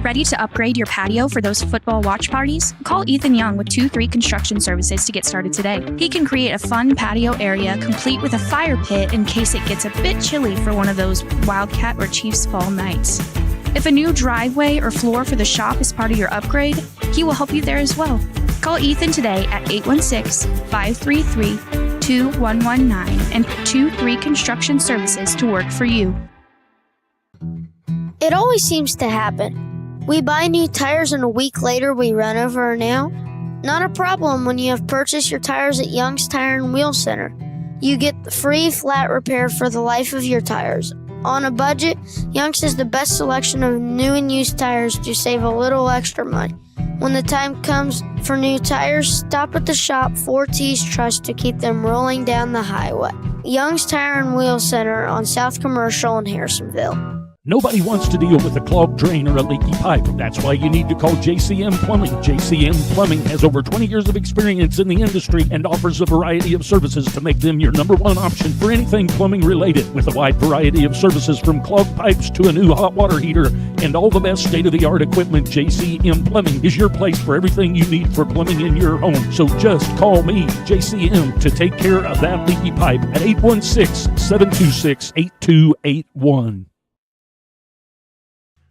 Ready to upgrade your patio for those football watch parties? Call Ethan Young with 2-3 Construction Services to get started today. He can create a fun patio area complete with a fire pit in case it gets a bit chilly for one of those Wildcat or Chiefs fall nights. If a new driveway or floor for the shop is part of your upgrade, he will help you there as well. Call Ethan today at 816-533-2119 and 2-3 Construction Services to work for you. It always seems to happen. We buy new tires and a week later we run over now. Not a problem when you have purchased your tires at Young's Tire and Wheel Center. You get the free flat repair for the life of your tires. On a budget, Young's has the best selection of new and used tires to save a little extra money. When the time comes for new tires, stop at the shop 4T's Trust to keep them rolling down the highway. Young's Tire and Wheel Center on South Commercial in Harrisonville. Nobody wants to deal with a clogged drain or a leaky pipe. That's why you need to call JCM Plumbing. JCM Plumbing has over 20 years of experience in the industry and offers a variety of services to make them your number one option for anything plumbing related. With a wide variety of services from clogged pipes to a new hot water heater and all the best state-of-the-art equipment, JCM Plumbing is your place for everything you need for plumbing in your home. So just call me, JCM, to take care of that leaky pipe at 816-726-8281.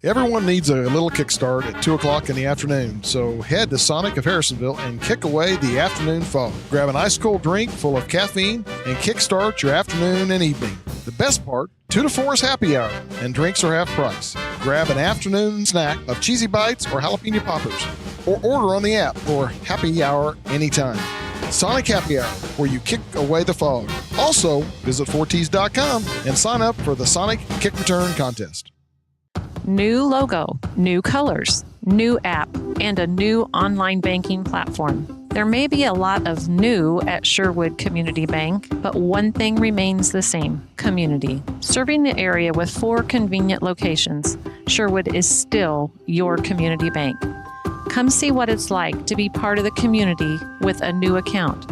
Everyone needs a little kickstart at 2 o'clock in the afternoon, so head to Sonic of Harrisonville and kick away the afternoon fog. Grab an ice cold drink full of caffeine and kickstart your afternoon and evening. The best part, 2 to 4 is happy hour, and drinks are half price. Grab an afternoon snack of cheesy bites or jalapeno poppers, or order on the app for happy hour anytime. Sonic Happy Hour, where you kick away the fog. Also, visit 4ts.com and sign up for the Sonic Kick Return Contest. New logo, new colors, new app, and a new online banking platform. There may be a lot of new at Sherwood Community Bank, but one thing remains the same: community. Serving the area with 4 convenient locations, Sherwood is still your community bank. Come see what it's like to be part of the community with a new account.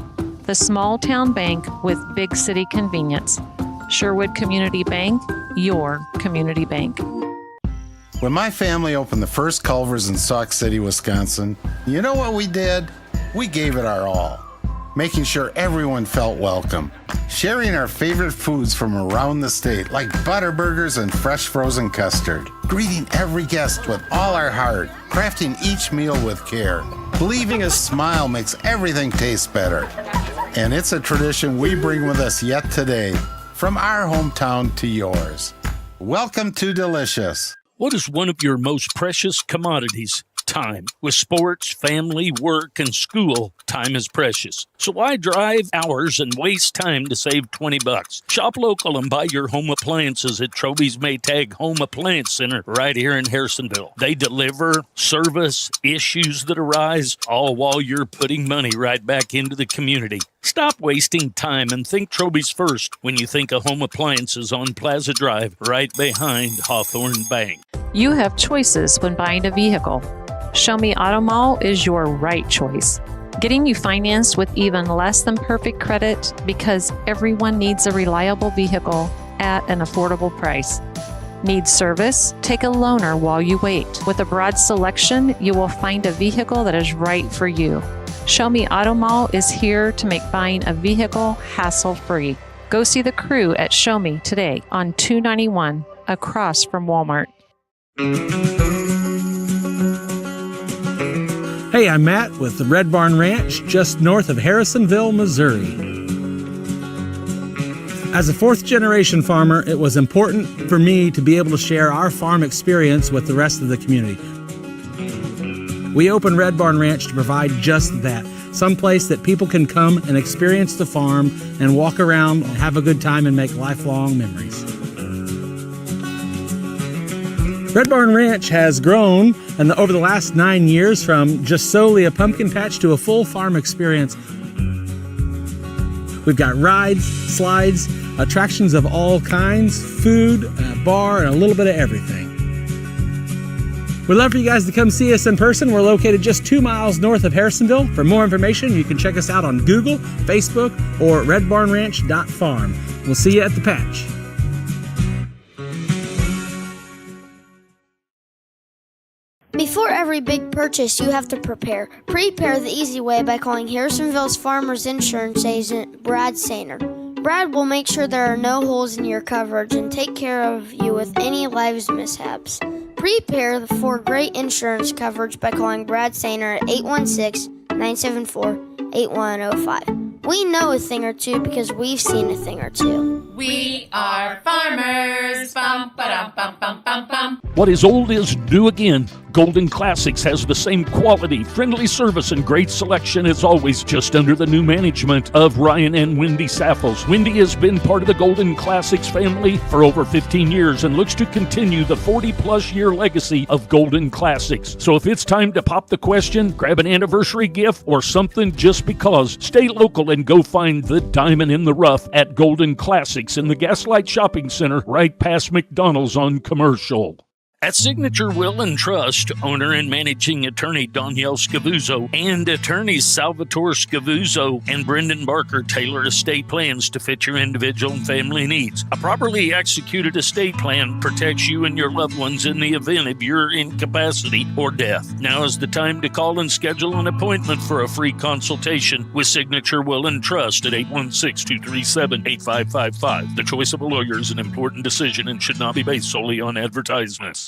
The small town bank with big city convenience. Sherwood Community Bank, your community bank. When my family opened the first Culver's in Sauk City, Wisconsin, you know what we did? We gave it our all, making sure everyone felt welcome, sharing our favorite foods from around the state, like Butterburgers and fresh frozen custard, greeting every guest with all our heart, crafting each meal with care, believing a smile makes everything taste better. And it's a tradition we bring with us yet today, from our hometown to yours. Welcome to Delicious. What is one of your most precious commodities? Time. With sports, family, work, and school, time is precious. So why drive hours and waste time to save $20? Shop local and buy your home appliances at Troby's Maytag Home Appliance Center right here in Harrisonville. They deliver, service, issues that arise, all while you're putting money right back into the community. Stop wasting time and think Troby's first when you think of home appliances on Plaza Drive, right behind Hawthorne Bank. You have choices when buying a vehicle. Show Me Auto Mall is your right choice. Getting you financed with even less than perfect credit, because everyone needs a reliable vehicle at an affordable price. Need service? Take a loaner while you wait. With a broad selection, you will find a vehicle that is right for you. Show Me Auto Mall is here to make buying a vehicle hassle-free. Go see the crew at Show Me today on 291 across from Walmart. Hey, I'm Matt with the Red Barn Ranch just north of Harrisonville, Missouri. As a fourth-generation farmer, it was important for me to be able to share our farm experience with the rest of the community. We opened Red Barn Ranch to provide just that, someplace that people can come and experience the farm and walk around and have a good time and make lifelong memories. Red Barn Ranch has grown over the last 9 years from just solely a pumpkin patch to a full farm experience. We've got rides, slides, attractions of all kinds, food, a bar, and a little bit of everything. We'd love for you guys to come see us in person. We're located just 2 miles north of Harrisonville. For more information, you can check us out on Google, Facebook, or redbarnranch.farm. We'll see you at the patch. Before every big purchase, you have to prepare. Prepare the easy way by calling Harrisonville's Farmers Insurance agent, Brad Sainer. Brad will make sure there are no holes in your coverage and take care of you with any lives mishaps. Prepare for great insurance coverage by calling Brad Sainer at 816-974-8105. We know a thing or two because we've seen a thing or two. We are farmers. Bum, ba-dum, bum, bum, bum, bum. What is old is new again. Golden Classics has the same quality, friendly service, and great selection as always, just under the new management of Ryan and Wendy Saffels. Wendy has been part of the Golden Classics family for over 15 years and looks to continue the 40-plus year legacy of Golden Classics. So if it's time to pop the question, grab an anniversary gift, or something just because, stay local and go find the diamond in the rough at Golden Classics in the Gaslight Shopping Center right past McDonald's on Commercial. At Signature Will and Trust, owner and managing attorney Danielle Scavuzzo and attorneys Salvatore Scavuzzo and Brendan Barker tailor estate plans to fit your individual and family needs. A properly executed estate plan protects you and your loved ones in the event of your incapacity or death. Now is the time to call and schedule an appointment for a free consultation with Signature Will and Trust at 816-237-8555. The choice of a lawyer is an important decision and should not be based solely on advertisements.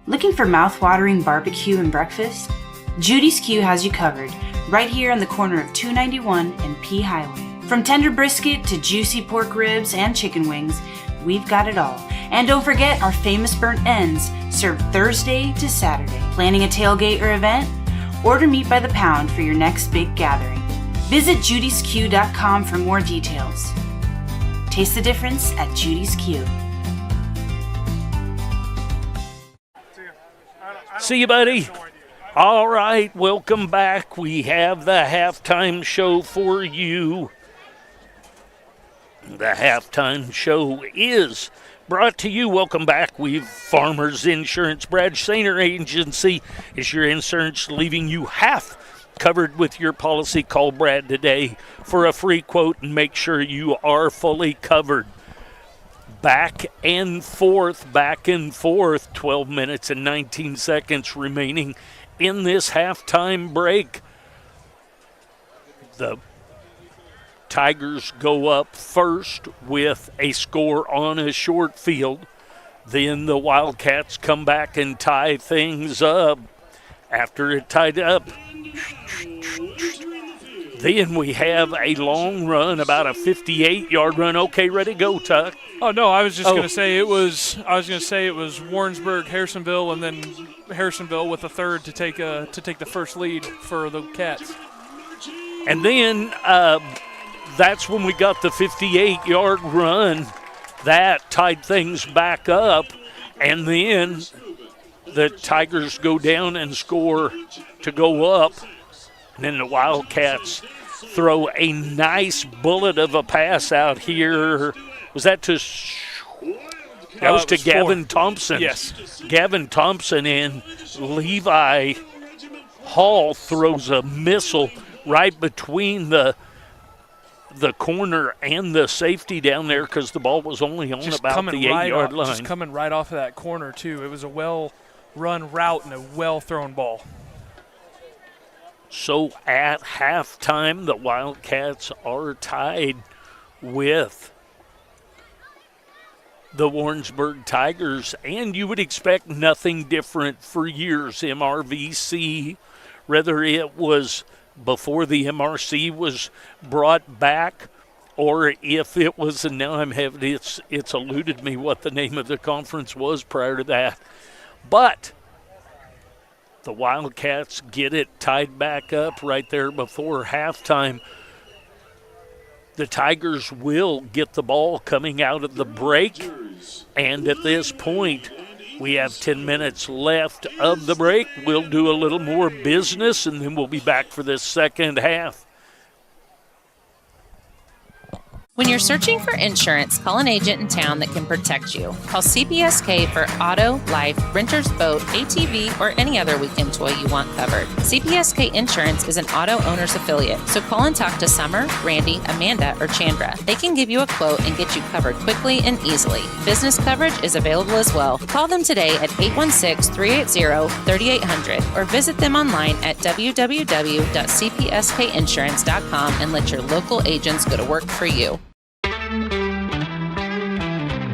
Looking for mouth-watering barbecue and breakfast? Judy's Q has you covered, right here on the corner of 291 and P Highway. From tender brisket to juicy pork ribs and chicken wings, we've got it all. And don't forget our famous burnt ends, served Thursday to Saturday. Planning a tailgate or event? Order meat by the pound for your next big gathering. Visit judysq.com for more details. Taste the difference at Judy's Q. See you, buddy. All right, welcome back. We have the halftime show for you. The halftime show is brought to you. Welcome back. We've Farmers Insurance. Brad Sainer Agency. Is your insurance leaving you half covered with your policy? Call Brad today for a free quote and make sure you are fully covered. Back and forth. 12 minutes and 19 seconds remaining in this halftime break. The Tigers go up first with a score on a short field. Then the Wildcats come back and tie things up. After it tied up, then we have a long run, about a 58-yard run. Okay, ready, go, Tuck. Oh no, I was just going to say it was. I was going to say it was Warrensburg, Harrisonville, and then Harrisonville with a third to take the first lead for the Cats. And then that's when we got the 58-yard run that tied things back up, and then the Tigers go down and score to go up. And then the Wildcats throw a nice bullet of a pass out here. Was that to Gavin Thompson? Yes. Gavin Thompson, and Levi Hall throws a missile right between the corner and the safety down there because the ball was only on just about the 8-yard line. Just coming right off of that corner, too. It was a well-run route and a well-thrown ball. So at halftime, the Wildcats are tied with the Warrensburg Tigers, and you would expect nothing different for years. MRVC, whether it was before the MRC was brought back or if it was, and now it's eluded me what the name of the conference was prior to that. But the Wildcats get it tied back up right there before halftime. The Tigers will get the ball coming out of the break, and at this point, we have 10 minutes left of the break. We'll do a little more business, and then we'll be back for this second half. When you're searching for insurance, call an agent in town that can protect you. Call CPSK for auto, life, renter's boat, ATV, or any other weekend toy you want covered. CPSK Insurance is an auto owner's affiliate, so call and talk to Summer, Randy, Amanda, or Chandra. They can give you a quote and get you covered quickly and easily. Business coverage is available as well. Call them today at 816-380-3800 or visit them online at www.cpskinsurance.com and let your local agents go to work for you.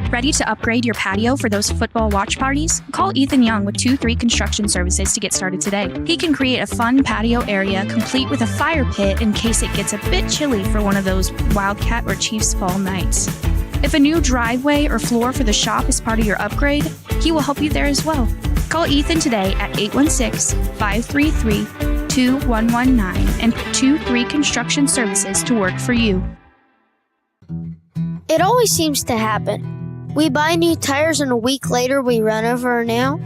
Ready to upgrade your patio for those football watch parties? Call Ethan Young with 2-3 Construction Services to get started today. He can create a fun patio area complete with a fire pit in case it gets a bit chilly for one of those Wildcat or Chiefs fall nights. If a new driveway or floor for the shop is part of your upgrade, he will help you there as well. Call Ethan today at 816-533-2119 and 2-3 Construction Services to work for you. It always seems to happen. We buy new tires and a week later we run over now.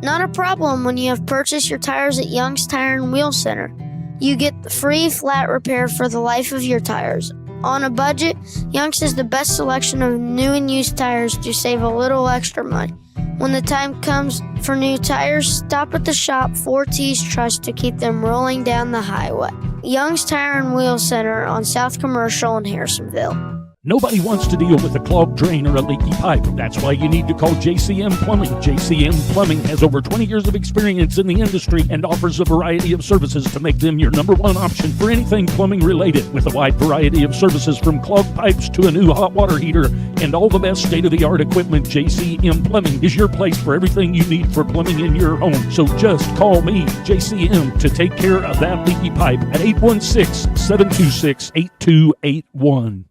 Not a problem when you have purchased your tires at Young's Tire and Wheel Center. You get the free flat repair for the life of your tires. On a budget, Young's has the best selection of new and used tires to save a little extra money. When the time comes for new tires, stop at the shop 4T's Trust to keep them rolling down the highway. Young's Tire and Wheel Center on South Commercial in Harrisonville. Nobody wants to deal with a clogged drain or a leaky pipe. That's why you need to call JCM Plumbing. JCM Plumbing has over 20 years of experience in the industry and offers a variety of services to make them your number one option for anything plumbing related. With a wide variety of services from clogged pipes to a new hot water heater and all the best state-of-the-art equipment, JCM Plumbing is your place for everything you need for plumbing in your home. So just call me, JCM, to take care of that leaky pipe at 816-726-8281.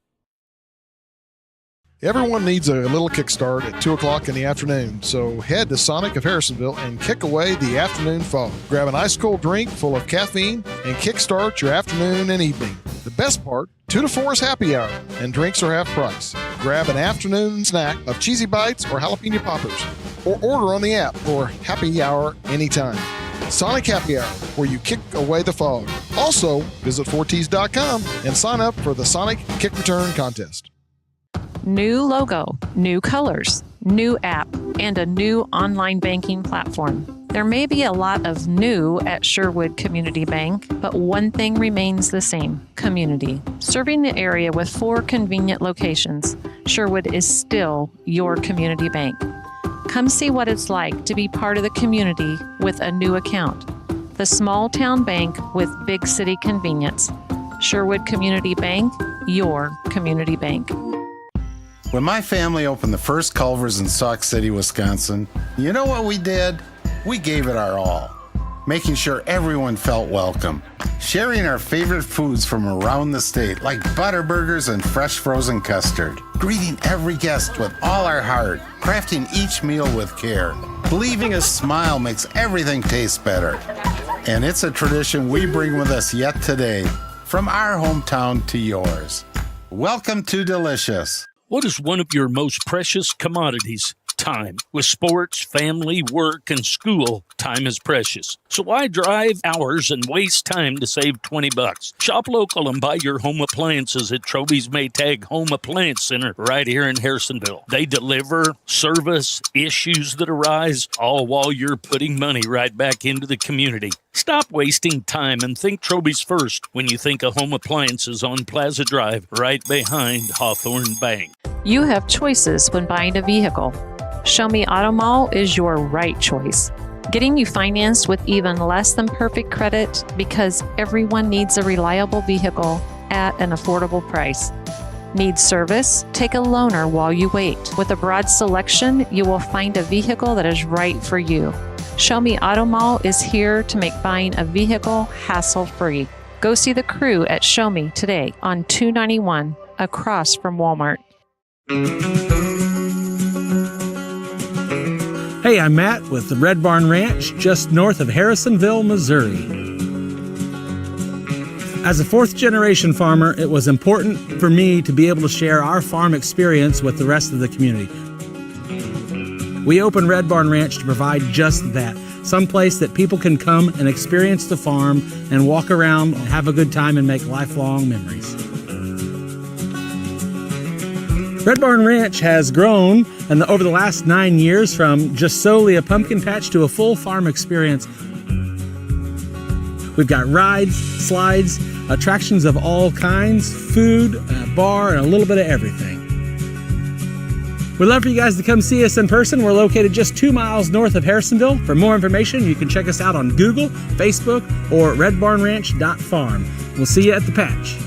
Everyone needs a little kickstart at 2 o'clock in the afternoon, so head to Sonic of Harrisonville and kick away the afternoon fog. Grab an ice cold drink full of caffeine and kickstart your afternoon and evening. The best part, 2 to 4 is happy hour, and drinks are half price. Grab an afternoon snack of cheesy bites or jalapeno poppers, or order on the app for happy hour anytime. Sonic Happy Hour, where you kick away the fog. Also, visit 4ts.com and sign up for the Sonic Kick Return Contest. New logo, new colors, new app, and a new online banking platform. There may be a lot of new at Sherwood Community Bank, but one thing remains the same: community. Serving the area with 4 convenient locations, Sherwood is still your community bank. Come see what it's like to be part of the community with a new account. The small town bank with big city convenience. Sherwood Community Bank, your community bank. When my family opened the first Culver's in Sauk City, Wisconsin, you know what we did? We gave it our all, making sure everyone felt welcome, sharing our favorite foods from around the state, like Butterburgers and fresh frozen custard, greeting every guest with all our heart, crafting each meal with care, believing a smile makes everything taste better. And it's a tradition we bring with us yet today, from our hometown to yours. Welcome to Delicious. What is one of your most precious commodities? Time. With sports, family, work, and school, time is precious. So why drive hours and waste time to save $20? Shop local and buy your home appliances at Troby's Maytag Home Appliance Center right here in Harrisonville. They deliver, service, issues that arise, all while you're putting money right back into the community. Stop wasting time and think Troby's first when you think of home appliances on Plaza Drive, right behind Hawthorne Bank. You have choices when buying a vehicle. Show Me Auto Mall is your right choice. Getting you financed with even less than perfect credit, because everyone needs a reliable vehicle at an affordable price. Need service? Take a loaner while you wait. With a broad selection, you will find a vehicle that is right for you. Show Me Auto Mall is here to make buying a vehicle hassle-free. Go see the crew at Show Me today on 291 across from Walmart. Hey, I'm Matt with the Red Barn Ranch just north of Harrisonville, Missouri. As a fourth-generation farmer, it was important for me to be able to share our farm experience with the rest of the community. We opened Red Barn Ranch to provide just that, someplace that people can come and experience the farm and walk around and have a good time and make lifelong memories. Red Barn Ranch has grown over the last 9 years from just solely a pumpkin patch to a full farm experience. We've got rides, slides, attractions of all kinds, food, a bar, and a little bit of everything. We'd love for you guys to come see us in person. We're located just 2 miles north of Harrisonville. For more information, you can check us out on Google, Facebook, or redbarnranch.farm. We'll see you at the patch.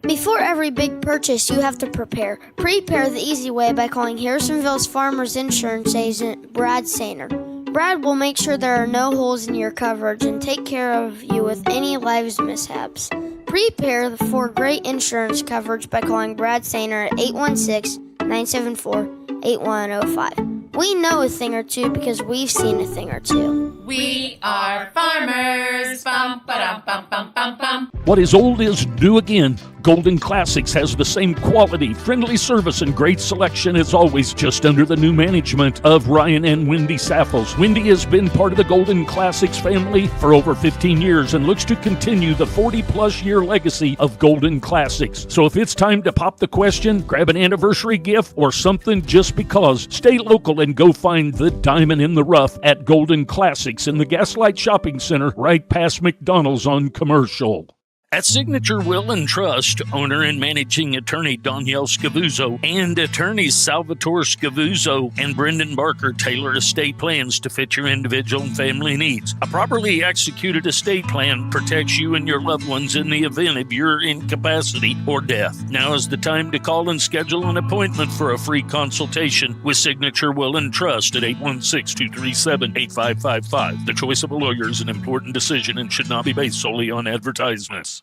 Before every big purchase, you have to prepare. Prepare the easy way by calling Harrisonville's Farmers Insurance agent, Brad Sainer. Brad will make sure there are no holes in your coverage and take care of you with any lives mishaps. Prepare for great insurance coverage by calling Brad Sainer at 816-974-8105. We know a thing or two because we've seen a thing or two. We are farmers. Bum, ba-dum, bum, bum, bum, bum. What is old is new again. Golden Classics has the same quality, friendly service, and great selection as always, just under the new management of Ryan and Wendy Saffels. Wendy has been part of the Golden Classics family for over 15 years and looks to continue the 40-plus year legacy of Golden Classics. So if it's time to pop the question, grab an anniversary gift or something just because, stay local and go find the diamond in the rough at Golden Classics in the Gaslight Shopping Center right past McDonald's on Commercial. At Signature Will and Trust, owner and managing attorney Danielle Scavuzzo and attorneys Salvatore Scavuzzo and Brendan Barker tailor estate plans to fit your individual and family needs. A properly executed estate plan protects you and your loved ones in the event of your incapacity or death. Now is the time to call and schedule an appointment for a free consultation with Signature Will and Trust at 816-237-8555. The choice of a lawyer is an important decision and should not be based solely on advertisements.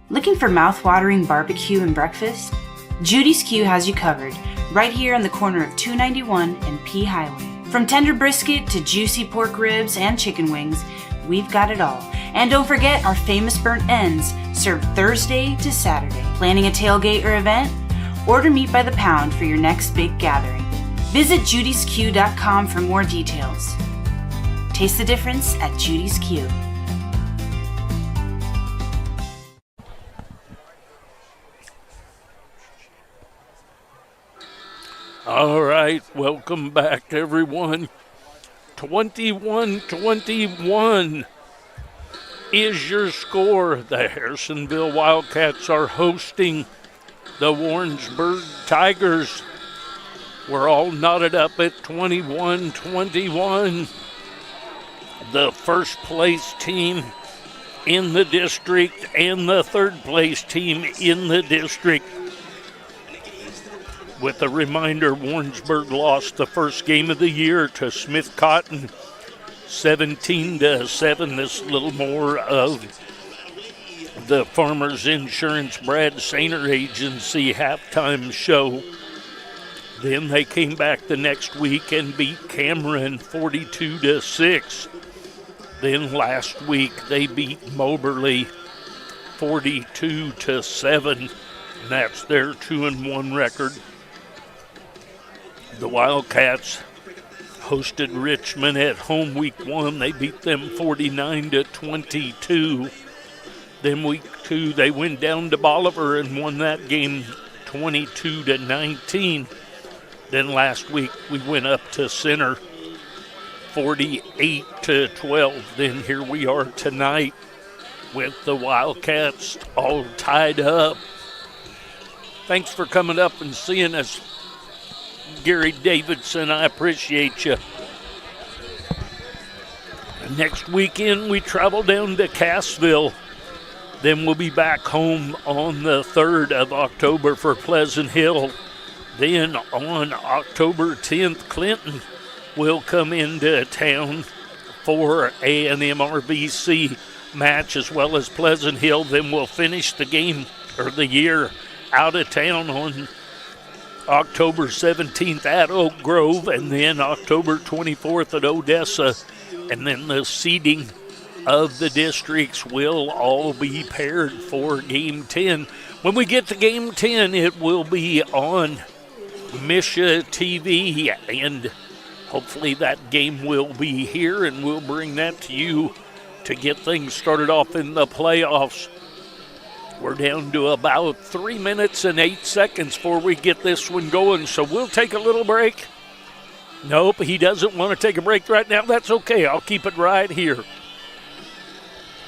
Looking for mouth-watering barbecue and breakfast? Judy's Q has you covered, right here on the corner of 291 and P Highway. From tender brisket to juicy pork ribs and chicken wings, we've got it all. And don't forget our famous burnt ends, served Thursday to Saturday. Planning a tailgate or event? Order meat by the pound for your next big gathering. Visit judysq.com for more details. Taste the difference at Judy's Q. All right, welcome back, everyone. 21-21 is your score. The Harrisonville Wildcats are hosting the Warrensburg Tigers. We're all knotted up at 21-21. The first place team in the district and the third place team in the district. With a reminder, Warrensburg lost the first game of the year to Smith Cotton, 17-7. This little more of the Farmers Insurance Brad Sainer Agency halftime show. Then they came back the next week and beat Cameron 42-6. Then last week they beat Moberly 42-7. And that's their 2-1 record. The Wildcats hosted Richmond at home week 1. They beat them 49-22. Then week 2, they went down to Bolivar and won that game 22-19. Then last week, we went up to Center 48-12. Then here we are tonight with the Wildcats all tied up. Thanks for coming up and seeing us, Gary Davidson. I appreciate you. Next weekend, we travel down to Cassville. Then we'll be back home on the 3rd of October for Pleasant Hill. Then on October 10th, Clinton will come into town for an MRVC match as well as Pleasant Hill. Then we'll finish the game or the year out of town on October 17th at Oak Grove, and then October 24th at Odessa. And then the seeding of the districts will all be paired for Game 10. When we get to Game 10, it will be on Misha TV, and hopefully that game will be here, and we'll bring that to you to get things started off in the playoffs. We're down to about 3 minutes and 8 seconds before we get this one going, so we'll take a little break. Nope, he doesn't want to take a break right now. That's okay. I'll keep it right here.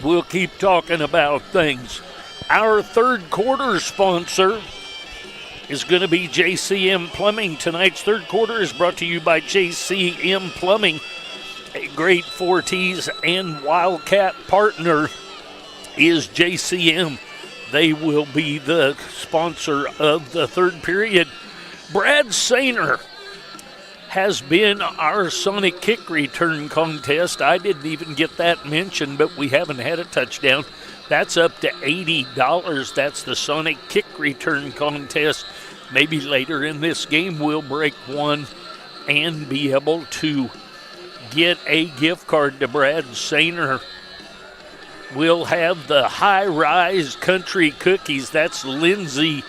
We'll keep talking about things. Our third quarter sponsor is going to be JCM Plumbing. Tonight's third quarter is brought to you by JCM Plumbing, a great Forties and Wildcat partner is JCM. They will be the sponsor of the third period. Brad Sainer has been our Sonic Kick Return contest. I didn't even get that mentioned, but we haven't had a touchdown. That's up to $80. That's the Sonic Kick Return contest. Maybe later in this game we'll break one and be able to get a gift card to Brad Sainer. We'll have the High Rise Country Cookies. That's Lindsay's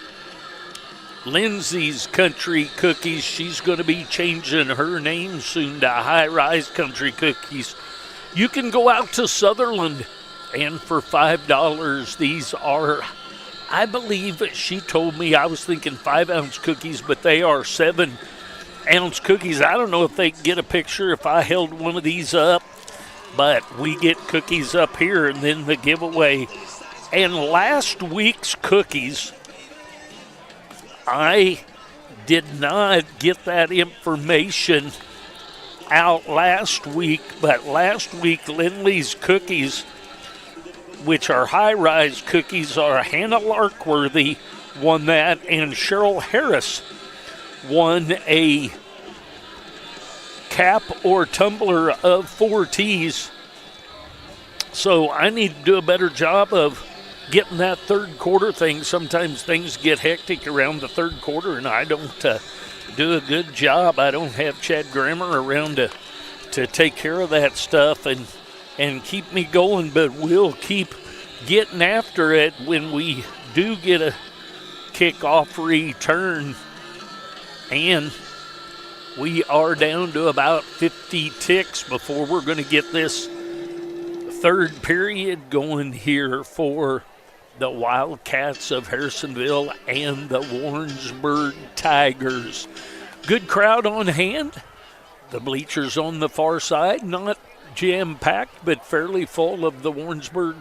Country Cookies. She's going to be changing her name soon to High Rise Country Cookies. You can go out to Sutherland, and for $5, these are, I believe she told me, I was thinking 5-ounce cookies, but they are 7-ounce cookies. I don't know if they can get a picture if I held one of these up, but we get cookies up here and then the giveaway. And last week's cookies, I did not get that information out last week, but last week Lindley's cookies, which are high-rise cookies, are Hannah Larkworthy won that, and Cheryl Harris won a cap or tumbler of 4 teas. So I need to do a better job of getting that third quarter thing. Sometimes things get hectic around the third quarter, and I don't do a good job. I don't have Chad Grammer around to take care of that stuff and keep me going, but we'll keep getting after it when we do get a kickoff return. And We are down to about 50 ticks before we're going to get this third period going here for the Wildcats of Harrisonville and the Warrensburg Tigers. Good crowd on hand. The bleachers on the far side, not jam-packed, but fairly full of the Warrensburg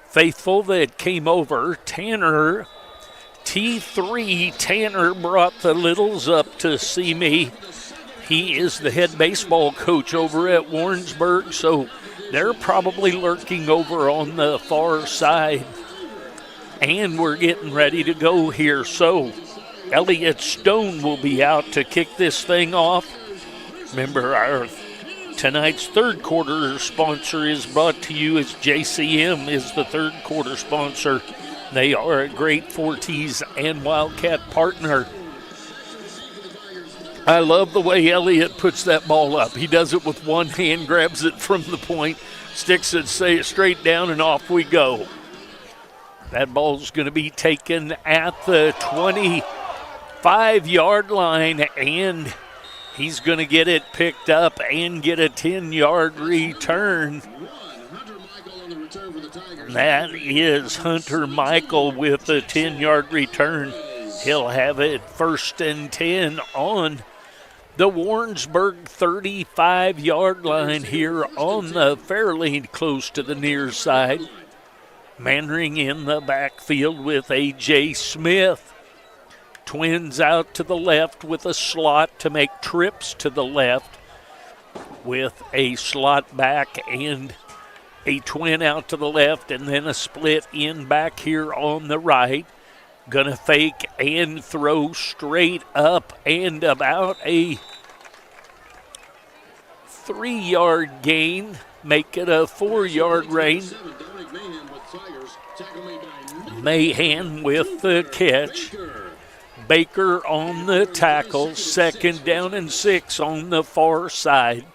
faithful that came over. Tanner, T3, Tanner brought the littles up to see me. He is the head baseball coach over at Warrensburg, so they're probably lurking over on the far side. And we're getting ready to go here. So Elliot Stone will be out to kick this thing off. Remember, our tonight's third quarter sponsor is brought to you as JCM is the third quarter sponsor. They are a great Forties and Wildcat partner. I love the way Elliott puts that ball up. He does it with one hand, grabs it from the point, sticks it straight down, and off we go. That ball's going to be taken at the 25-yard line, and he's going to get it picked up and get a 10-yard return. That is Hunter Michael with a 10-yard return. He'll have it 1st and 10 on the Warrensburg 35-yard line here on the fairly close to the near side. Mannering in the backfield with A.J. Smith. Twins out to the left with a slot to make trips to the left with a slot back and a twin out to the left and then a split in back here on the right. Gonna fake and throw straight up and about a 3-yard gain. Make it a 4-yard gain. Mahan with the catch. Baker on the tackle. 2nd down and 6 on the far side.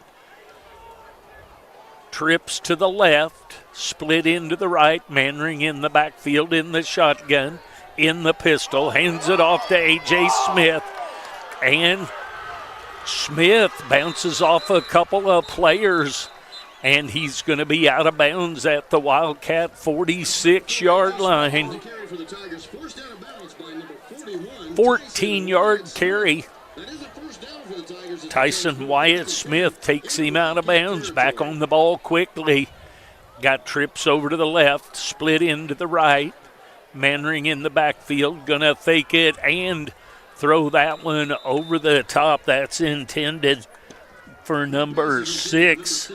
Trips to the left. Split into the right. Mannering in the backfield in the shotgun. In the pistol, hands it off to A.J. Smith, and Smith bounces off a couple of players, and he's going to be out of bounds at the Wildcat 46-yard line. 14-yard carry. Tyson Wyatt Smith takes him out of bounds, back on the ball quickly. Got trips over to the left, split into the right. Mannering in the backfield, gonna fake it and throw that one over the top. That's intended for number 6,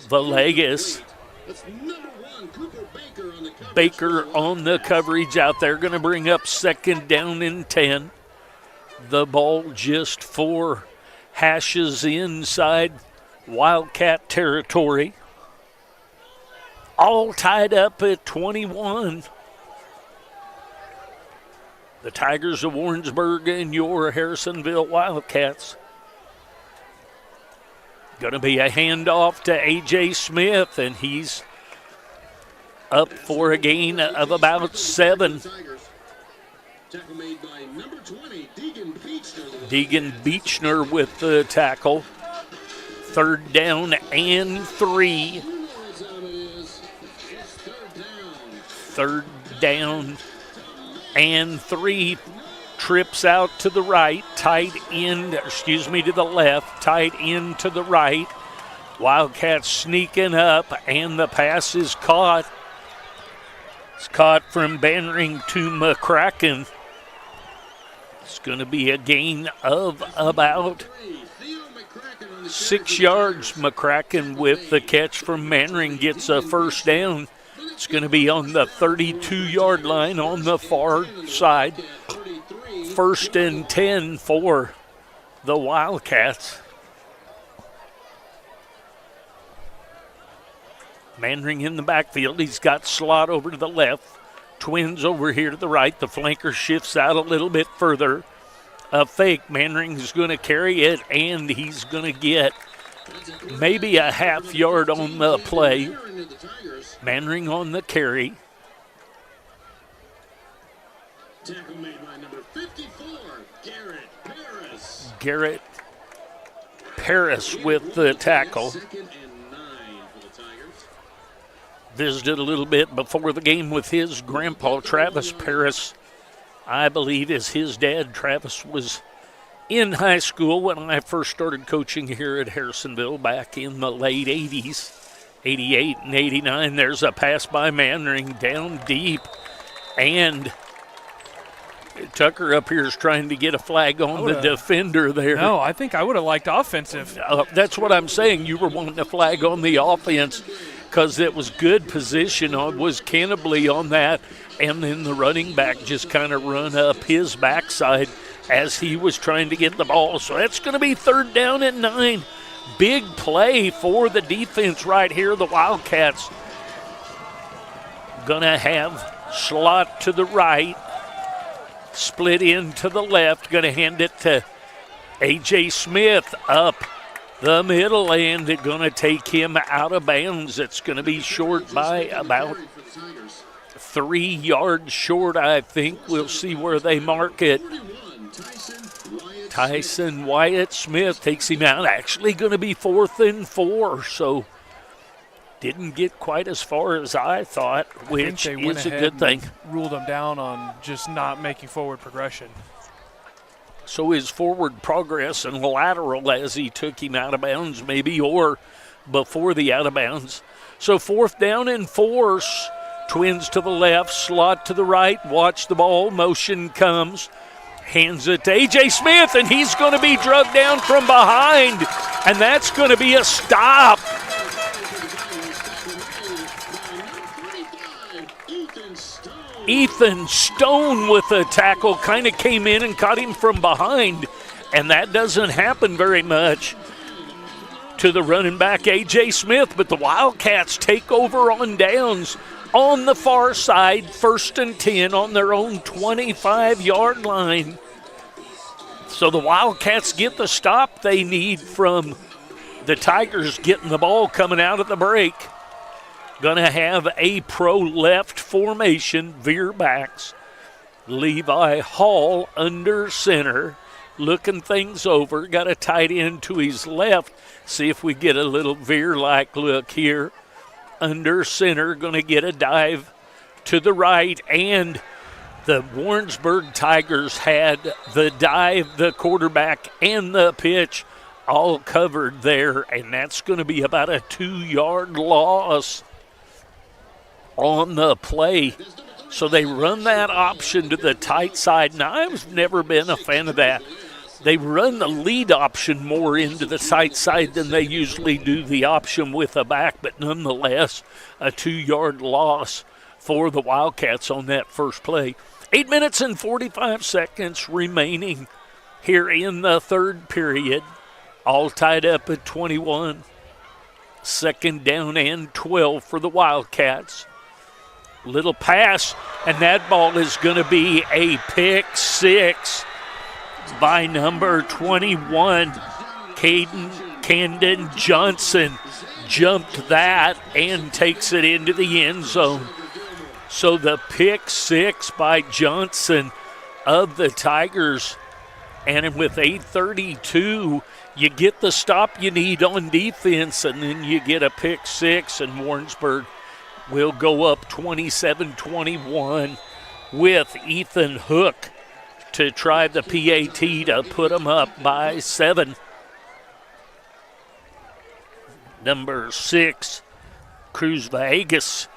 Villegas. Baker on the coverage out there, gonna bring up 2nd down and 10. The ball just 4 hashes inside Wildcat territory. All tied up at 21. The Tigers of Warrensburg and your Harrisonville Wildcats. Going to be a handoff to A.J. Smith, and he's up for a gain of about 7. Deegan Beechner with the tackle. 3rd down and 3. 3rd down and 3. Trips out to the right, to the left, tight end to the right. Wildcats sneaking up, and the pass is caught. It's caught from Bannering to McCracken. It's going to be a gain of about 6 yards. McCracken with the catch from Mannering gets a 1st down. It's going to be on the 32-yard line on the far side. 1st and 10 for the Wildcats. Mannering in the backfield. He's got slot over to the left. Twins over here to the right. The flanker shifts out a little bit further. A fake. Mannering's going to carry it, and he's going to get maybe a half yard on the play. Mannering on the carry. Garrett Paris with the tackle. Visited a little bit before the game with his grandpa, Travis Paris. I believe is his dad. Travis was in high school when I first started coaching here at Harrisonville back in the late 80s, 88 and 89. There's a pass by Mannering down deep, and Tucker up here is trying to get a flag on the defender there. No, I think I would have liked offensive. That's what I'm saying. You were wanting a flag on the offense because it was good position. Was Cannably on that, and then the running back just kind of run up his backside as he was trying to get the ball. So that's going to be 3rd down and 9. Big play for the defense right here. The Wildcats going to have slot to the right, split in to the left, going to hand it to A.J. Smith up the middle, and it's going to take him out of bounds. It's going to be short by about 3 yards short, I think. We'll see where they mark it. Tyson Wyatt Smith takes him out. Actually going to be 4th and 4, so didn't get quite as far as I thought, which is a good thing. Ruled them down on just not making forward progression. So his forward progress and lateral as he took him out of bounds maybe, or before the out of bounds. So 4th down and 4. Twins to the left, slot to the right. Watch the ball. Motion comes. Hands it to A.J. Smith, and he's going to be drugged down from behind, and that's going to be a stop. Ethan Stone with a tackle, kind of came in and caught him from behind, and that doesn't happen very much to the running back A.J. Smith, but the Wildcats take over on downs on the far side, 1st and 10 on their own 25-yard line. So the Wildcats get the stop they need from the Tigers getting the ball coming out of the break. Going to have a pro left formation, veer backs. Levi Hall under center, looking things over. Got a tight end to his left. See if we get a little veer-like look here. Under center, going to get a dive to the right, and the Warrensburg Tigers had the dive, the quarterback, and the pitch all covered there, and that's going to be about a 2-yard loss on the play. So they run that option to the tight side. Now, I've never been a fan of that. They run the lead option more into the tight side than they usually do the option with a back, but nonetheless, a 2-yard loss for the Wildcats on that first play. 8 minutes and 45 seconds remaining here in the 3rd period. All tied up at 21. 2nd down and 12 for the Wildcats. Little pass, and that ball is going to be a pick 6 by number 21, Camden Johnson. Jumped that and takes it into the end zone. So the pick 6 by Johnson of the Tigers. And with 8:32, you get the stop you need on defense, and then you get a pick 6, and Warrensburg will go up 27-21 with Ethan Hook to try the PAT to put them up by 7. Number 6, Cruz Vegas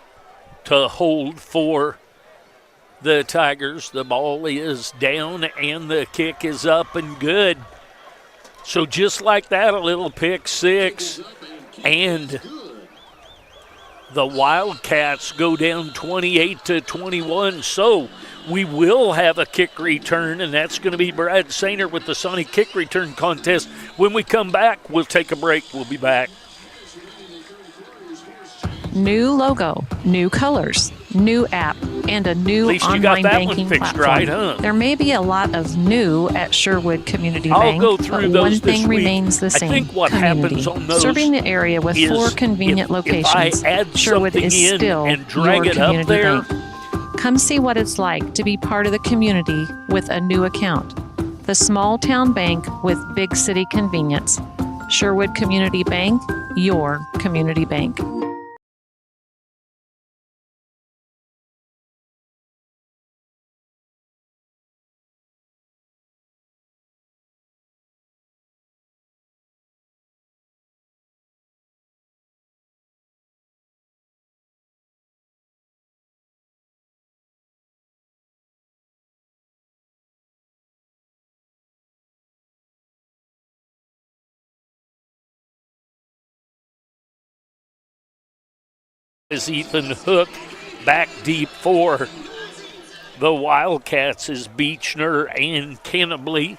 to hold for the Tigers. The ball is down and the kick is up and good. So just like that, a little pick 6, and the Wildcats go down 28-21. So we will have a kick return, and that's going to be Brad Sainer with the Sonic kick return contest. When we come back, we'll take a break. We'll be back. New logo, new colors, new app, and a new online banking platform. Right, huh? There may be a lot of new at Sherwood Community Bank, go through but one thing remains the same. I think what happens on those serving the area with 4 convenient locations, Sherwood is still your community bank. Come see what it's like to be part of the community with a new account. the small town bank with big city convenience. Sherwood Community Bank, your community bank. Is Ethan Hook back deep for the Wildcats is Beechner and Kennebly.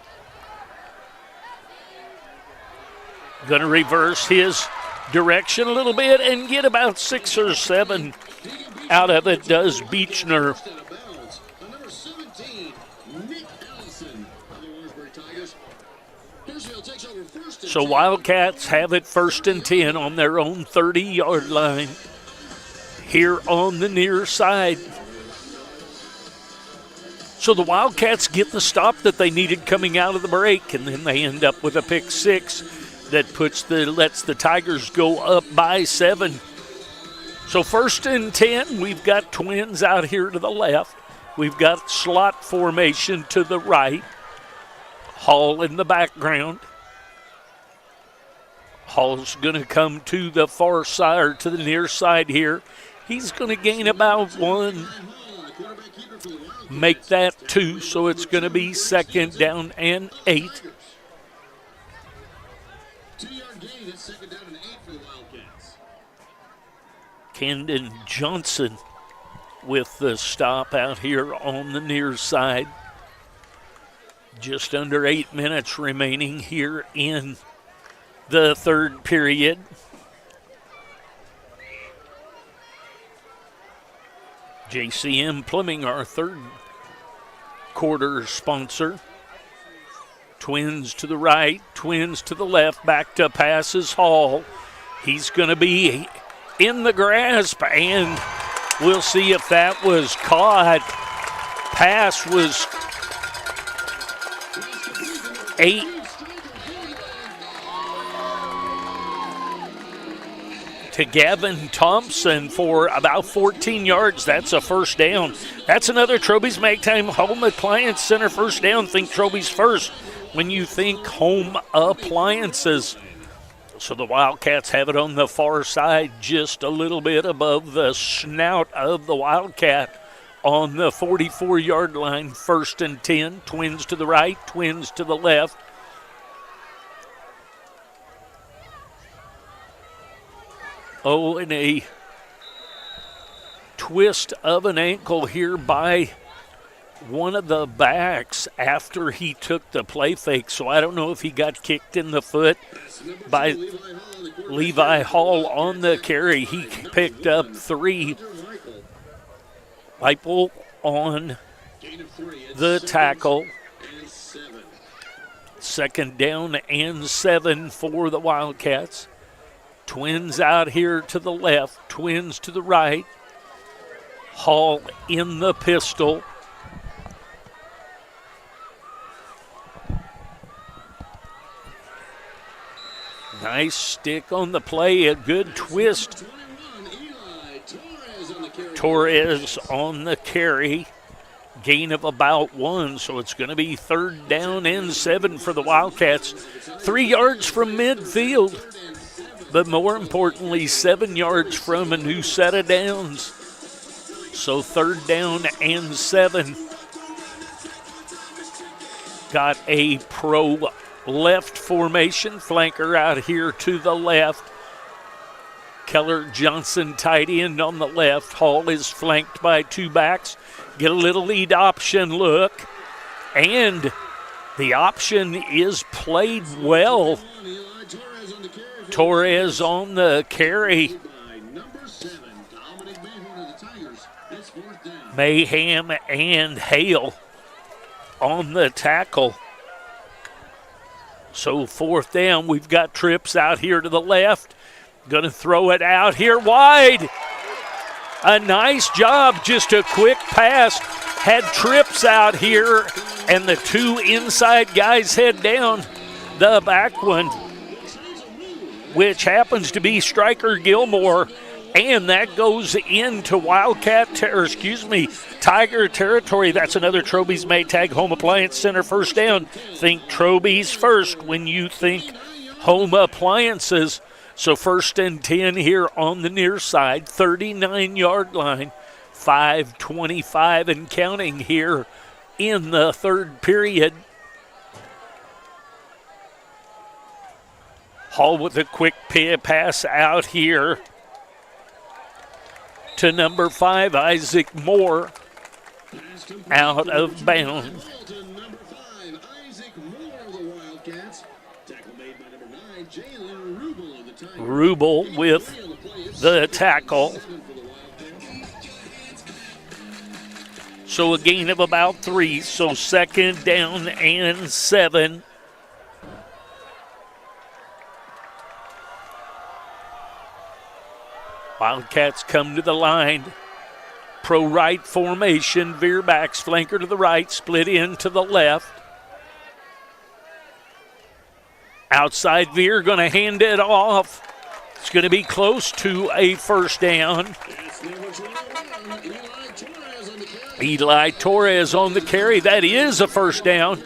Going to reverse his direction a little bit and get about 6 or 7 out of it, does Beechner. So Wildcats have it 1st and 10 on their own 30-yard line here on the near side. So the Wildcats get the stop that they needed coming out of the break, and then they end up with a pick 6 that lets the Tigers go up by 7. So 1st and 10, we've got Twins out here to the left. We've got slot formation to the right. Hall in the background. Hall's going to come to the far side, or to the near side here. He's going to gain about 1, make that 2, so it's going to be 2nd down and 8. 2-yard gain, it's 2nd down and 8 for the Wildcats. Camden Johnson with the stop out here on the near side. Just under 8 minutes remaining here in the 3rd period. JCM Plumbing, our 3rd quarter sponsor. Twins to the right, Twins to the left, back to passes Hall. He's going to be in the grasp, and we'll see if that was caught. Pass was 8. To Gavin Thompson for about 14 yards. That's a 1st down. That's another Troby's Magtime Home Appliance Center 1st down. Think Troby's first when you think home appliances. So the Wildcats have it on the far side, just a little bit above the snout of the Wildcat on the 44-yard line. 1st and 10. Twins to the right, Twins to the left. Oh, and a twist of an ankle here by one of the backs after he took the play fake. So I don't know if he got kicked in the foot by Levi Hall on the carry. He picked up 3. Leipel on the tackle. 2nd down and 7 for the Wildcats. Twins out here to the left, Twins to the right. Hall in the pistol. Nice stick on the play, a good twist. Torres on the carry. Gain of about 1, so it's going to be 3rd down and 7 for the Wildcats. 3 yards from midfield. But more importantly, 7 yards from a new set of downs. So 3rd down and 7. Got a pro left formation. Flanker out here to the left. Keller Johnson tight end on the left. Hall is flanked by 2 backs. Get a little lead option look. And the option is played well. Torres on the carry. Mayhem and Hale on the tackle. So 4th down, we've got trips out here to the left. Going to throw it out here wide. A nice job, just a quick pass had trips out here, and the two inside guys head down. The back one, which happens to be Striker Gilmore, and that goes into Tiger territory. That's another Troby's Maytag Home Appliance Center first down. Think Troby's first when you think home appliances. So 1st and 10 here on the near side, 39-yard line, 5:25 and counting here in the third period. Hall with a quick pass out here to number 5, Isaac Moore, out of bounds. Rubel with the tackle. So a gain of about 3, so 2nd down and 7. Wildcats come to the line. Pro right formation, veer backs, flanker to the right, split in to the left. Outside veer, going to hand it off. It's going to be close to a first down. Eli Torres on the carry. That is a first down.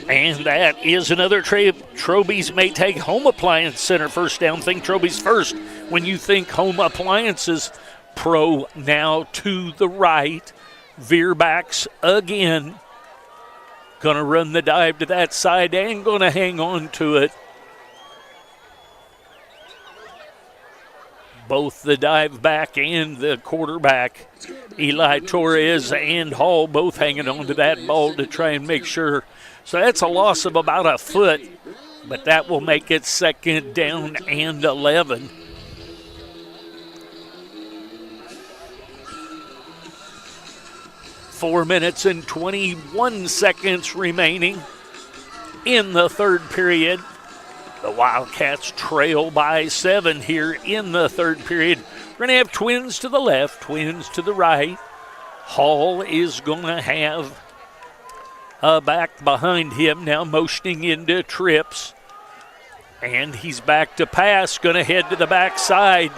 And that is another Troby's Maytag Home Appliance Center first down. Think Troby's first when you think home appliances. Pro now to the right. Veer backs again. Going to run the dive to that side and going to hang on to it. Both the dive back and the quarterback, Eli Torres and Hall, both hanging on to that ball to try and make sure. So that's a loss of about a foot, but that will make it 2nd down and 11. Four minutes and 21 seconds remaining in the third period. The Wildcats trail by 7 here in the third period. We're going to have twins to the left, twins to the right. Hall is going to have a back behind him, now motioning into trips. And he's back to pass, going to head to the backside.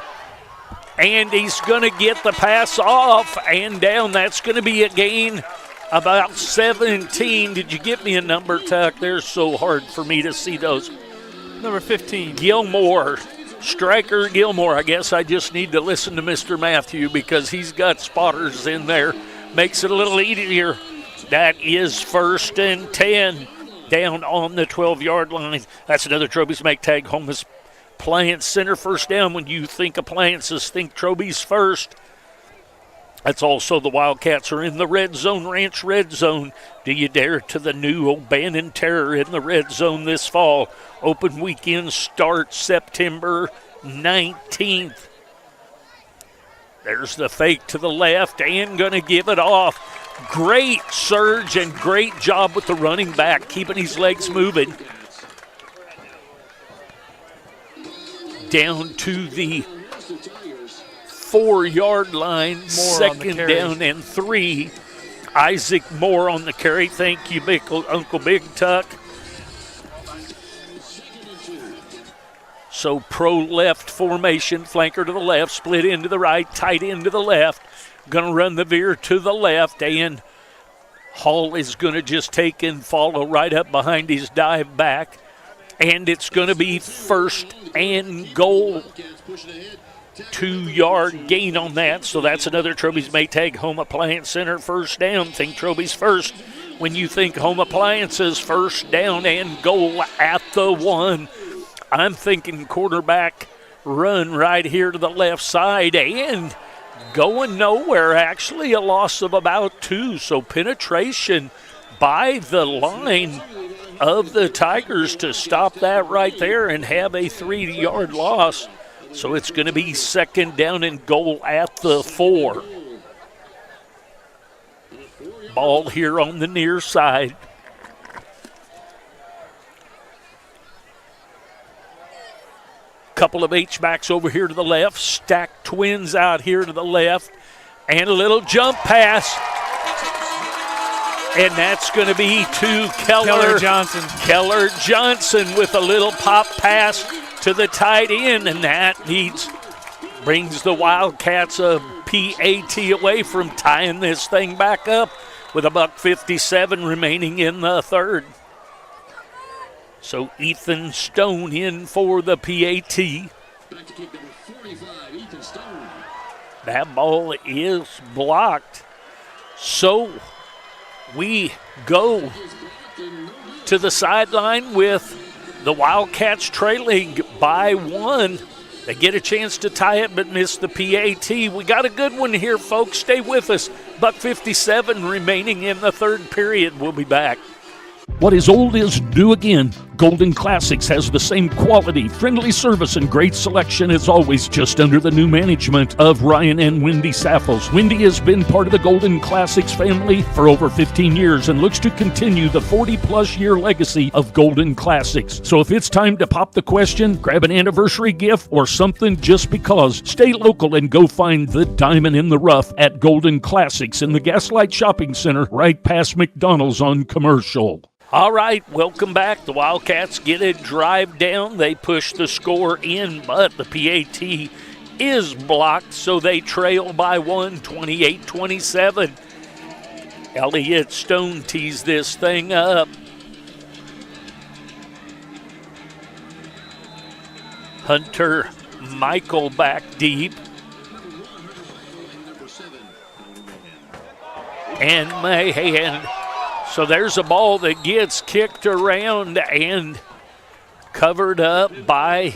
And he's going to get the pass off and down. That's going to be a gain about 17. Did you get me a number, Tuck? They're so hard for me to see those. Number 15. Gilmore, Striker Gilmore. I guess I just need to listen to Mr. Matthew because he's got spotters in there. Makes it a little easier. That is 1st and 10 down on the 12-yard line. That's another Troby's Maytag Home Appliance Center first down. When you think appliances, think Troby's first. That's also the Wildcats are in the red zone, Ranch red zone. Do you dare to the new O'Bannon Terror in the red zone this fall? Open weekend starts September 19th. There's the fake to the left and going to give it off. Great surge and great job with the running back, keeping his legs moving. Down to the 4-yard line, Moore 2nd down and 3. Isaac Moore on the carry. Thank you, Uncle Big Tuck. So pro left formation, flanker to the left, split into the right, tight end to the left. Going to run the veer to the left, and Hall is going to just take and follow right up behind his dive back. And it's going to be 1st and goal. 2-yard gain on that. So that's another Troby's Maytag Home Appliance Center first down. Think Troby's first when you think home appliances, 1st down and goal at the 1. I'm thinking quarterback run right here to the left side and going nowhere. Actually a loss of about 2. So penetration by the line of the Tigers to stop that right there and have a 3-yard loss. So it's going to be 2nd down and goal at the 4. Ball here on the near side. Couple of H-backs over here to the left. Stacked twins out here to the left. And a little jump pass. And that's going to be to Keller Johnson. Keller Johnson with a little pop pass to the tight end, and that brings the Wildcats a PAT away from tying this thing back up with $1:57 remaining in the third. So Ethan Stone in for the PAT. Back to kick number 45, Ethan Stone. That ball is blocked. So we go to the sideline with the Wildcats trailing by 1. They get a chance to tie it but miss the PAT. We got a good one here, folks. Stay with us. $1:57 remaining in the third period. We'll be back. What is old is new again. Golden Classics has the same quality, friendly service, and great selection as always, just under the new management of Ryan and Wendy Sappos. Wendy has been part of the Golden Classics family for over 15 years and looks to continue the 40-plus year legacy of Golden Classics. So if it's time to pop the question, grab an anniversary gift or something just because, stay local and go find the diamond in the rough at Golden Classics in the Gaslight Shopping Center right past McDonald's on Commercial. All right, welcome back. The Wildcats get a drive down. They push the score in, but the PAT is blocked, so they trail by 1, 28-27. Elliott Stone tees this thing up. Hunter Michael back deep. And Mahan. So there's a ball that gets kicked around and covered up by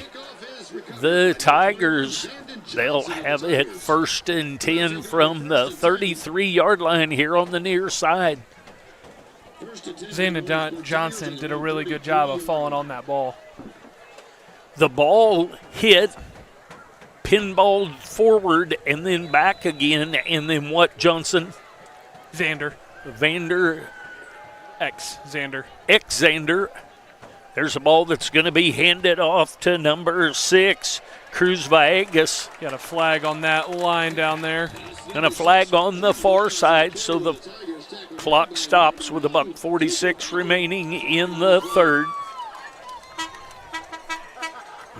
the Tigers. They'll have it 1st and 10 from the 33-yard line here on the near side. Xander Johnson did a really good job of falling on that ball. The ball hit, pinballed forward, and then back again, and then what, Johnson? Xander. Xander. There's a ball that's going to be handed off to number 6, Cruz Villegas. Got a flag on that line down there. And a flag on the far side, so the clock stops with $1:46 remaining in the third.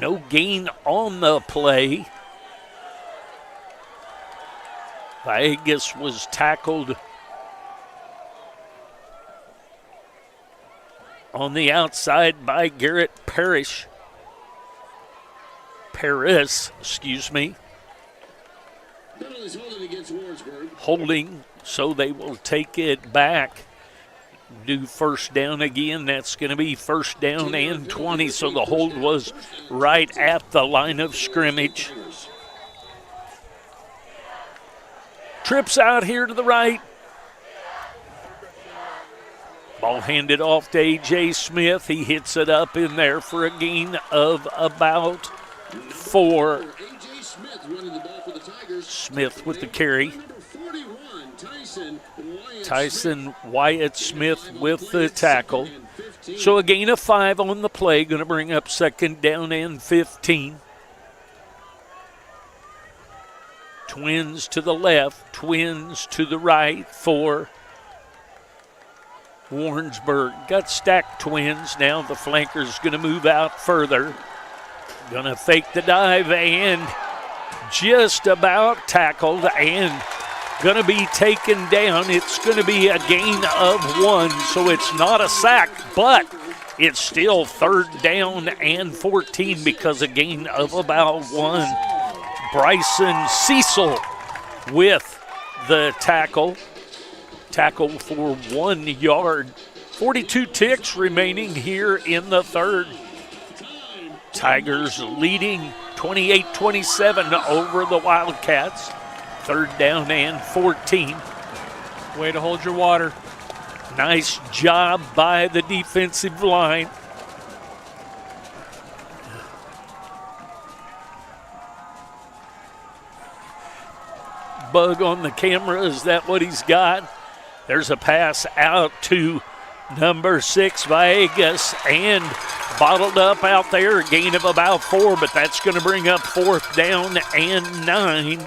No gain on the play. Villegas was tackled on the outside by Garrett Paris, excuse me. Holding, so they will take it back. Do first down again. That's going to be 1st down and 20, so the hold was right at the line of scrimmage. Trips out here to the right. Ball handed off to A.J. Smith. He hits it up in there for a gain of about 4. Smith with the carry. Tyson Wyatt Smith with the tackle. So a gain of 5 on the play. Going to bring up 2nd down and 15. Twins to the left. Twins to the right for Warrensburg. Got stacked twins. Now the flanker's going to move out further. Going to fake the dive and just about tackled and going to be taken down. It's going to be a gain of 1, so it's not a sack, but it's still 3rd down and 14 because a gain of about 1. Bryson Cecil with the tackle. Tackle for 1 yard. 42 ticks remaining here in the third. Tigers leading 28-27 over the Wildcats. 3rd down and 14. Way to hold your water. Nice job by the defensive line. Bug on the camera, is that what he's got? There's a pass out to number 6, Villegas, and bottled up out there, a gain of about 4, but that's going to bring up 4th down and 9.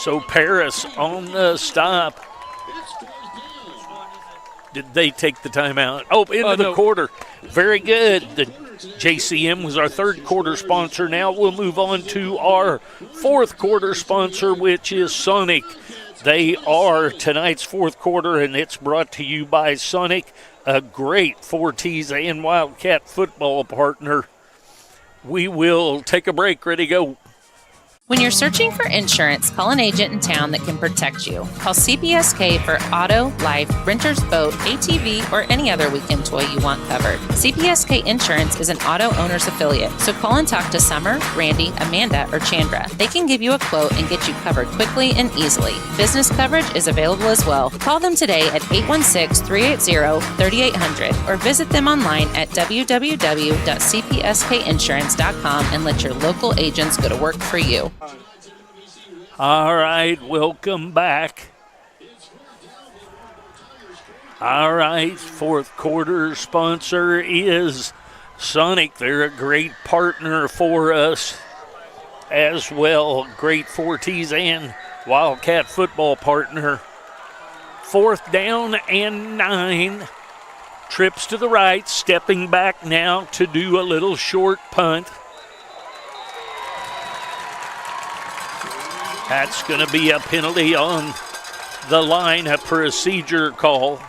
So Paris on the stop. Did they take the timeout? Oh, into the quarter. Very good. The JCM was our third quarter sponsor. Now we'll move on to our fourth quarter sponsor, which is Sonic. They are tonight's fourth quarter, and it's brought to you by Sonic, a great Forties and Wildcat football partner. We will take a break. Ready, go. When you're searching for insurance, call an agent in town that can protect you. Call CPSK for auto, life, renter's boat, ATV, or any other weekend toy you want covered. CPSK Insurance is an auto owner's affiliate, so call and talk to Summer, Randy, Amanda, or Chandra. They can give you a quote and get you covered quickly and easily. Business coverage is available as well. Call them today at 816-380-3800 or visit them online at www.cpskinsurance.com and let your local agents go to work for you. All right, welcome back. All right, fourth quarter sponsor is Sonic. They're a great partner for us as well. Great Forties and Wildcat football partner. Fourth down and 9. Trips to the right, stepping back now to do a little short punt. That's going to be a penalty on the line, a procedure call.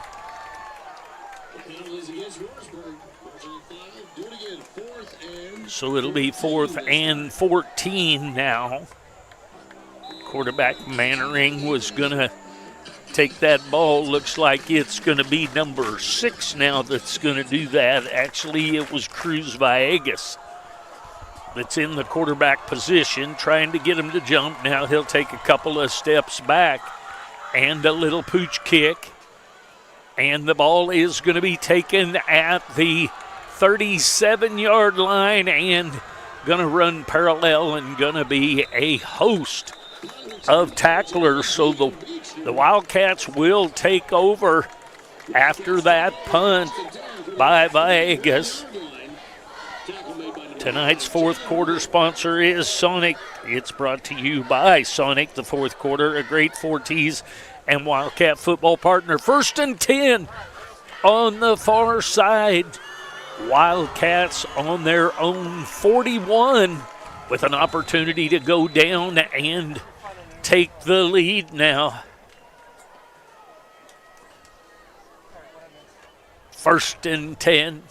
So it'll be 4th and 14 now. Quarterback Mannering was going to take that ball. Looks like it's going to be number 6 now that's going to do that. Actually, it was Cruz Villegas that's in the quarterback position, trying to get him to jump. Now he'll take a couple of steps back and a little pooch kick. And the ball is going to be taken at the 37-yard line and going to run parallel and going to be a host of tacklers. So the Wildcats will take over after that punt by Villegas. Tonight's fourth quarter sponsor is Sonic. It's brought to you by Sonic, the fourth quarter, a great Forties and Wildcat football partner. 1st and 10 on the far side. Wildcats on their own 41 with an opportunity to go down and take the lead now. 1st and 10.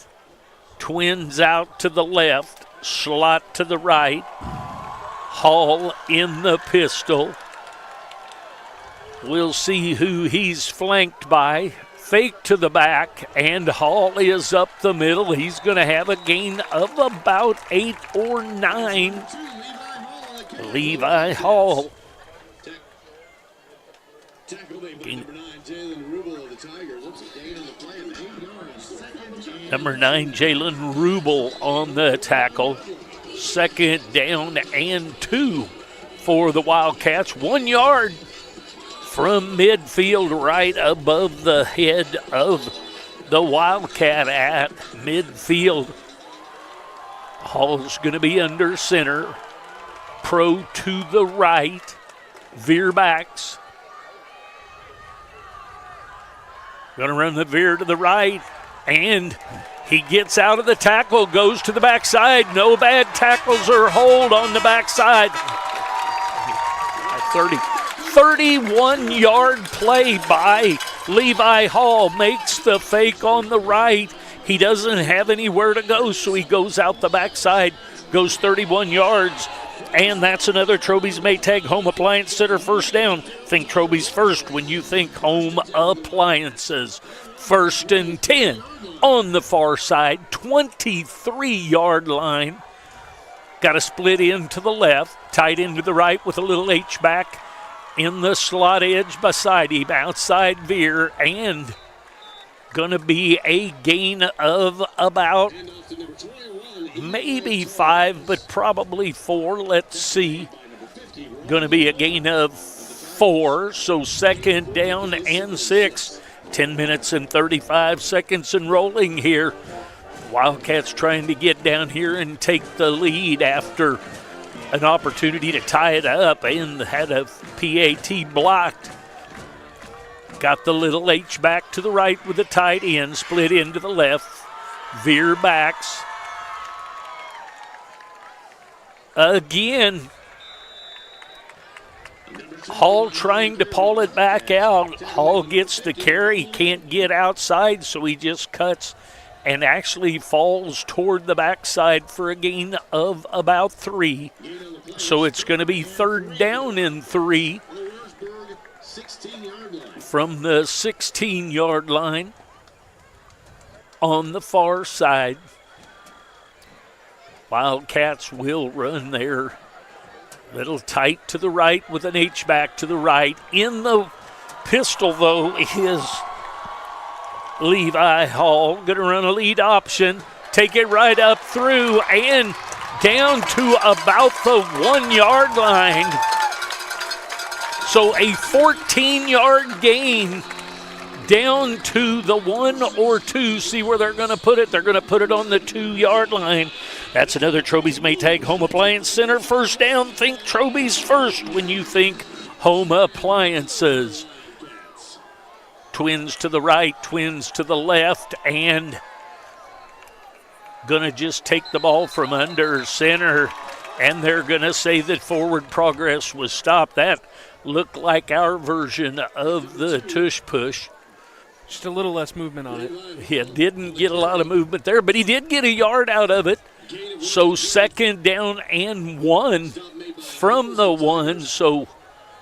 Twins out to the left, slot to the right. Hall in the pistol. We'll see who he's flanked by. Fake to the back, and Hall is up the middle. He's going to have a gain of about 8 or 9. Levi Hall. Number 9, Jalen Rubel on the tackle. 2nd down and 2 for the Wildcats. 1 yard from midfield, right above the head of the Wildcat at midfield. Hall's going to be under center. Pro to the right. Veer backs. Going to run the veer to the right. And he gets out of the tackle, goes to the backside. No bad tackles or hold on the backside. 31-yard play by Levi Hall. Makes the fake on the right. He doesn't have anywhere to go, so he goes out the backside, goes 31 yards. And that's another Troby's Maytag Home Appliance Center first down. Think Troby's first when you think home appliances. 1st and 10 on the far side, 23-yard line. Got a split in to the left, tight end to the right with a little H-back in the slot edge beside him. Outside veer, and going to be a gain of about maybe 5, but probably 4. Let's see. Going to be a gain of 4, so 2nd down and 6. 10 minutes and 35 seconds and rolling here. Wildcats trying to get down here and take the lead after an opportunity to tie it up and had a PAT blocked. Got the little H back to the right with the tight end, split into the left. Veer backs. Again, Hall trying to pull it back out. Hall gets the carry, can't get outside, so he just cuts and actually falls toward the backside for a gain of about 3. So it's going to be 3rd down and 3 from the 16-yard line on the far side. Wildcats will run there. Little tight to the right with an H-back to the right. In the pistol, though, is Levi Hall. Going to run a lead option. Take it right up through and down to about the 1-yard line. So a 14-yard gain down to the 1 or 2. See where they're going to put it. They're going to put it on the 2-yard line. That's another Troby's Maytag Home Appliance Center. First down, think Troby's first when you think home appliances. Twins to the right, twins to the left, and going to just take the ball from under center, and they're going to say that forward progress was stopped. That looked like our version of the tush push. Just a little less movement on it. He didn't get a lot of movement there, but he did get a yard out of it. So 2nd down and 1 from the 1. So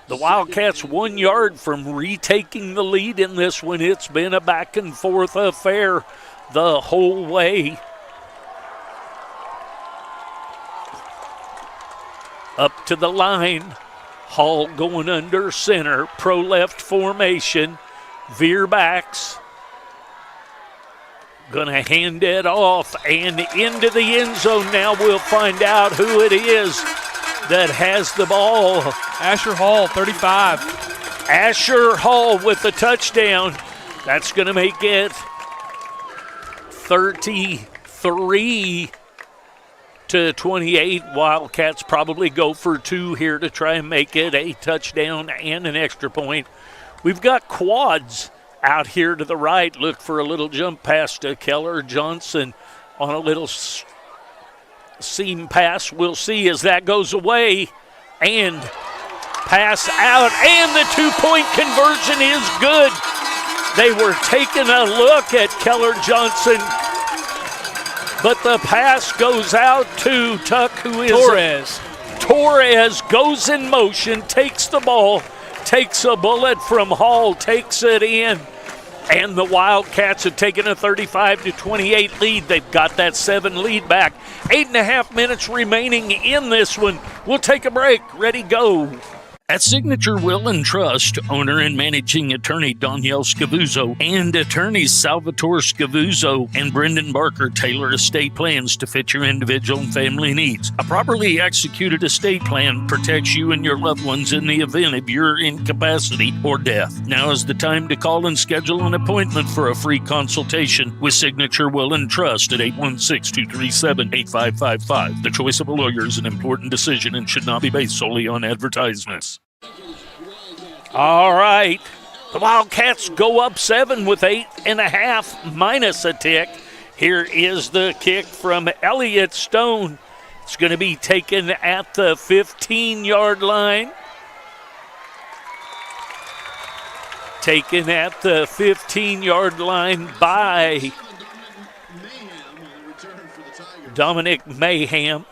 the Wildcats 1 yard from retaking the lead in this one. It's been a back and forth affair the whole way. Up to the line. Hall going under center. Pro left formation. Veer backs. Gonna hand it off and into the end zone. Now we'll find out who it is that has the ball. Asher Hall, 35. Asher Hall with the touchdown. That's gonna make it 33-28. Wildcats probably go for 2 here to try and make it a touchdown and an extra point. We've got quads out here to the right. Look for a little jump pass to Keller Johnson on a little seam pass. We'll see as that goes away. And pass out. And the 2-point conversion is good. They were taking a look at Keller Johnson, but the pass goes out to Tuck, who is Torres. Torres goes in motion, takes the ball, takes a bullet from Hall, takes it in. And the Wildcats have taken a 35-28 lead. They've got that 7 lead back. 8.5 minutes remaining in this one. We'll take a break. Ready, go. At Signature Will and Trust, owner and managing attorney Danielle Scavuzzo and attorneys Salvatore Scavuzzo and Brendan Barker tailor estate plans to fit your individual and family needs. A properly executed estate plan protects you and your loved ones in the event of your incapacity or death. Now is the time to call and schedule an appointment for a free consultation with Signature Will and Trust at 816-237-8555. The choice of a lawyer is an important decision and should not be based solely on advertisements. All right. The Wildcats go up 7 with 8.5 minus a tick. Here is the kick from Elliott Stone. It's going to be taken at the 15-yard line. Taken at the 15-yard line by Dominic Mayhem.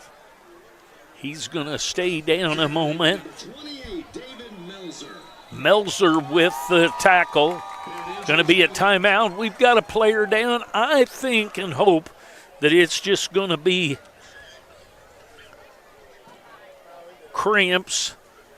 He's going to stay down a moment. Melzer with the tackle. Going to be a timeout. We've got a player down. I think and hope that it's just going to be cramps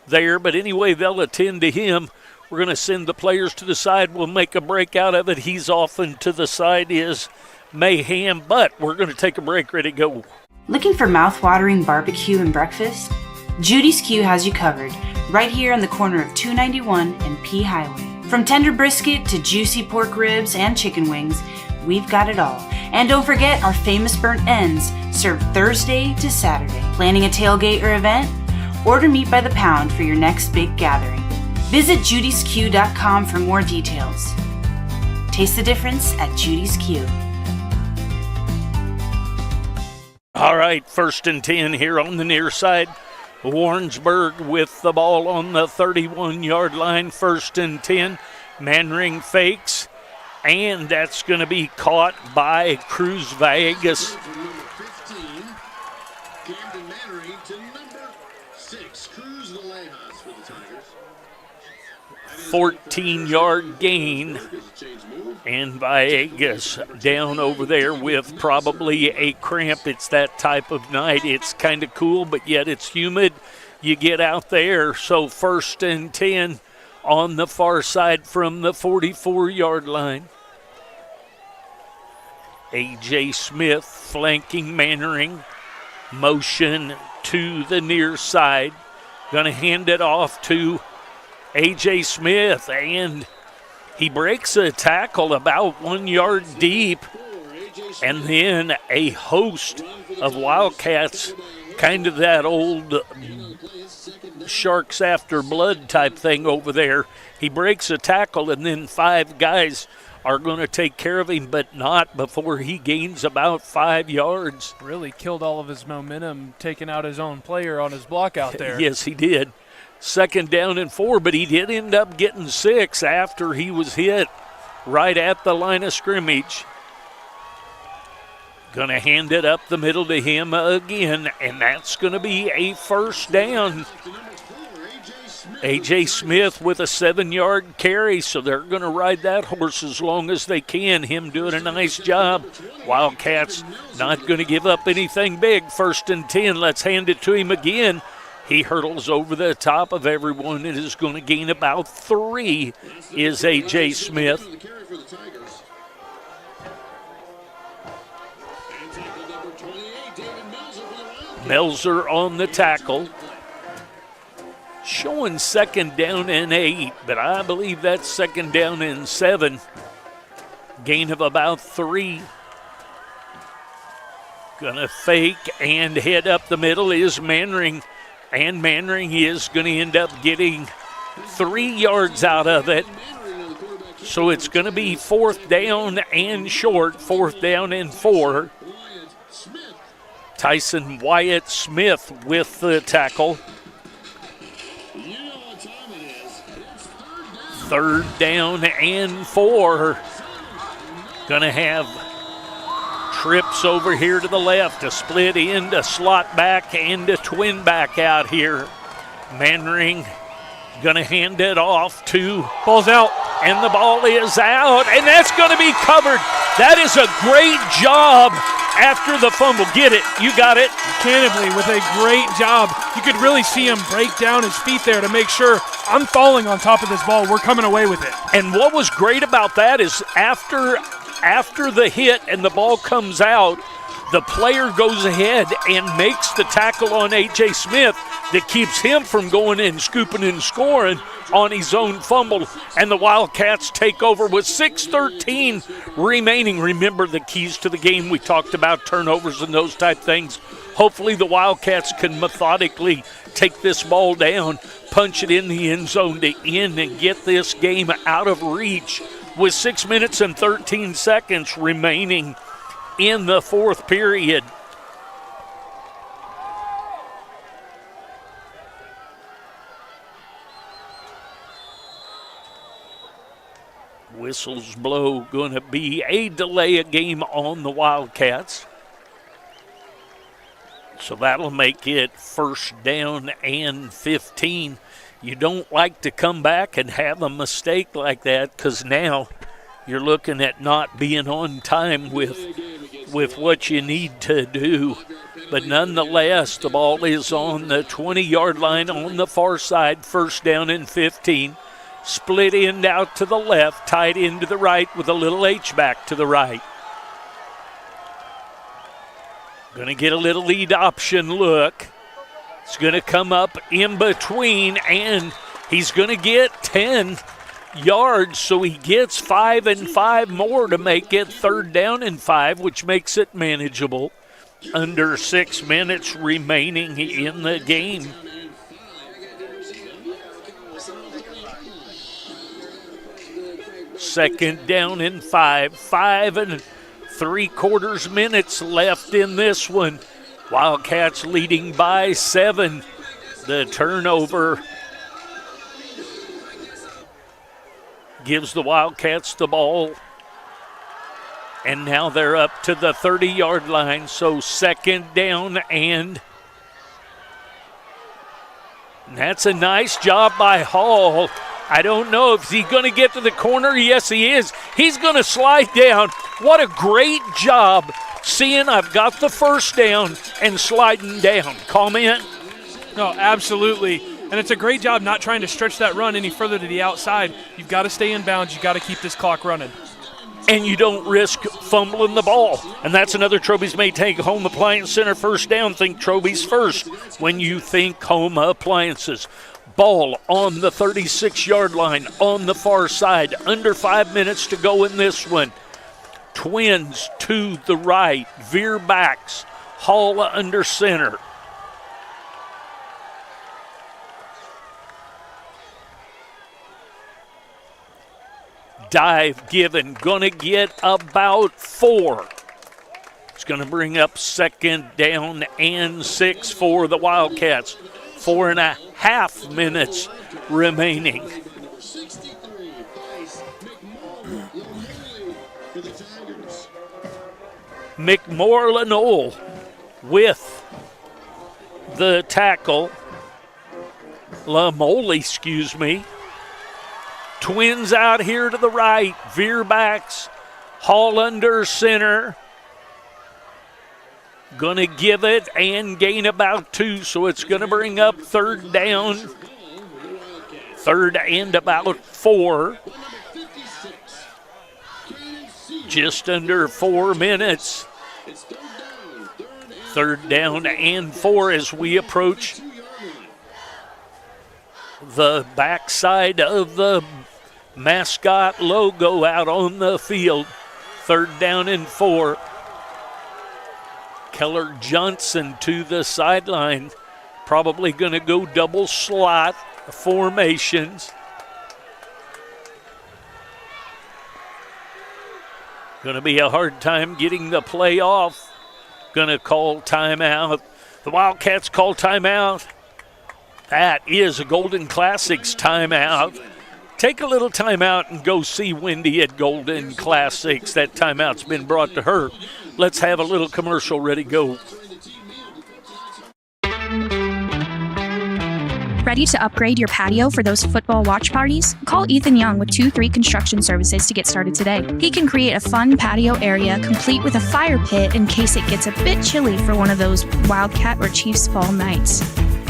there. But anyway, they'll attend to him. We're going to send the players to the side. We'll make a break out of it. He's off and to the side is Mayhem. But we're going to take a break. Ready to go. Looking for mouth-watering barbecue and breakfast? Judy's Q has you covered, right here on the corner of 291 and P Highway. From tender brisket to juicy pork ribs and chicken wings, we've got it all. And don't forget our famous burnt ends, served Thursday to Saturday. Planning a tailgate or event? Order meat by the pound for your next big gathering. Visit judysq.com for more details. Taste the difference at Judy's Q. All right, 1st and 10 here on the near side. Warrensburg with the ball on the 31-yard line, 1st and 10. Manring fakes, and that's going to be caught by Cruz Vegas. 14-yard gain, and Villegas down over there with probably a cramp. It's that type of night. It's kind of cool, but yet it's humid. You get out there, so 1st and 10 on the far side from the 44-yard line. A.J. Smith flanking Mannering. Motion to the near side. Going to hand it off to A.J. Smith, and he breaks a tackle about 1 yard deep, and then a host of Wildcats, kind of that old sharks after blood type thing over there. He breaks a tackle, and then 5 guys are going to take care of him, but not before he gains about 5 yards. Really killed all of his momentum, taking out his own player on his block out there. Yes, he did. 2nd down and 4, but he did end up getting 6 after he was hit right at the line of scrimmage. Going to hand it up the middle to him again, and that's going to be a 1st down. A.J. Smith with a 7-yard carry, so they're going to ride that horse as long as they can. Him doing a nice job. Wildcats not going to give up anything big. 1st and 10, let's hand it to him again. He hurdles over the top of everyone and is going to gain about 3, is A.J. Smith. Melzer on the tackle. Showing 2nd down and 8, but I believe that's 2nd down and 7. Gain of about 3. Gonna fake and head up the middle is Mannering. And Mannering is going to end up getting 3 yards out of it. So it's going to be 4th down and short, 4th down and 4. Tyson Wyatt Smith with the tackle. 3rd down and 4. Going to have trips over here to the left, a split end, a slot back, and a twin back out here. Mannering going to hand it off to, ball's out, and the ball is out, and that's going to be covered. That is a great job after the fumble. Get it, you got it. Cannibly with a great job. You could really see him break down his feet there to make sure I'm falling on top of this ball. We're coming away with it. And what was great about that is after the hit and the ball comes out, the player goes ahead and makes the tackle on A.J. Smith that keeps him from going and scooping and scoring on his own fumble. And the Wildcats take over with 6:13 remaining. Remember the keys to the game we talked about, turnovers and those type things. Hopefully the Wildcats can methodically take this ball down, punch it in the end zone to end and get this game out of reach with 6 minutes and 13 seconds remaining in the 4th period. Whistles blow, going to be a delay of game on the Wildcats. So that'll make it 1st down and 15. You don't like to come back and have a mistake like that, because now you're looking at not being on time with what you need to do. But nonetheless, the ball is on the 20-yard line on the far side, 1st down and 15. Split end out to the left, tight end to the right with a little H-back to the right. Going to get a little lead option look. It's going to come up in between, and he's going to get 10. yards, so he gets 5 and 5 more to make it 3rd down and 5, which makes it manageable. Under 6 minutes remaining in the game. Second down and 5. 5 3/4 minutes left in this one. Wildcats leading by 7. The turnover gives the Wildcats the ball. And now they're up to the 30-yard line. So 2nd down and that's a nice job by Hall. I don't know if he's going to get to the corner. Yes, he is. He's going to slide down. What a great job seeing I've got the 1st down and sliding down. Comment? No, absolutely. And it's a great job not trying to stretch that run any further to the outside. You've got to stay in bounds. You've got to keep this clock running. And you don't risk fumbling the ball. And that's another Troby's May Take Home Appliance Center 1st down. Think Troby's first when you think home appliances. Ball on the 36-yard line on the far side. Under 5 minutes to go in this one. Twins to the right. Veer backs. Hall under center. Dive given. Gonna get about 4. It's gonna bring up 2nd down and 6 for the Wildcats. 4.5 minutes remaining. McMorland with the tackle. Lamole, excuse me. Twins out here to the right. Veer backs. Hall under center. Going to give it and gain about 2, so it's going to bring up 3rd down. 3rd and about 4. Just under 4 minutes. 3rd down and 4 as we approach the backside of the mascot logo out on the field. 3rd down and 4. Keller Johnson to the sideline. Probably going to go double slot formations. Going to be a hard time getting the play off. Going to call timeout. The Wildcats call timeout. That is a Golden Classics timeout. Take a little timeout and go see Wendy at Golden Classics. That timeout's been brought to her. Let's have a little commercial ready to go. Ready to upgrade your patio for those football watch parties? Call Ethan Young with 2-3 Construction Services to get started today. He can create a fun patio area complete with a fire pit in case it gets a bit chilly for one of those Wildcat or Chiefs fall nights.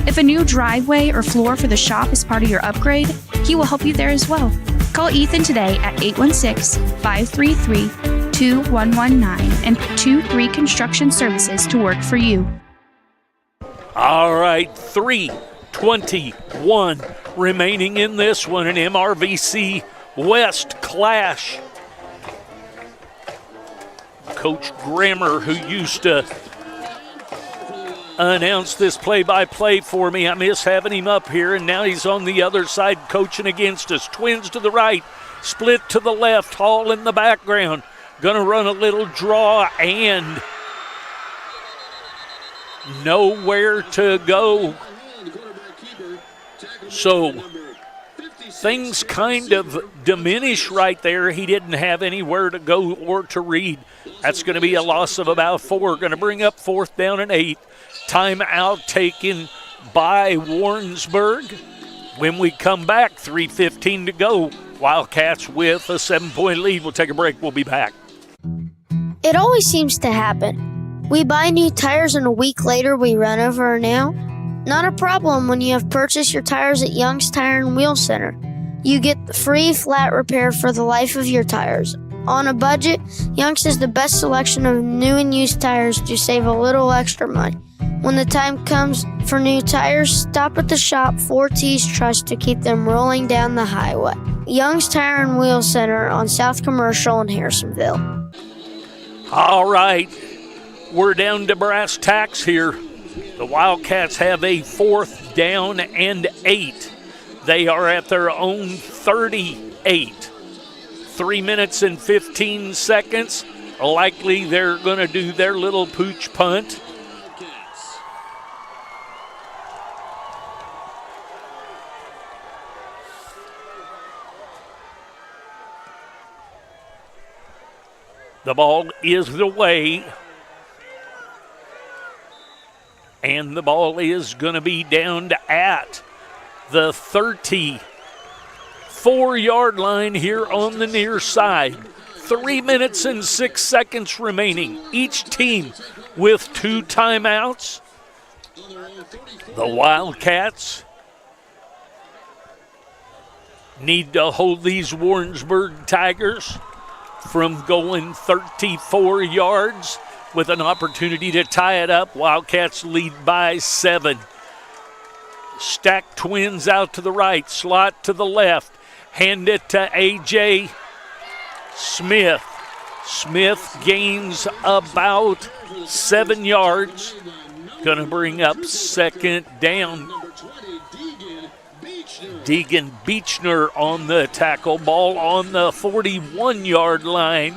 If a new driveway or floor for the shop is part of your upgrade, he will help you there as well. Call Ethan today at 816-533-2119 and 2-3 Construction Services to work for you. All right, 3:21 remaining in this one, an MRVC West clash. Coach Grammer, who used to announce this play-by-play for me, I miss having him up here, and now he's on the other side coaching against us. Twins to the right, split to the left, Hall in the background. Gonna run a little draw and nowhere to go. So things kind of diminish right there. He didn't have anywhere to go or to read. That's going to be a loss of about 4. Going to bring up 4th down and 8. Timeout taken by Warrensburg. When we come back, 3:15 to go. Wildcats with a 7-point lead. We'll take a break. We'll be back. It always seems to happen. We buy new tires and a week later we run over a nail. Not a problem when you have purchased your tires at Young's Tire and Wheel Center. You get the free flat repair for the life of your tires. On a budget, Young's has the best selection of new and used tires to save a little extra money. When the time comes for new tires, stop at the shop 4T's Trust to keep them rolling down the highway. Young's Tire and Wheel Center on South Commercial in Harrisonville. All right, we're down to brass tacks here. The Wildcats have a 4th down and 8. They are at their own 38. 3 minutes and 15 seconds. Likely they're going to do their little pooch punt. The ball is away. And the ball is going to be down to at the 34-yard line here on the near side. 3 minutes and 6 seconds remaining. Each team with 2 timeouts. The Wildcats need to hold these Warrensburg Tigers from going 34 yards with an opportunity to tie it up. Wildcats lead by 7. Stack Twins out to the right, slot to the left. Hand it to A.J. Smith. Smith gains about 7 yards. Going to bring up 2nd down. Deegan Beechner on the tackle. Ball on the 41-yard line.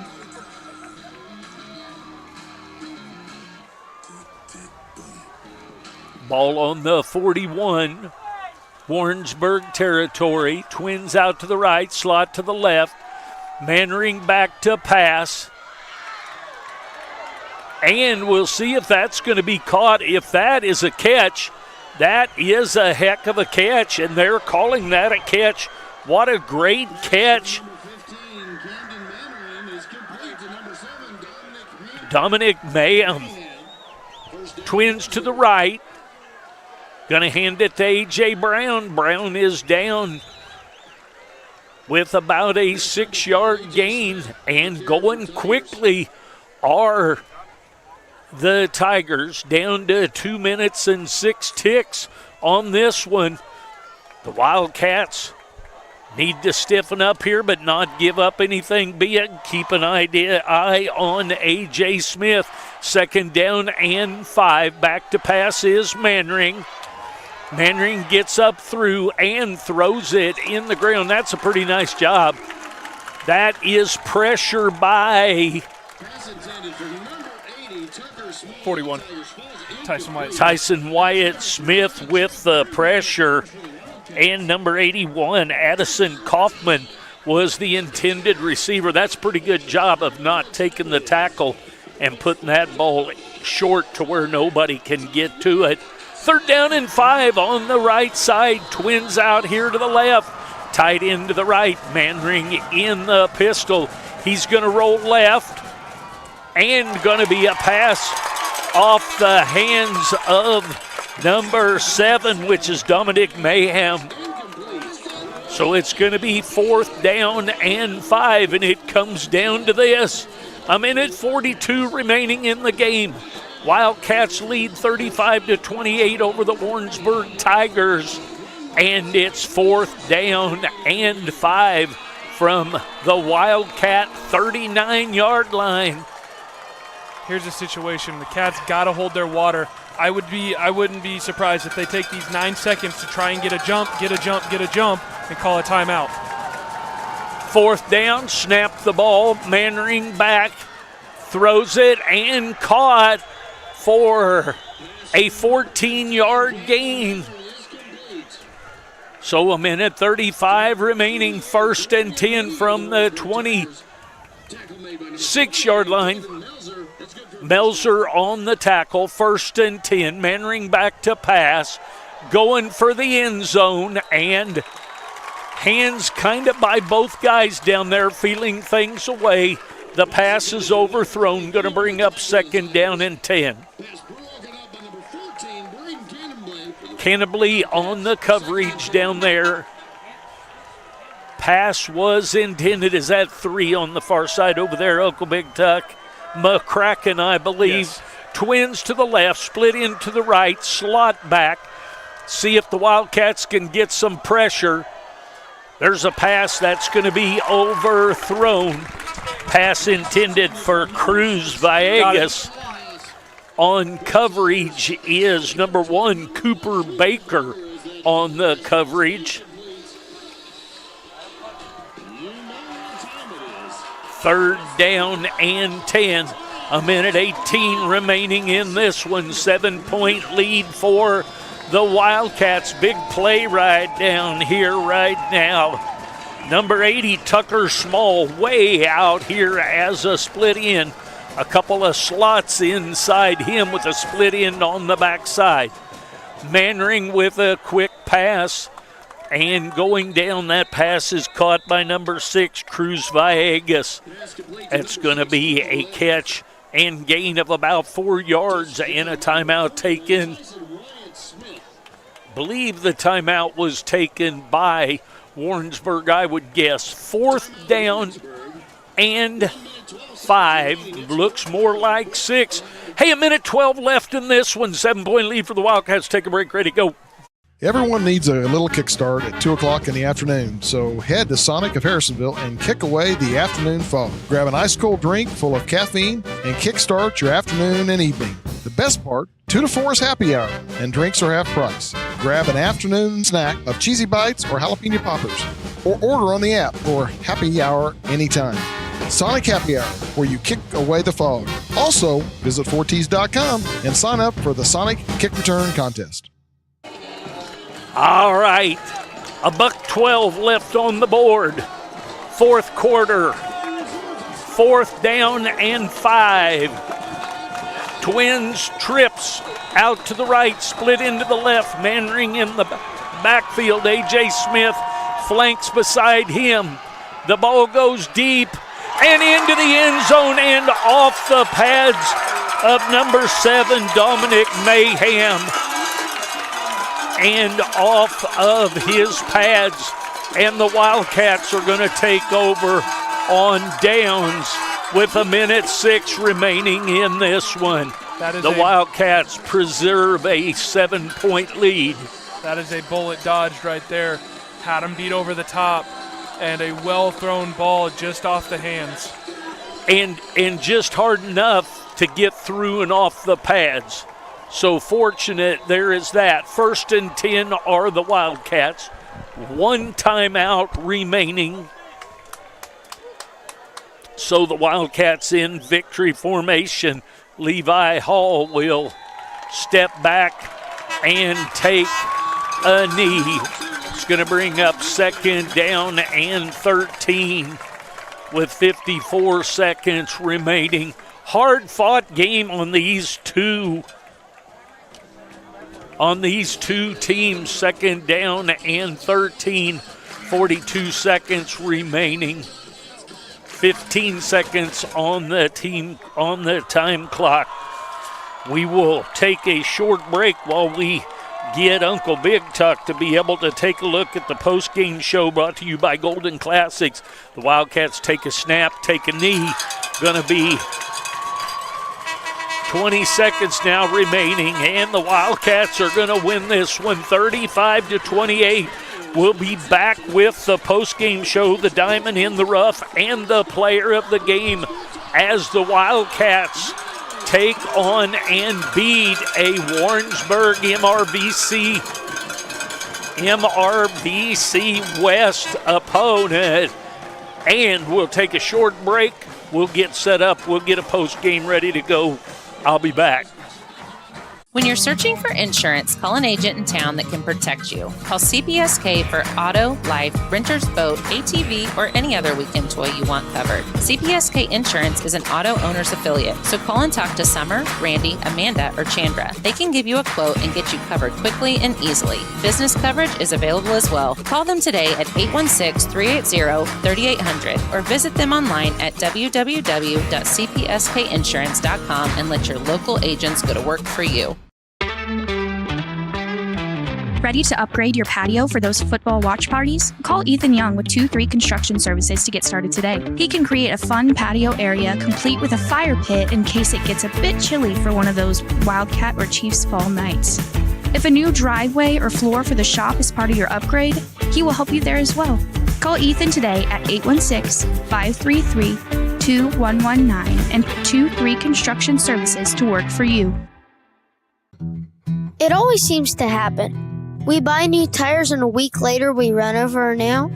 Ball on the 41. Warrensburg territory. Twins out to the right, slot to the left. Mannering back to pass. And we'll see if that's going to be caught. If that is a catch, that is a heck of a catch, and they're calling that a catch. What a great catch. Dominic Mayhem. Twins to the right. Going to hand it to A.J. Brown. Brown is down with about a 6-yard gain, and going quickly are the Tigers, down to 2 minutes and 6 ticks on this one. The Wildcats need to stiffen up here but not give up anything big. Keep an eye on A.J. Smith. 2nd down and 5. Back to pass is Mannering. Mannering gets up through and throws it in the ground. That's a pretty nice job. That is pressure by 41. Tyson Wyatt. Tyson Wyatt Smith with the pressure. And number 81, Addison Kaufman, was the intended receiver. That's a pretty good job of not taking the tackle and putting that ball short to where nobody can get to it. 3rd down and 5 on the right side. Twins out here to the left. Tight end to the right. Mannering in the pistol. He's going to roll left. And going to be a pass off the hands of number 7, which is Dominic Mayhem. So it's going to be 4th down and 5, and it comes down to this. A minute 42 remaining in the game. Wildcats lead 35-28 over the Warrensburg Tigers, and it's 4th down and 5 from the Wildcat 39-yard line. Here's a situation. The Cats got to hold their water. I wouldn't be surprised if they take these 9 seconds to try and get a jump, and call a timeout. 4th down, snap the ball. Mannering back, throws it and caught for a 14-yard gain. So a minute 35 remaining. 1st and 10 from the 26-yard line. Melzer on the tackle. 1st and 10. Mannering back to pass. Going for the end zone, and hands kind of by both guys down there feeling things away. The pass is overthrown. Going to bring up 2nd down and 10. Cannably on the coverage down there. Pass was intended. Is that 3 on the far side over there, Uncle Big Tuck? McCracken, I believe. Yes. Twins to the left, split into the right, slot back. See if the Wildcats can get some pressure. There's a pass that's going to be overthrown. Pass intended for Cruz Villegas. On coverage is number 1, Cooper Baker on the coverage. Third down and 10. A minute 18 remaining in this one. 7-point lead for the Wildcats. Big play right down here right now. Number 80, Tucker Small, way out here as a split end. A couple of slots inside him with a split end on the backside. Mannering with a quick pass. And going down, that pass is caught by number 6, Cruz Villegas. It's going to be a catch and gain of about 4 yards and a timeout taken. Believe the timeout was taken by Warrensburg, I would guess. 4th down and 5. Looks more like 6. Hey, a minute 12 left in this one. 7-point lead for the Wildcats. Take a break. Ready, go. Everyone needs a little kickstart at 2 o'clock in the afternoon, so head to Sonic of Harrisonville and kick away the afternoon fog. Grab an ice-cold drink full of caffeine and kickstart your afternoon and evening. The best part, 2 to 4 is happy hour, and drinks are half price. Grab an afternoon snack of cheesy bites or jalapeno poppers, or order on the app for happy hour anytime. Sonic Happy Hour, where you kick away the fog. Also, visit 4ts.com and sign up for the Sonic Kick Return Contest. All right, $1:12 left on the board. 4th quarter, 4th down and 5. Twins trips out to the right, split into the left. Mannering in the backfield. A.J. Smith flanks beside him. The ball goes deep and into the end zone and off the pads of number 7, Dominic Mayhem. And off of his pads. And the Wildcats are going to take over on downs with 1:06 remaining in this one. The Wildcats preserve a 7-point lead. That is a bullet dodged right there. Had him beat over the top, and a well-thrown ball just off the hands. And just hard enough to get through and off the pads. So fortunate there is that. 1st and 10 are the Wildcats. 1 timeout remaining. So the Wildcats in victory formation. Levi Hall will step back and take a knee. It's going to bring up 2nd down and 13 with 54 seconds remaining. Hard-fought game on these two teams. 2nd down and 13, 42 seconds remaining. 15 seconds on the time clock. We will take a short break while we get Uncle Big Tuck to be able to take a look at the post-game show brought to you by Golden Classics. The Wildcats take a snap, take a knee. Gonna be 20 seconds now remaining, and the Wildcats are going to win this one 35-28. We'll be back with the post-game show, the Diamond in the Rough, and the player of the game as the Wildcats take on and beat a Warrensburg MRVC West opponent. And we'll take a short break. We'll get set up. We'll get a post-game ready to go. I'll be back. When you're searching for insurance, call an agent in town that can protect you. Call CPSK for auto, life, renter's boat, ATV, or any other weekend toy you want covered. CPSK Insurance is an auto owner's affiliate, so call and talk to Summer, Randy, Amanda, or Chandra. They can give you a quote and get you covered quickly and easily. Business coverage is available as well. Call them today at 816-380-3800 or visit them online at www.cpskinsurance.com and let your local agents go to work for you. Ready to upgrade your patio for those football watch parties? Call Ethan Young with 2-3 Construction Services to get started today. He can create a fun patio area complete with a fire pit in case it gets a bit chilly for one of those Wildcat or Chiefs fall nights. If a new driveway or floor for the shop is part of your upgrade, he will help you there as well. Call Ethan today at 816-533-2119 and put 2-3 Construction Services to work for you. It always seems to happen. We buy new tires and a week later we run over a nail.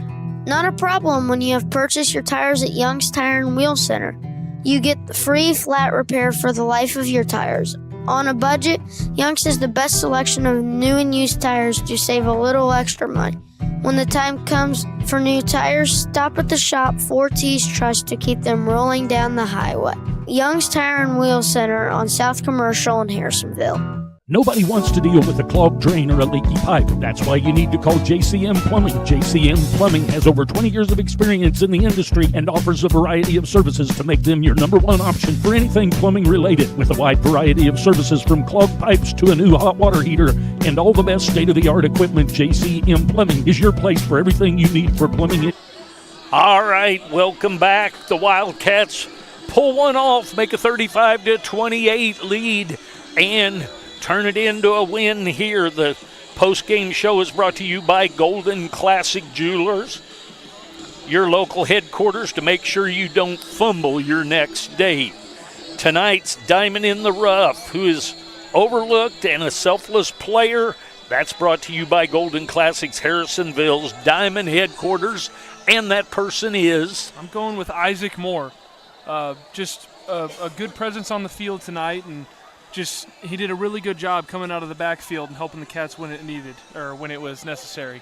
Not a problem when you have purchased your tires at Young's Tire and Wheel Center. You get the free flat repair for the life of your tires. On a budget, Young's has the best selection of new and used tires to save a little extra money. When the time comes for new tires, stop at the shop 4T's Trust to keep them rolling down the highway. Young's Tire and Wheel Center on South Commercial in Harrisonville. Nobody wants to deal with a clogged drain or a leaky pipe. That's why you need to call JCM Plumbing. JCM Plumbing has over 20 years of experience in the industry and offers a variety of services to make them your number one option for anything plumbing related. With a wide variety of services from clogged pipes to a new hot water heater and all the best state-of-the-art equipment, JCM Plumbing is your place for everything you need for plumbing. All right, welcome back. The Wildcats pull one off, make a 35-28 lead, and turn it into a win here. The post-game show is brought to you by Golden Classic Jewelers, your local headquarters to make sure you don't fumble your next date. Tonight's Diamond in the Rough, who is overlooked and a selfless player. That's brought to you by Golden Classics, Harrisonville's Diamond headquarters, and that person is... I'm going with Isaac Moore. Just a good presence on the field tonight, and he did a really good job coming out of the backfield and helping the Cats when it was necessary.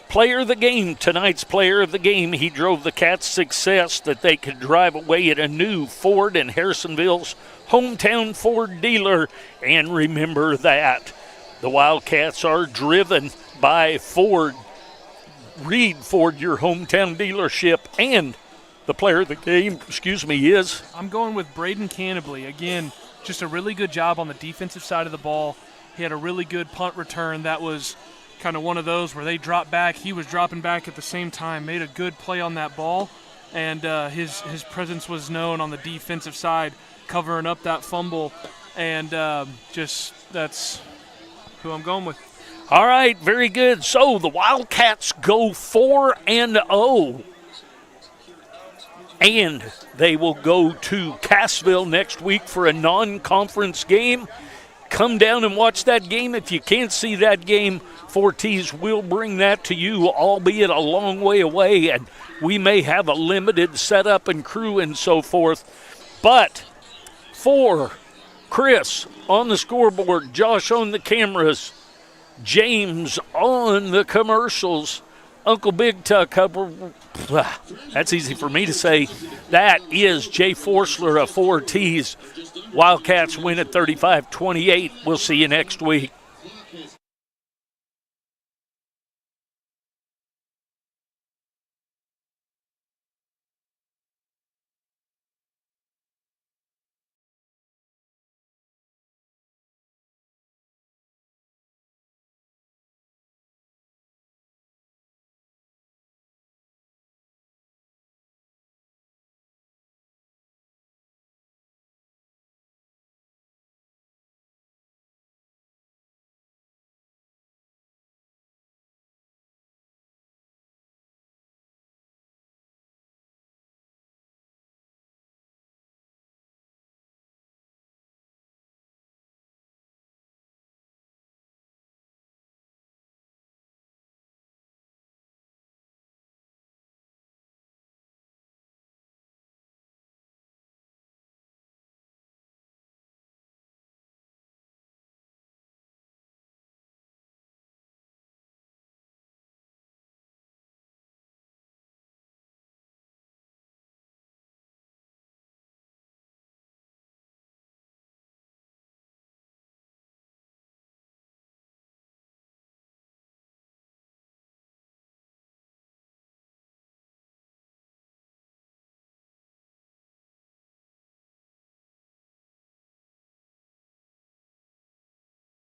Player of the game, tonight's player of the game. He drove the Cats' success that they could drive away at a new Ford in Harrisonville's hometown Ford dealer. And remember that the Wildcats are driven by Ford. Reed Ford, your hometown dealership, and the player of the game, is... I'm going with Braden Cannabley. Again, just a really good job on the defensive side of the ball. He had a really good punt return. That was kind of one of those where they dropped back. He was dropping back at the same time, made a good play on that ball, and his presence was known on the defensive side, covering up that fumble, and that's who I'm going with. All right, very good. So the Wildcats go 4-0. And they will go to Cassville next week for a non-conference game. Come down and watch that game. If you can't see that game, 4T's will bring that to you, albeit a long way away, and we may have a limited setup and crew and so forth. But for Chris on the scoreboard, Josh on the cameras, James on the commercials, Uncle Big Tuck, that's easy for me to say. That is Jay Forsler of 4T's. Wildcats win at 35-28. We'll see you next week.